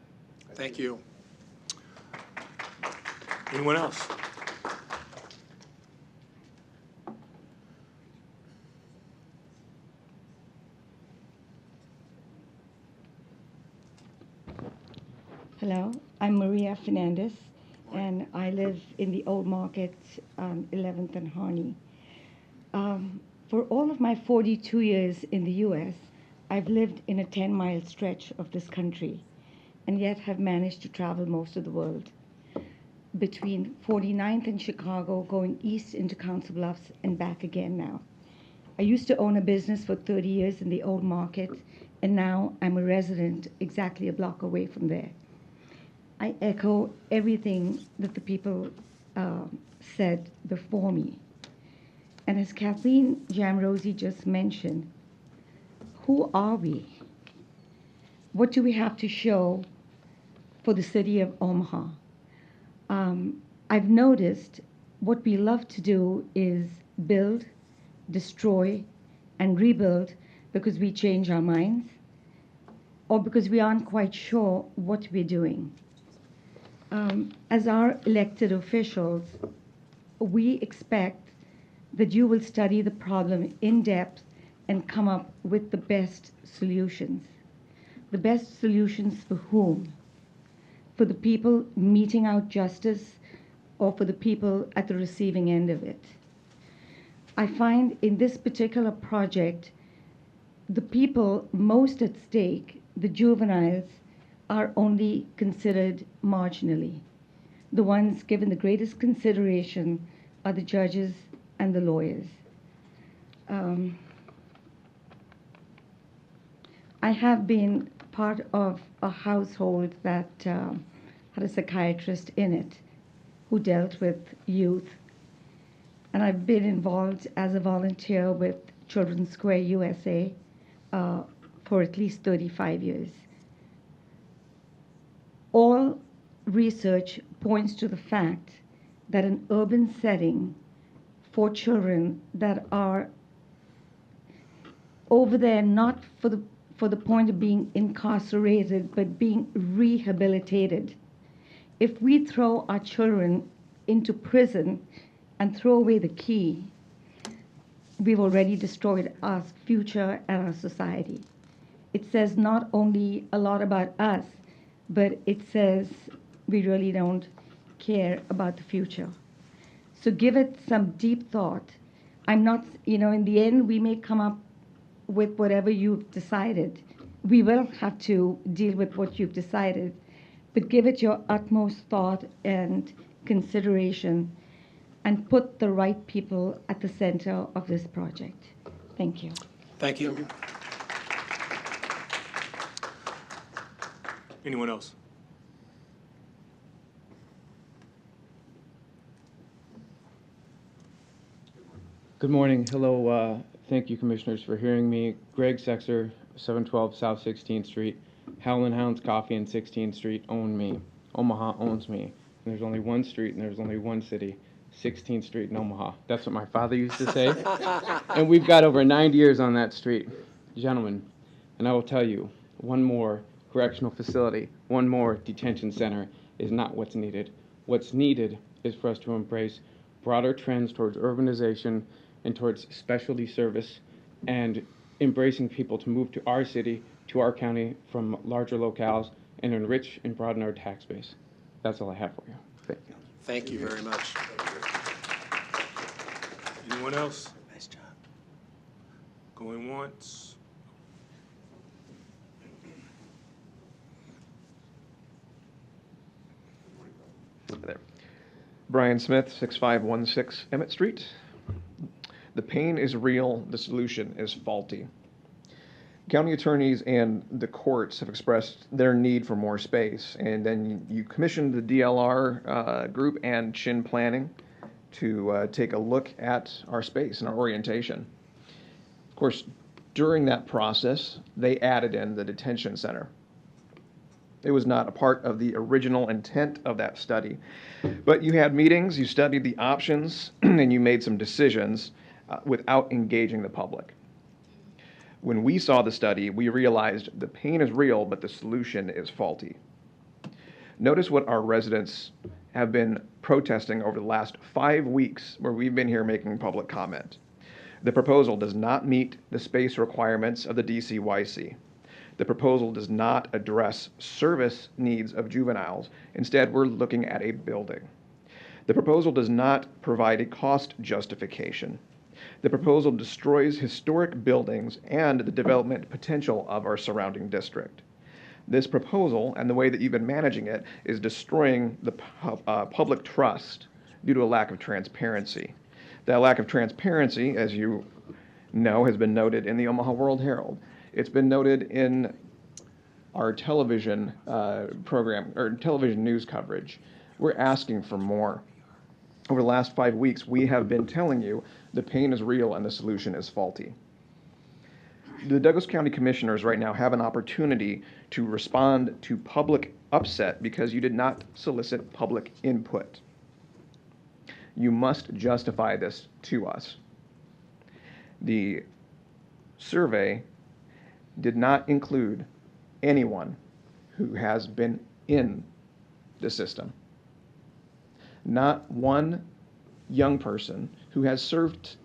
Thank you. Anyone else? Hello, I'm Maria Fernandez, and I live in the Old Market, 11th and Harney. For all of my 42 years in the U.S., I've lived in a 10-mile stretch of this country, and yet have managed to travel most of the world. Between 49th and Chicago, going east into Council Bluffs and back again now. I used to own a business for 30 years in the Old Market, and now I'm a resident exactly a block away from there. I echo everything that the people said before me. And as Kathleen Jamrosi just mentioned, who are we? What do we have to show for the city of Omaha? I've noticed what we love to do is build, destroy, and rebuild because we change our minds or because we aren't quite sure what we're doing. As our elected officials, we expect that you will study the problem in depth and come up with the best solutions. The best solutions for whom? For the people meting out justice or for the people at the receiving end of it? I find in this particular project, the people most at stake, the juveniles, are only considered marginally. The ones given the greatest consideration are the judges and the lawyers. I have been part of a household that had a psychiatrist in it who dealt with youth. And I've been involved as a volunteer with Children's Square USA for at least 35 years. All research points to the fact that an urban setting for children that are over there not for the point of being incarcerated, but being rehabilitated. If we throw our children into prison and throw away the key, we've already destroyed our future and our society. It says not only a lot about us, but it says we really don't care about the future. So give it some deep thought. I'm not, in the end, we may come up with whatever you've decided. We will have to deal with what you've decided, but give it your utmost thought and consideration and put the right people at the center of this project. Thank you. Thank you. Anyone else? Good morning. Hello. Thank you, Commissioners, for hearing me. Greg Sexer, 712 South 16th Street. Howlin' Hounds Coffee and 16th Street own me. Omaha owns me. And there's only one street and there's only one city, 16th Street in Omaha. That's what my father used to say. And we've got over 90 years on that street. Gentlemen, and I will tell you, one more correctional facility, one more detention center is not what's needed. What's needed is for us to embrace broader trends towards urbanization and towards specialty service and embracing people to move to our city, to our county from larger locales and enrich and broaden our tax base. That's all I have for you. Thank you. Thank you very much. Anyone else? Nice job. Going once. There. Brian Smith, 6516 Emmett Street. The pain is real, the solution is faulty. County attorneys and the courts have expressed their need for more space, and then you commissioned the DLR group and Chin Planning to take a look at our space and our orientation. Of course, during that process, they added in the detention center. It was not a part of the original intent of that study. But you had meetings, you studied the options, and you made some decisions without engaging the public. When we saw the study, we realized the pain is real, but the solution is faulty. Notice what our residents have been protesting over the last 5 weeks where we've been here making public comment. The proposal does not meet the space requirements of the DCYC. The proposal does not address service needs of juveniles. Instead, we're looking at a building. The proposal does not provide a cost justification. The proposal destroys historic buildings and the development potential of our surrounding district. This proposal and the way that you've been managing it is destroying the public trust due to a lack of transparency. That lack of transparency, as you know, has been noted in the Omaha World Herald. It's been noted in our television program, or television news coverage. We're asking for more. Over the last 5 weeks, we have been telling you the pain is real and the solution is faulty. The Douglas County Commissioners right now have an opportunity to respond to public upset because you did not solicit public input. You must justify this to us. The survey did not include anyone who has been in the system. Not one young person who has served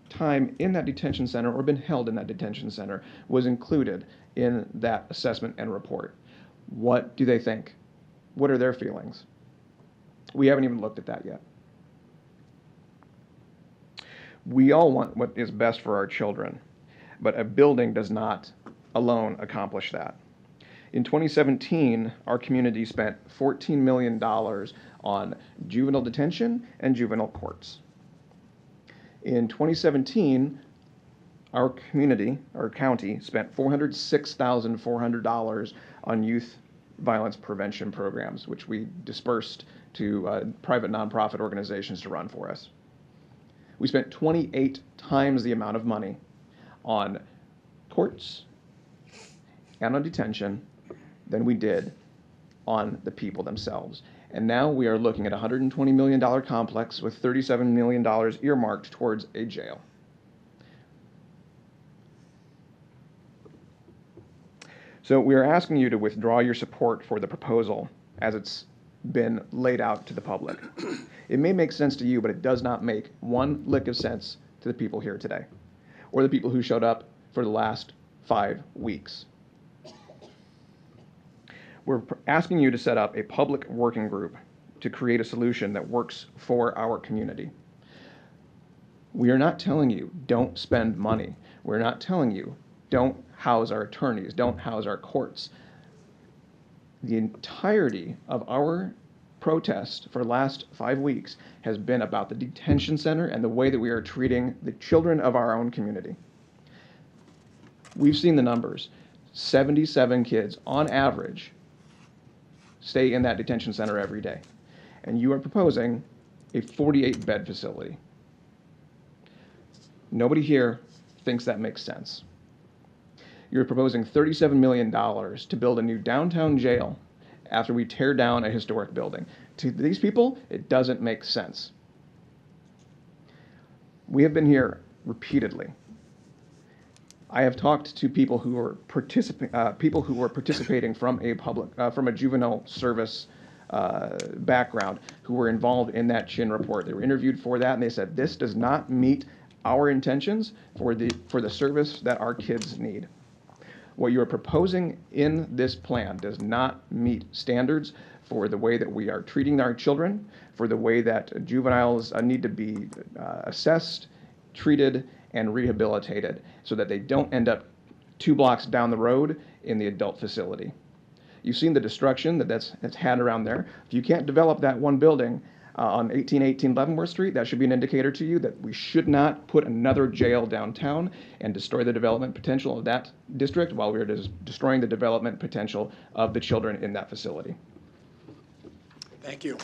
time in that detention center or been held in that detention center was included in that assessment and report. What do they think? What are their feelings? We haven't even looked at that yet. We all want what is best for our children, but a building does not alone accomplish that. In 2017, our community spent $14 million on juvenile detention and juvenile courts. In 2017, our county spent $406,400 on youth violence prevention programs, which we dispersed to private nonprofit organizations to run for us. We spent 28 times the amount of money on courts and on detention than we did on the people themselves. And now we are looking at a $120 million complex with $37 million earmarked towards a jail. So we are asking you to withdraw your support for the proposal as it's been laid out to the public. It may make sense to you, but it does not make one lick of sense to the people here today, or the people who showed up for the last 5 weeks. We're asking you to set up a public working group to create a solution that works for our community. We are not telling you don't spend money. We're not telling you don't house our attorneys, don't house our courts. The entirety of our protest for the last 5 weeks has been about the detention center and the way that we are treating the children of our own community. We've seen the numbers. 77 kids on average stay in that detention center every day. And you are proposing a 48-bed facility. Nobody here thinks that makes sense. You're proposing $37 million to build a new downtown jail after we tear down a historic building. To these people, it doesn't make sense. We have been here repeatedly. I have talked to people who are participating from a juvenile service background, who were involved in that Chin report. They were interviewed for that, and they said this does not meet our intentions for the service that our kids need. What you are proposing in this plan does not meet standards for the way that we are treating our children, for the way that juveniles need to be assessed, treated, and rehabilitated so that they don't end up 2 blocks down the road in the adult facility. You've seen the destruction that's had around there. If you can't develop that one building on 1818 Leavenworth Street, that should be an indicator to you that we should not put another jail downtown and destroy the development potential of that district while we are destroying the development potential of the children in that facility. Thank you.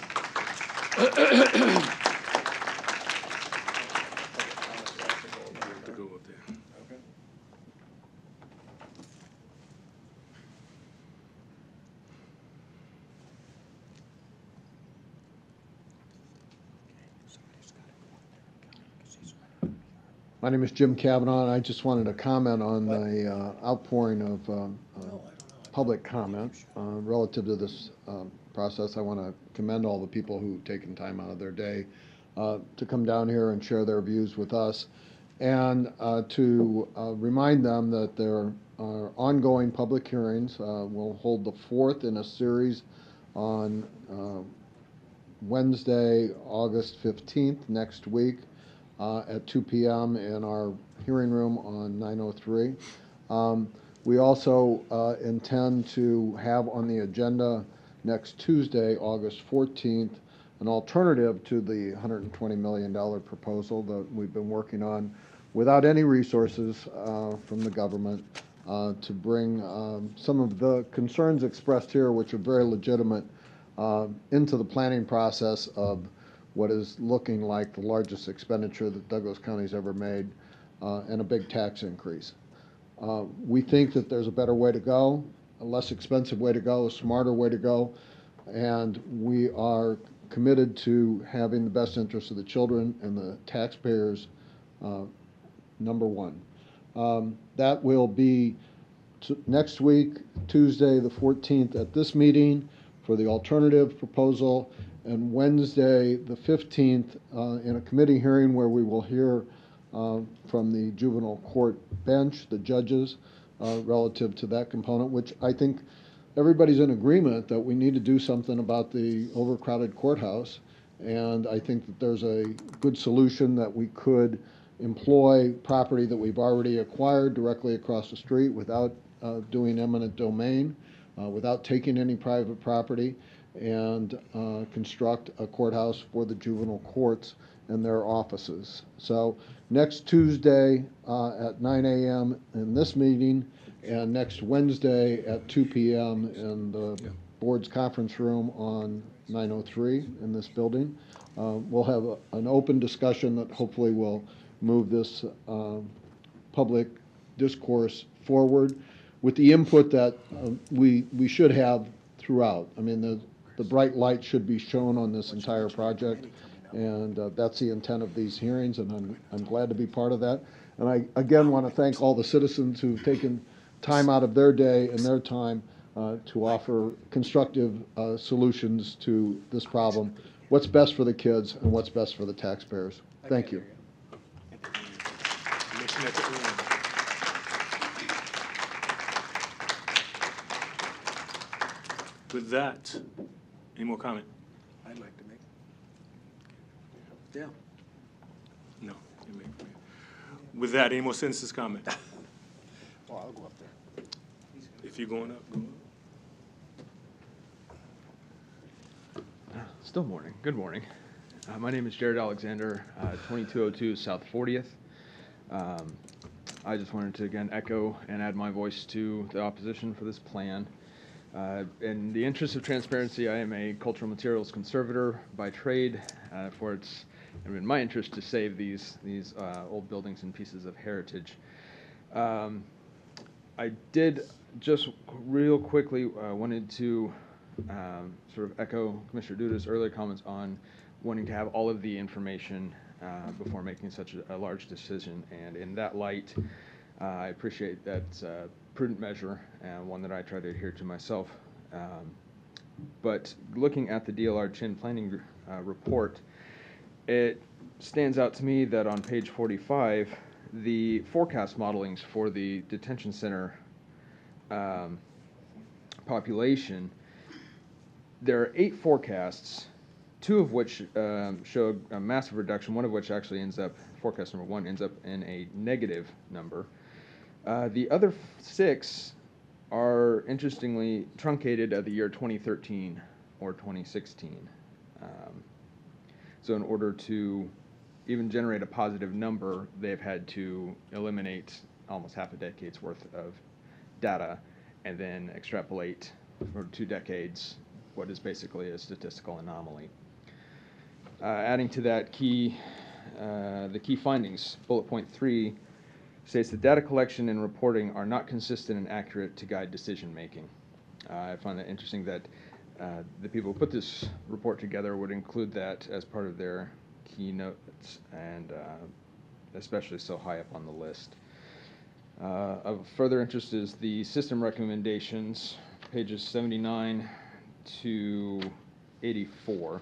My name is Jim Kavanaugh, and I just wanted to comment on the outpouring of public comment relative to this process. I want to commend all the people who've taken time out of their day to come down here and share their views with us, and to remind them that there are ongoing public hearings. We'll hold the 4th in a series on Wednesday, August 15th, next week, at 2 p.m. in our hearing room on 903. We also intend to have on the agenda next Tuesday, August 14th, an alternative to the $120 million proposal that we've been working on without any resources from the government to bring some of the concerns expressed here, which are very legitimate, into the planning process of what is looking like the largest expenditure that Douglas County's ever made, and a big tax increase. We think that there's a better way to go, a less expensive way to go, a smarter way to go, and we are committed to having the best interests of the children and the taxpayers number one. That will be next week, Tuesday the 14th at this meeting for the alternative proposal, and Wednesday, the 15th, in a committee hearing where we will hear from the juvenile court bench, the judges, relative to that component, which I think everybody's in agreement that we need to do something about the overcrowded courthouse. And I think that there's a good solution that we could employ property that we've already acquired directly across the street without doing eminent domain, without taking any private property, and construct a courthouse for the juvenile courts and their offices. So next Tuesday at 9 a.m. in this meeting, and next Wednesday at 2 p.m. in the board's conference room on 903 in this building. We'll have an open discussion that hopefully will move this public discourse forward with the input that we should have throughout. I mean, the bright light should be shown on this entire project, and that's the intent of these hearings, and I'm glad to be part of that. And I again want to thank all the citizens who've taken time out of their day and their time to offer constructive solutions to this problem. What's best for the kids and what's best for the taxpayers. Thank you. With that, any more comment? I'd like to make. Yeah. No. With that, any more citizens' comment? Oh, I'll go up there. If you're going up, go up. Still morning. Good morning. My name is Jared Alexander, 2202 South 40th. I just wanted to again echo and add my voice to the opposition for this plan. In the interest of transparency, I am a cultural materials conservator by trade. For it's in my interest to save these old buildings and pieces of heritage. I did just real quickly wanted to sort of echo Commissioner Duda's earlier comments on wanting to have all of the information before making such a large decision. And in that light, I appreciate that prudent measure and one that I try to adhere to myself. But looking at the DLR Chin planning report, it stands out to me that on page 45, the forecast modelings for the detention center population, there are 8 forecasts, 2 of which show a massive reduction, one of which actually ends up, forecast number 1 ends up in a negative number. The other 6 are interestingly truncated at the year 2013 or 2016. So in order to even generate a positive number, they've had to eliminate almost half a decade's worth of data and then extrapolate for 2 decades what is basically a statistical anomaly. Adding to that the key findings, bullet point 3 states that data collection and reporting are not consistent and accurate to guide decision making. I find that interesting that the people who put this report together would include that as part of their keynotes, and especially so high up on the list. Of further interest is the system recommendations, pages 79 to 84.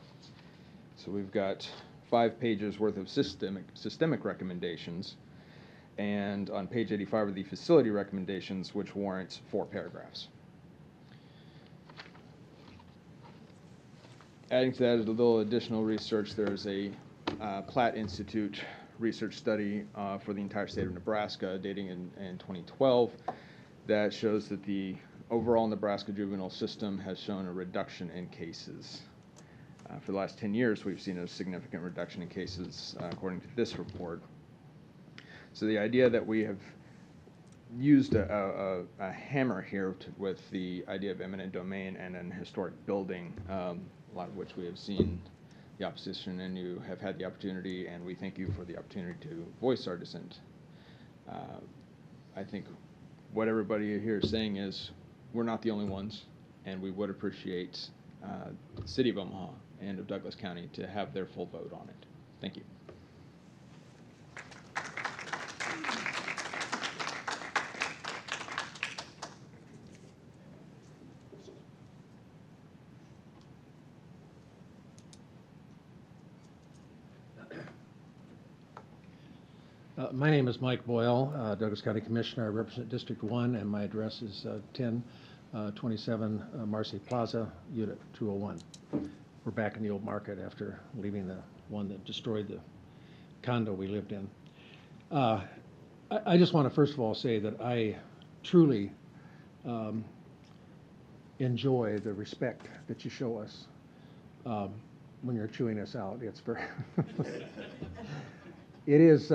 So we've got 5 pages worth of systemic recommendations, and on page 85 are the facility recommendations, which warrants 4 paragraphs. Adding to that is a little additional research. There's a Platt Institute research study for the entire state of Nebraska dating in 2012 that shows that the overall Nebraska juvenile system has shown a reduction in cases. For the last 10 years, we've seen a significant reduction in cases, according to this report. So the idea that we have used a hammer here with the idea of eminent domain and an historic building, a lot of which we have seen the opposition, and you have had the opportunity, and we thank you for the opportunity to voice our dissent. I think what everybody here is saying is we're not the only ones, and we would appreciate the City of Omaha and of Douglas County to have their full vote on it. Thank you. My name is Mike Boyle, Douglas County Commissioner. I represent District 1, and my address is 1027 Marcy Plaza, Unit 201. We're back in the old market after leaving the one that destroyed the condo we lived in. I just want to first of all say that I truly enjoy the respect that you show us when you're chewing us out. It's very it is,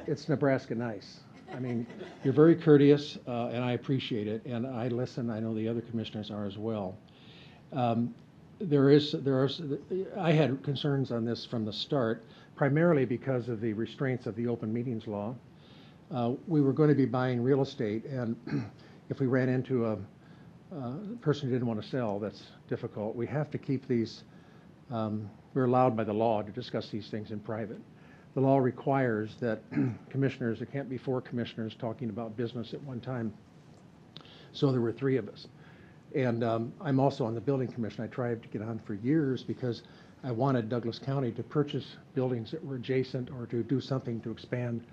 it's Nebraska nice. I mean, you're very courteous, and I appreciate it, and I listen. I know the other commissioners are as well. I had concerns on this from the start, primarily because of the restraints of the open meetings law. We were going to be buying real estate, and if we ran into a person who didn't want to sell, that's difficult. We have to keep these, we're allowed by the law to discuss these things in private. The law requires that commissioners, there can't be 4 commissioners talking about business at one time. So there were 3 of us. And I'm also on the building commission. I tried to get on for years because I wanted Douglas County to purchase buildings that were adjacent or to do something to expand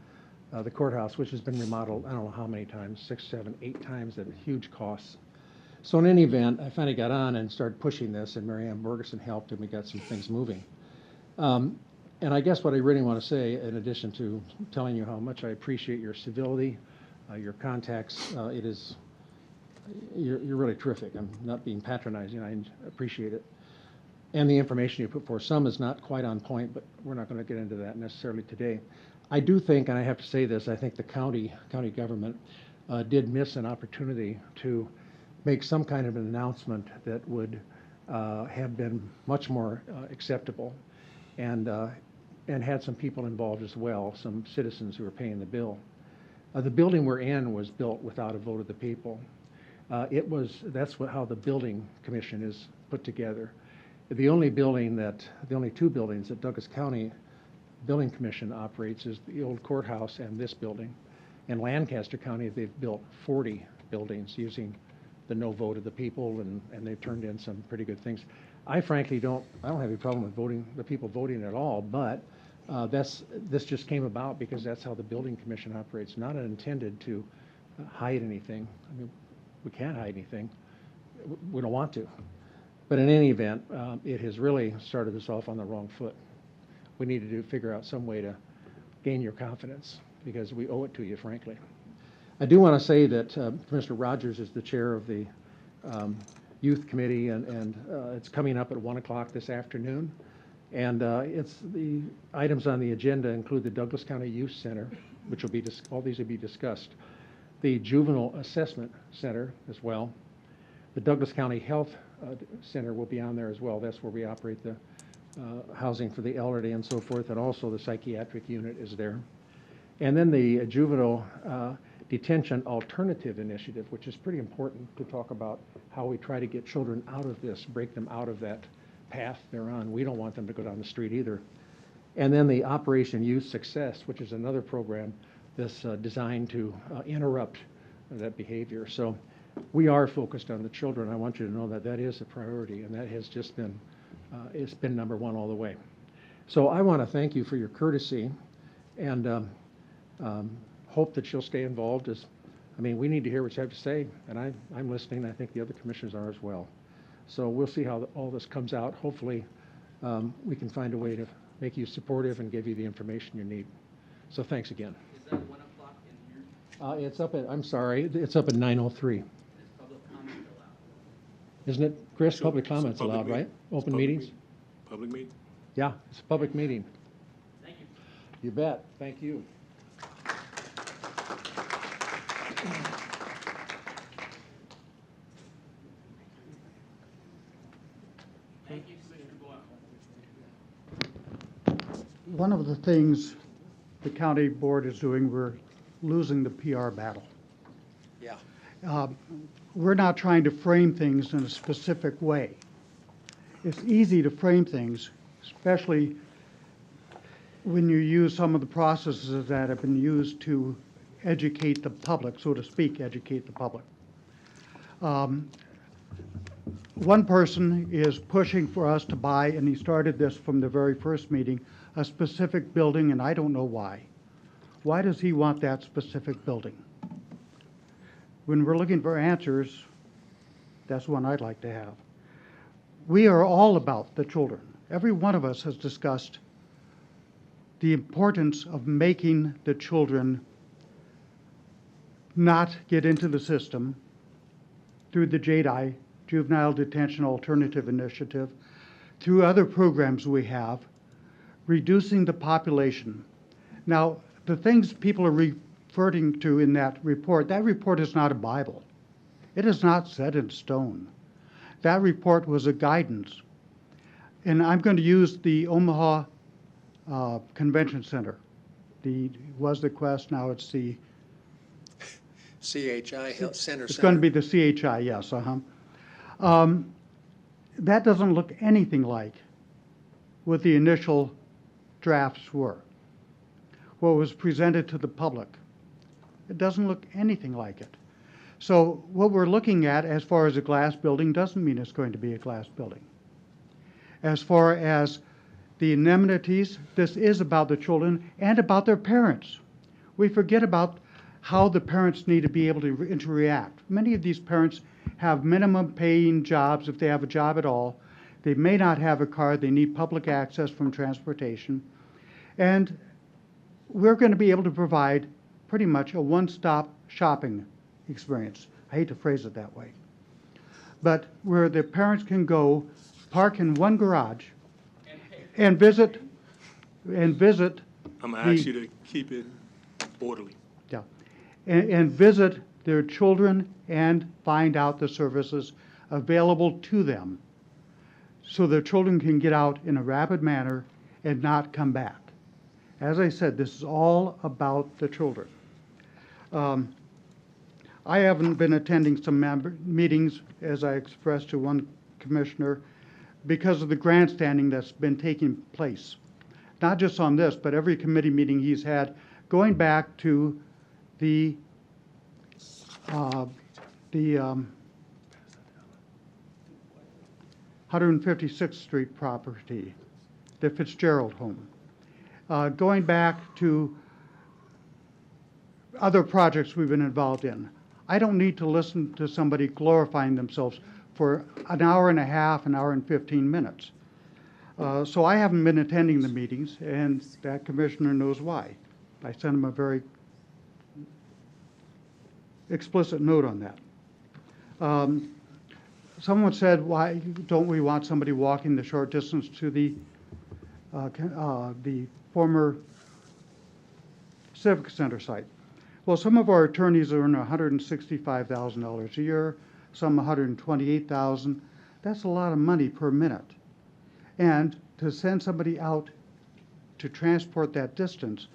the courthouse, which has been remodeled, I don't know how many times, 6, 7, 8 times at huge costs. So in any event, I finally got on and started pushing this, and Mary Ann Borgeson helped, and we got some things moving. And I guess what I really want to say, in addition to telling you how much I appreciate your civility, your contacts. You're really terrific. I'm not being patronizing. I appreciate it. And the information you put forth. Some is not quite on point, but we're not going to get into that necessarily today. I do think, and I have to say this, I think the county government did miss an opportunity to make some kind of an announcement that would have been much more acceptable, and had some people involved as well, some citizens who were paying the bill. The building we're in was built without a vote of the people. How the building commission is put together. The only two buildings that Douglas County Building Commission operates is the old courthouse and this building. In Lancaster County, they've built 40 buildings using the no vote of the people, and they've turned in some pretty good things. I frankly don't have any problem with the people voting at all, but this just came about because that's how the Building Commission operates, not intended to hide anything. I mean, we can't hide anything. We don't want to. But in any event, it has really started us off on the wrong foot. We need to figure out some way to gain your confidence, because we owe it to you, frankly. I do want to say that Mr. Rogers is the chair of the Youth Committee, and it's coming up at 1 o'clock this afternoon. And it's the items on the agenda include the Douglas County Youth Center, which will be all these will be discussed. The Juvenile Assessment Center as well. The Douglas County Health Center will be on there as well. That's where we operate the housing for the elderly and so forth, and also the psychiatric unit is there. And then the Juvenile Detention Alternative Initiative, which is pretty important to talk about how we try to get children out of this, break them out of that path they're on. We don't want them to go down the street either. And then the Operation Youth Success, which is another program that's designed to interrupt that behavior. So we are focused on the children. I want you to know that that is a priority, and that has just been it's been number one all the way. So I want to thank you for your courtesy, and hope that you'll stay involved. We need to hear what you have to say, and I'm listening. I think the other commissioners are as well. So we'll see how all this comes out. Hopefully, we can find a way to make you supportive and give you the information you need. So thanks again. Is that 1 o'clock in here? It's up at, I'm sorry, it's up at 9:03. Is public comment allowed? Isn't it, Chris? Sure. Public comments Public allowed, meeting. right? Open Public meetings? meeting. Public meeting? Yeah, it's a public meeting. Thank you. You bet. Thank you. Thank you, Commissioner Boyle. One of the things the county board is doing, we're losing the PR battle. Yeah. We're not trying to frame things in a specific way. It's easy to frame things, especially when you use some of the processes that have been used to educate the public, so to speak, educate the public. One person is pushing for us to buy, and he started this from the very first meeting, a specific building, and I don't know why. Why does he want that specific building? When we're looking for answers, that's one I'd like to have. We are all about the children. Every one of us has discussed the importance of making the children not get into the system through the JDI, Juvenile Detention Alternative Initiative, through other programs we have, reducing the population. Now, the things people are referring to in that report is not a Bible. It is not set in stone. That report was a guidance. And I'm going to use the Omaha Convention Center. Was the Quest, now it's the CHI Health Center. It's going to be the CHI, yes. That doesn't look anything like what the initial drafts were. What was presented to the public. It doesn't look anything like it. So what we're looking at as far as a glass building doesn't mean it's going to be a glass building. As far as the amenities, this is about the children and about their parents. We forget about how the parents need to be able to interact. Many of these parents have minimum paying jobs if they have a job at all. They may not have a car. They need public access from transportation. And we're going to be able to provide pretty much a one-stop shopping experience. I hate to phrase it that way. But where the parents can go, park in one garage, and visit. I'm gonna ask you to keep it orderly. Yeah, and visit their children and find out the services available to them, so their children can get out in a rapid manner and not come back. As I said, this is all about the children. I haven't been attending some meetings, as I expressed to one commissioner, because of the grandstanding that's been taking place. Not just on this, but every committee meeting he's had, going back to the 156th Street property, the Fitzgerald home. Going back to other projects we've been involved in. I don't need to listen to somebody glorifying themselves for an hour and a half, an hour and 15 minutes. So I haven't been attending the meetings, and that commissioner knows why. I sent him a very explicit note on that. Someone said, why don't we want somebody walking the short distance to the former Civic Center site? Well, some of our attorneys earn $165,000 a year, some $128,000. That's a lot of money per minute. And to send somebody out to transport that distance,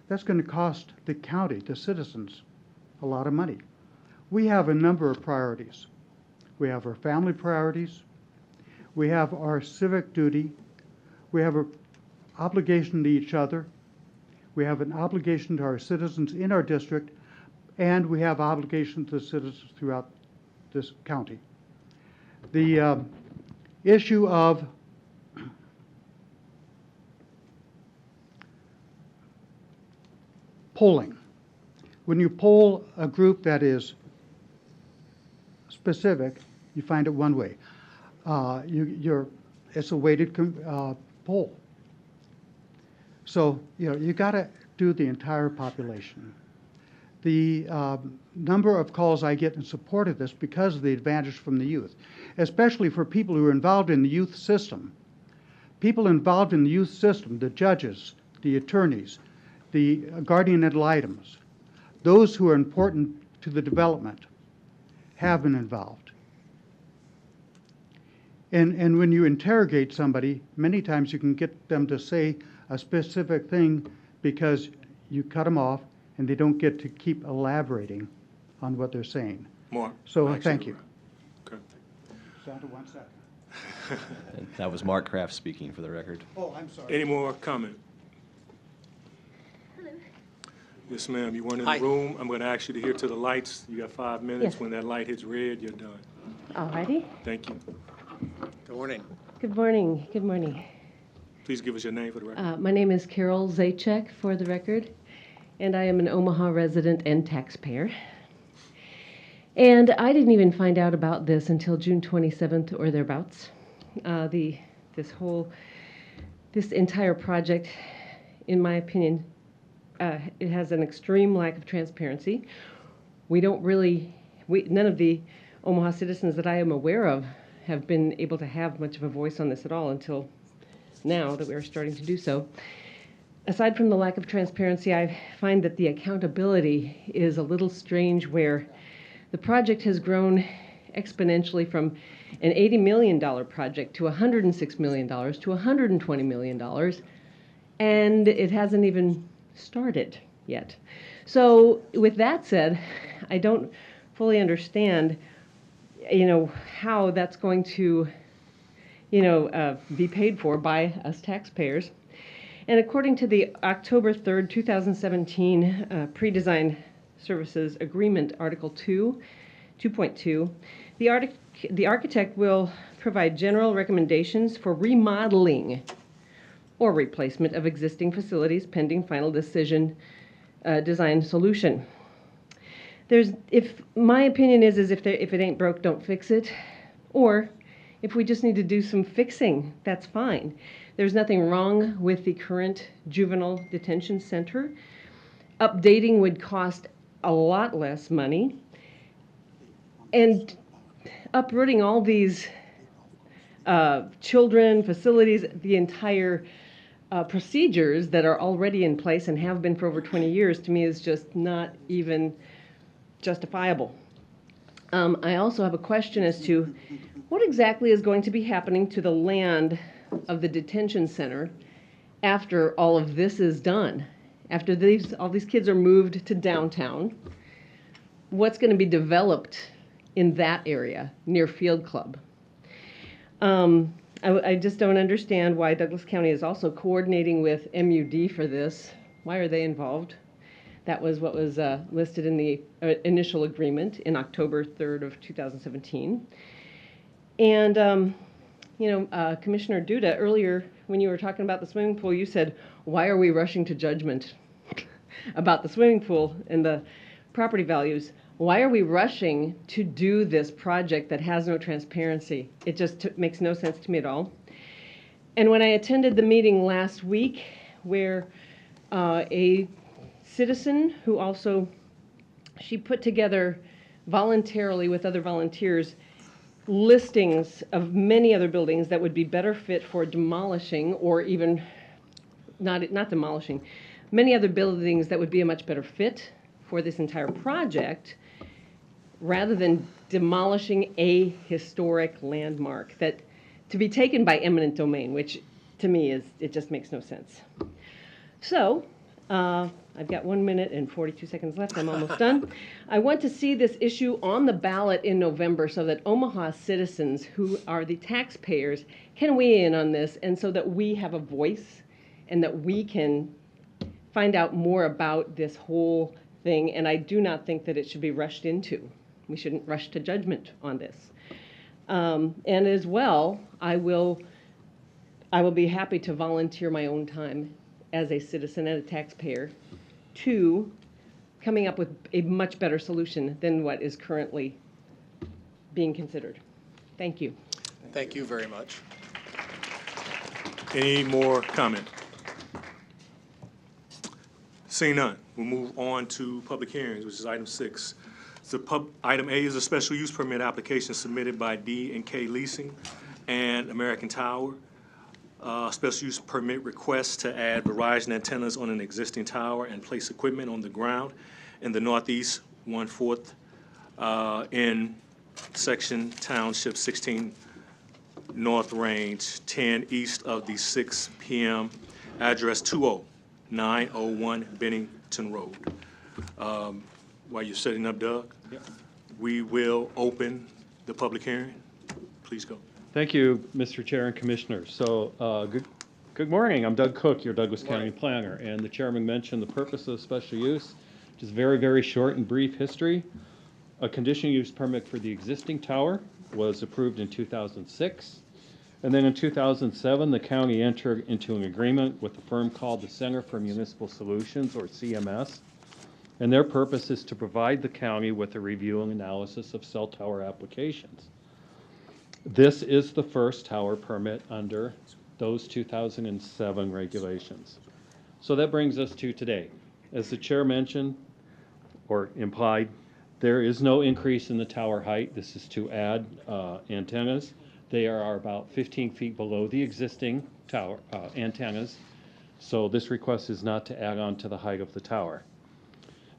that's going to cost the county, the citizens, a lot of money. We have a number of priorities. We have our family priorities. We have our civic duty. We have an obligation to each other. We have an obligation to our citizens in our district, and we have obligations to citizens throughout this county. The issue of polling. When you poll a group that is specific, you find it one way. It's a weighted poll. So, you got to do the entire population. The number of calls I get in support of this because of the advantage from the youth, especially for people who are involved in the youth system. People involved in the youth system, the judges, the attorneys, the guardian ad litems, those who are important to the development have been involved. And when you interrogate somebody, many times you can get them to say a specific thing because you cut them off and they don't get to keep elaborating on what they're saying. Mark. So thank you. Okay. Down to 1 second. That was Mark Kraft speaking for the record. Oh, I'm sorry. Any more comment? Yes, ma'am. You weren't in Hi. the room. I'm going to ask you to hear to the lights. You got 5 minutes. Yes. When that light hits red, you're done. Alrighty. Thank you. Good morning. Good morning. Good morning. Please give us your name for the record. My name is Carol Zajac, for the record, and I am an Omaha resident and taxpayer. And I didn't even find out about this until June 27th or thereabouts. This entire project, in my opinion, it has an extreme lack of transparency. None of the Omaha citizens that I am aware of have been able to have much of a voice on this at all until now that we are starting to do so. Aside from the lack of transparency, I find that the accountability is a little strange, where the project has grown exponentially from an $80 million project to $106 million to $120 million, and it hasn't even started yet. So with that said, I don't fully understand, how that's going to, be paid for by us taxpayers. And according to the October 3rd, 2017 Pre-Design Services Agreement, Article 2.2, the architect will provide general recommendations for remodeling or replacement of existing facilities pending final decision design solution. My opinion is if it ain't broke, don't fix it. Or if we just need to do some fixing, that's fine. There's nothing wrong with the current juvenile detention center. Updating would cost a lot less money and uprooting all these children, facilities, the entire procedures that are already in place and have been for over 20 years, to me is just not even justifiable. I also have a question as to what exactly is going to be happening to the land of the detention center after all of this is done. After all these kids are moved to downtown, what's going to be developed in that area near Field Club? I just don't understand why Douglas County is also coordinating with MUD for this. Why are they involved? That was what was listed in the initial agreement in October 3rd of 2017. And, Commissioner Duda, earlier when you were talking about the swimming pool, you said, why are we rushing to judgment about the swimming pool and the property values? Why are we rushing to do this project that has no transparency? It just makes no sense to me at all. And when I attended the meeting last week where a citizen who also, she put together voluntarily with other volunteers listings of many other buildings that would be better fit for demolishing, or even not demolishing, many other buildings that would be a much better fit for this entire project, rather than demolishing a historic landmark that to be taken by eminent domain, which to me it just makes no sense. So I've got 1 minute and 42 seconds left. I'm almost done. I want to see this issue on the ballot in November so that Omaha citizens, who are the taxpayers, can weigh in on this, and so that we have a voice and that we can find out more about this whole thing. And I do not think that it should be rushed into. We shouldn't rush to judgment on this. And as well, I will be happy to volunteer my own time as a citizen and a taxpayer to coming up with a much better solution than what is currently being considered. Thank you. Thank you very much. Any more comment? Seeing none, we'll move on to public hearings, which is item 6. Item A is a special use permit application submitted by D&K Leasing and American Tower. Special use permit request to add Verizon antennas on an existing tower and place equipment on the ground in the northeast 1/4 in section Township 16 North Range 10 east of the 6 p.m. address 20901 Bennington Road. While you're setting up, Doug, we will open the public hearing. Please go. Thank you, Mr. Chair and Commissioners. So, good morning. I'm Doug Cook, your Douglas County planner, and the chairman mentioned the purpose of special use, which is very, very short and brief history. A conditional use permit for the existing tower was approved in 2006, and then in 2007, the county entered into an agreement with a firm called the Center for Municipal Solutions, or CMS, and their purpose is to provide the county with a review and analysis of cell tower applications. This is the first tower permit under those 2007 regulations. So that brings us to today. As the chair mentioned, or implied, there is no increase in the tower height. This is to add antennas. They are about 15 feet below the existing tower antennas. So this request is not to add on to the height of the tower.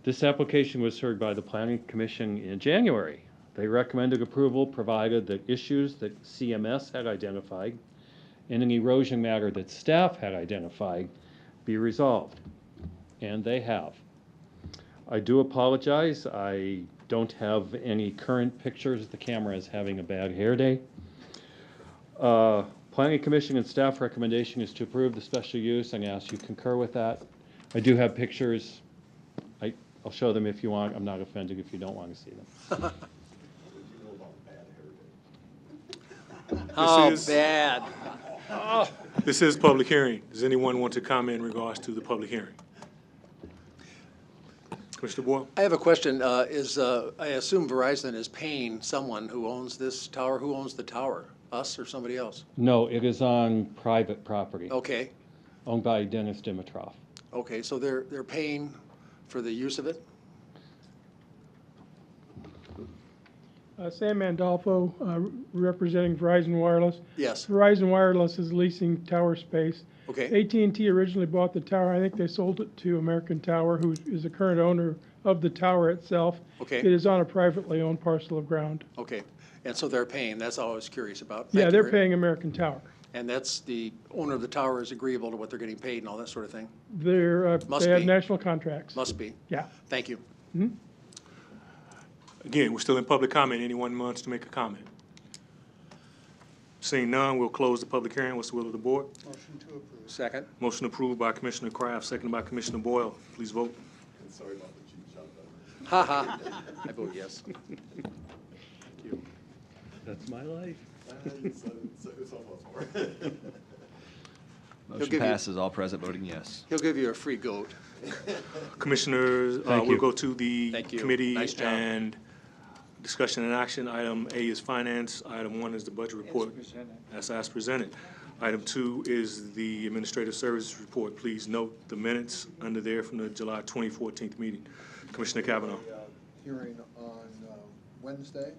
This application was heard by the Planning Commission in January. They recommended approval provided that issues that CMS had identified and an erosion matter that staff had identified be resolved, and they have. I do apologize. I don't have any current pictures. The camera is having a bad hair day. Planning Commission and staff recommendation is to approve the special use, and I ask you concur with that. I do have pictures. I'll show them if you want. I'm not offended if you don't want to see them. Bad. This is public hearing. Does anyone want to comment in regards to the public hearing? Commissioner Boyle? I have a question. I assume Verizon is paying someone who owns this tower. Who owns the tower? Us or somebody else? No, it is on private property. Okay. Owned by Dennis Dimitrov. Okay, so they're paying for the use of it? Sam Mandolfo, representing Verizon Wireless. Yes. Verizon Wireless is leasing tower space. Okay. AT&T originally bought the tower. I think they sold it to American Tower, who is the current owner of the tower itself. Okay. It is on a privately owned parcel of ground. Okay, and so they're paying, that's all I was curious about. Yeah, Thank you they're very- paying American Tower. And that's the owner of the tower is agreeable to what they're getting paid and all that sort of thing? Must They have be. national contracts. Must be. Yeah. Thank you. Again, we're still in public comment. Anyone wants to make a comment? Seeing none, we'll close the public hearing. What's the will of the board? Motion to approve. Second. Motion approved by Commissioner Kraft, seconded by Commissioner Boyle. Please vote. Sorry about the cheap shot. Ha ha. I vote yes. That's my life. It's almost more. He'll give Motion you- passes, all present voting yes. He'll give you a free goat. Commissioners, Thank we'll you. go to the Thank you. committee Nice job. and discussion and action. Item A is finance. Item 1 is the budget report. That's as presented. Item 2 is the administrative services report. Please note the minutes under there from the July 2014 meeting. Commissioner Kavanaugh. Hearing on Wednesday,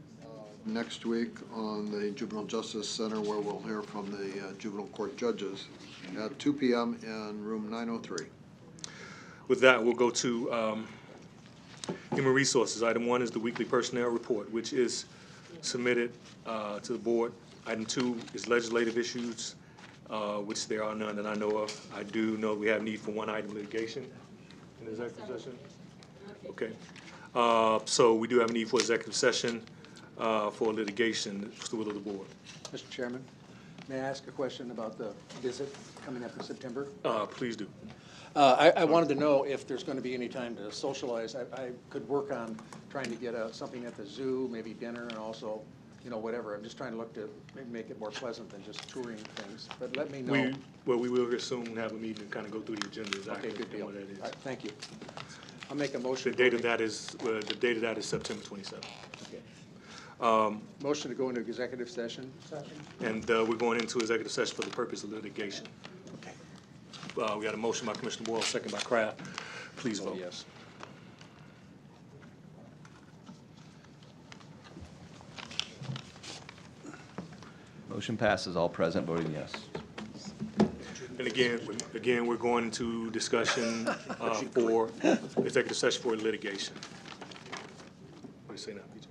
next week on the Juvenile Justice Center, where we'll hear from the juvenile court judges at 2 p.m. in room 903. With that, we'll go to human resources. Item 1 is the weekly personnel report, which is submitted to the board. Item 2 is legislative issues, which there are none that I know of. I do know we have need for one item litigation in executive session. Okay. So we do have a need for executive session for litigation. What's the will of the board? Mr. Chairman, may I ask a question about the visit coming up in September? Please do. I wanted to know if there's going to be any time to socialize. I could work on trying to get something at the zoo, maybe dinner, and also, you know, whatever. I'm just trying to look to maybe make it more pleasant than just touring things. But let me know. Well, we will soon have a meeting and kind of go through the agenda exactly. Okay, good deal. What that is. All right, thank you. I'll make a motion. The date of that is September 27th. Okay. Motion to go into executive session. And we're going into executive session for the purpose of litigation. Okay. We got a motion by Commissioner Boyle, second by Kraft. Please vote. Yes. Motion passes, all present voting yes. And again, we're going into discussion for executive session for litigation. What do you say now, PJ?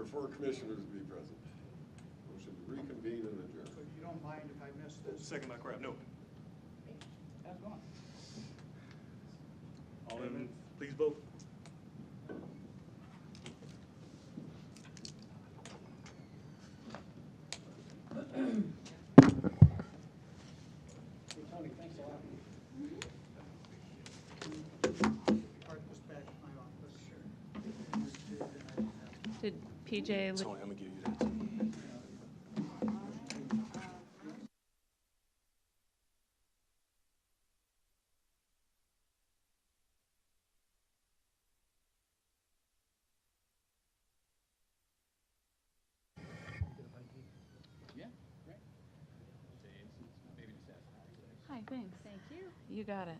prefer commissioners to be present. Motion to reconvene and adjourn. So you don't mind if I miss this? Second by Crab, no. How's it going? All in, please vote. Hey, Tony, thanks a lot. Part this back to my office. Sure. Did PJ? Tony, I'm gonna give you that. Hi, thanks. Thank you. You got it.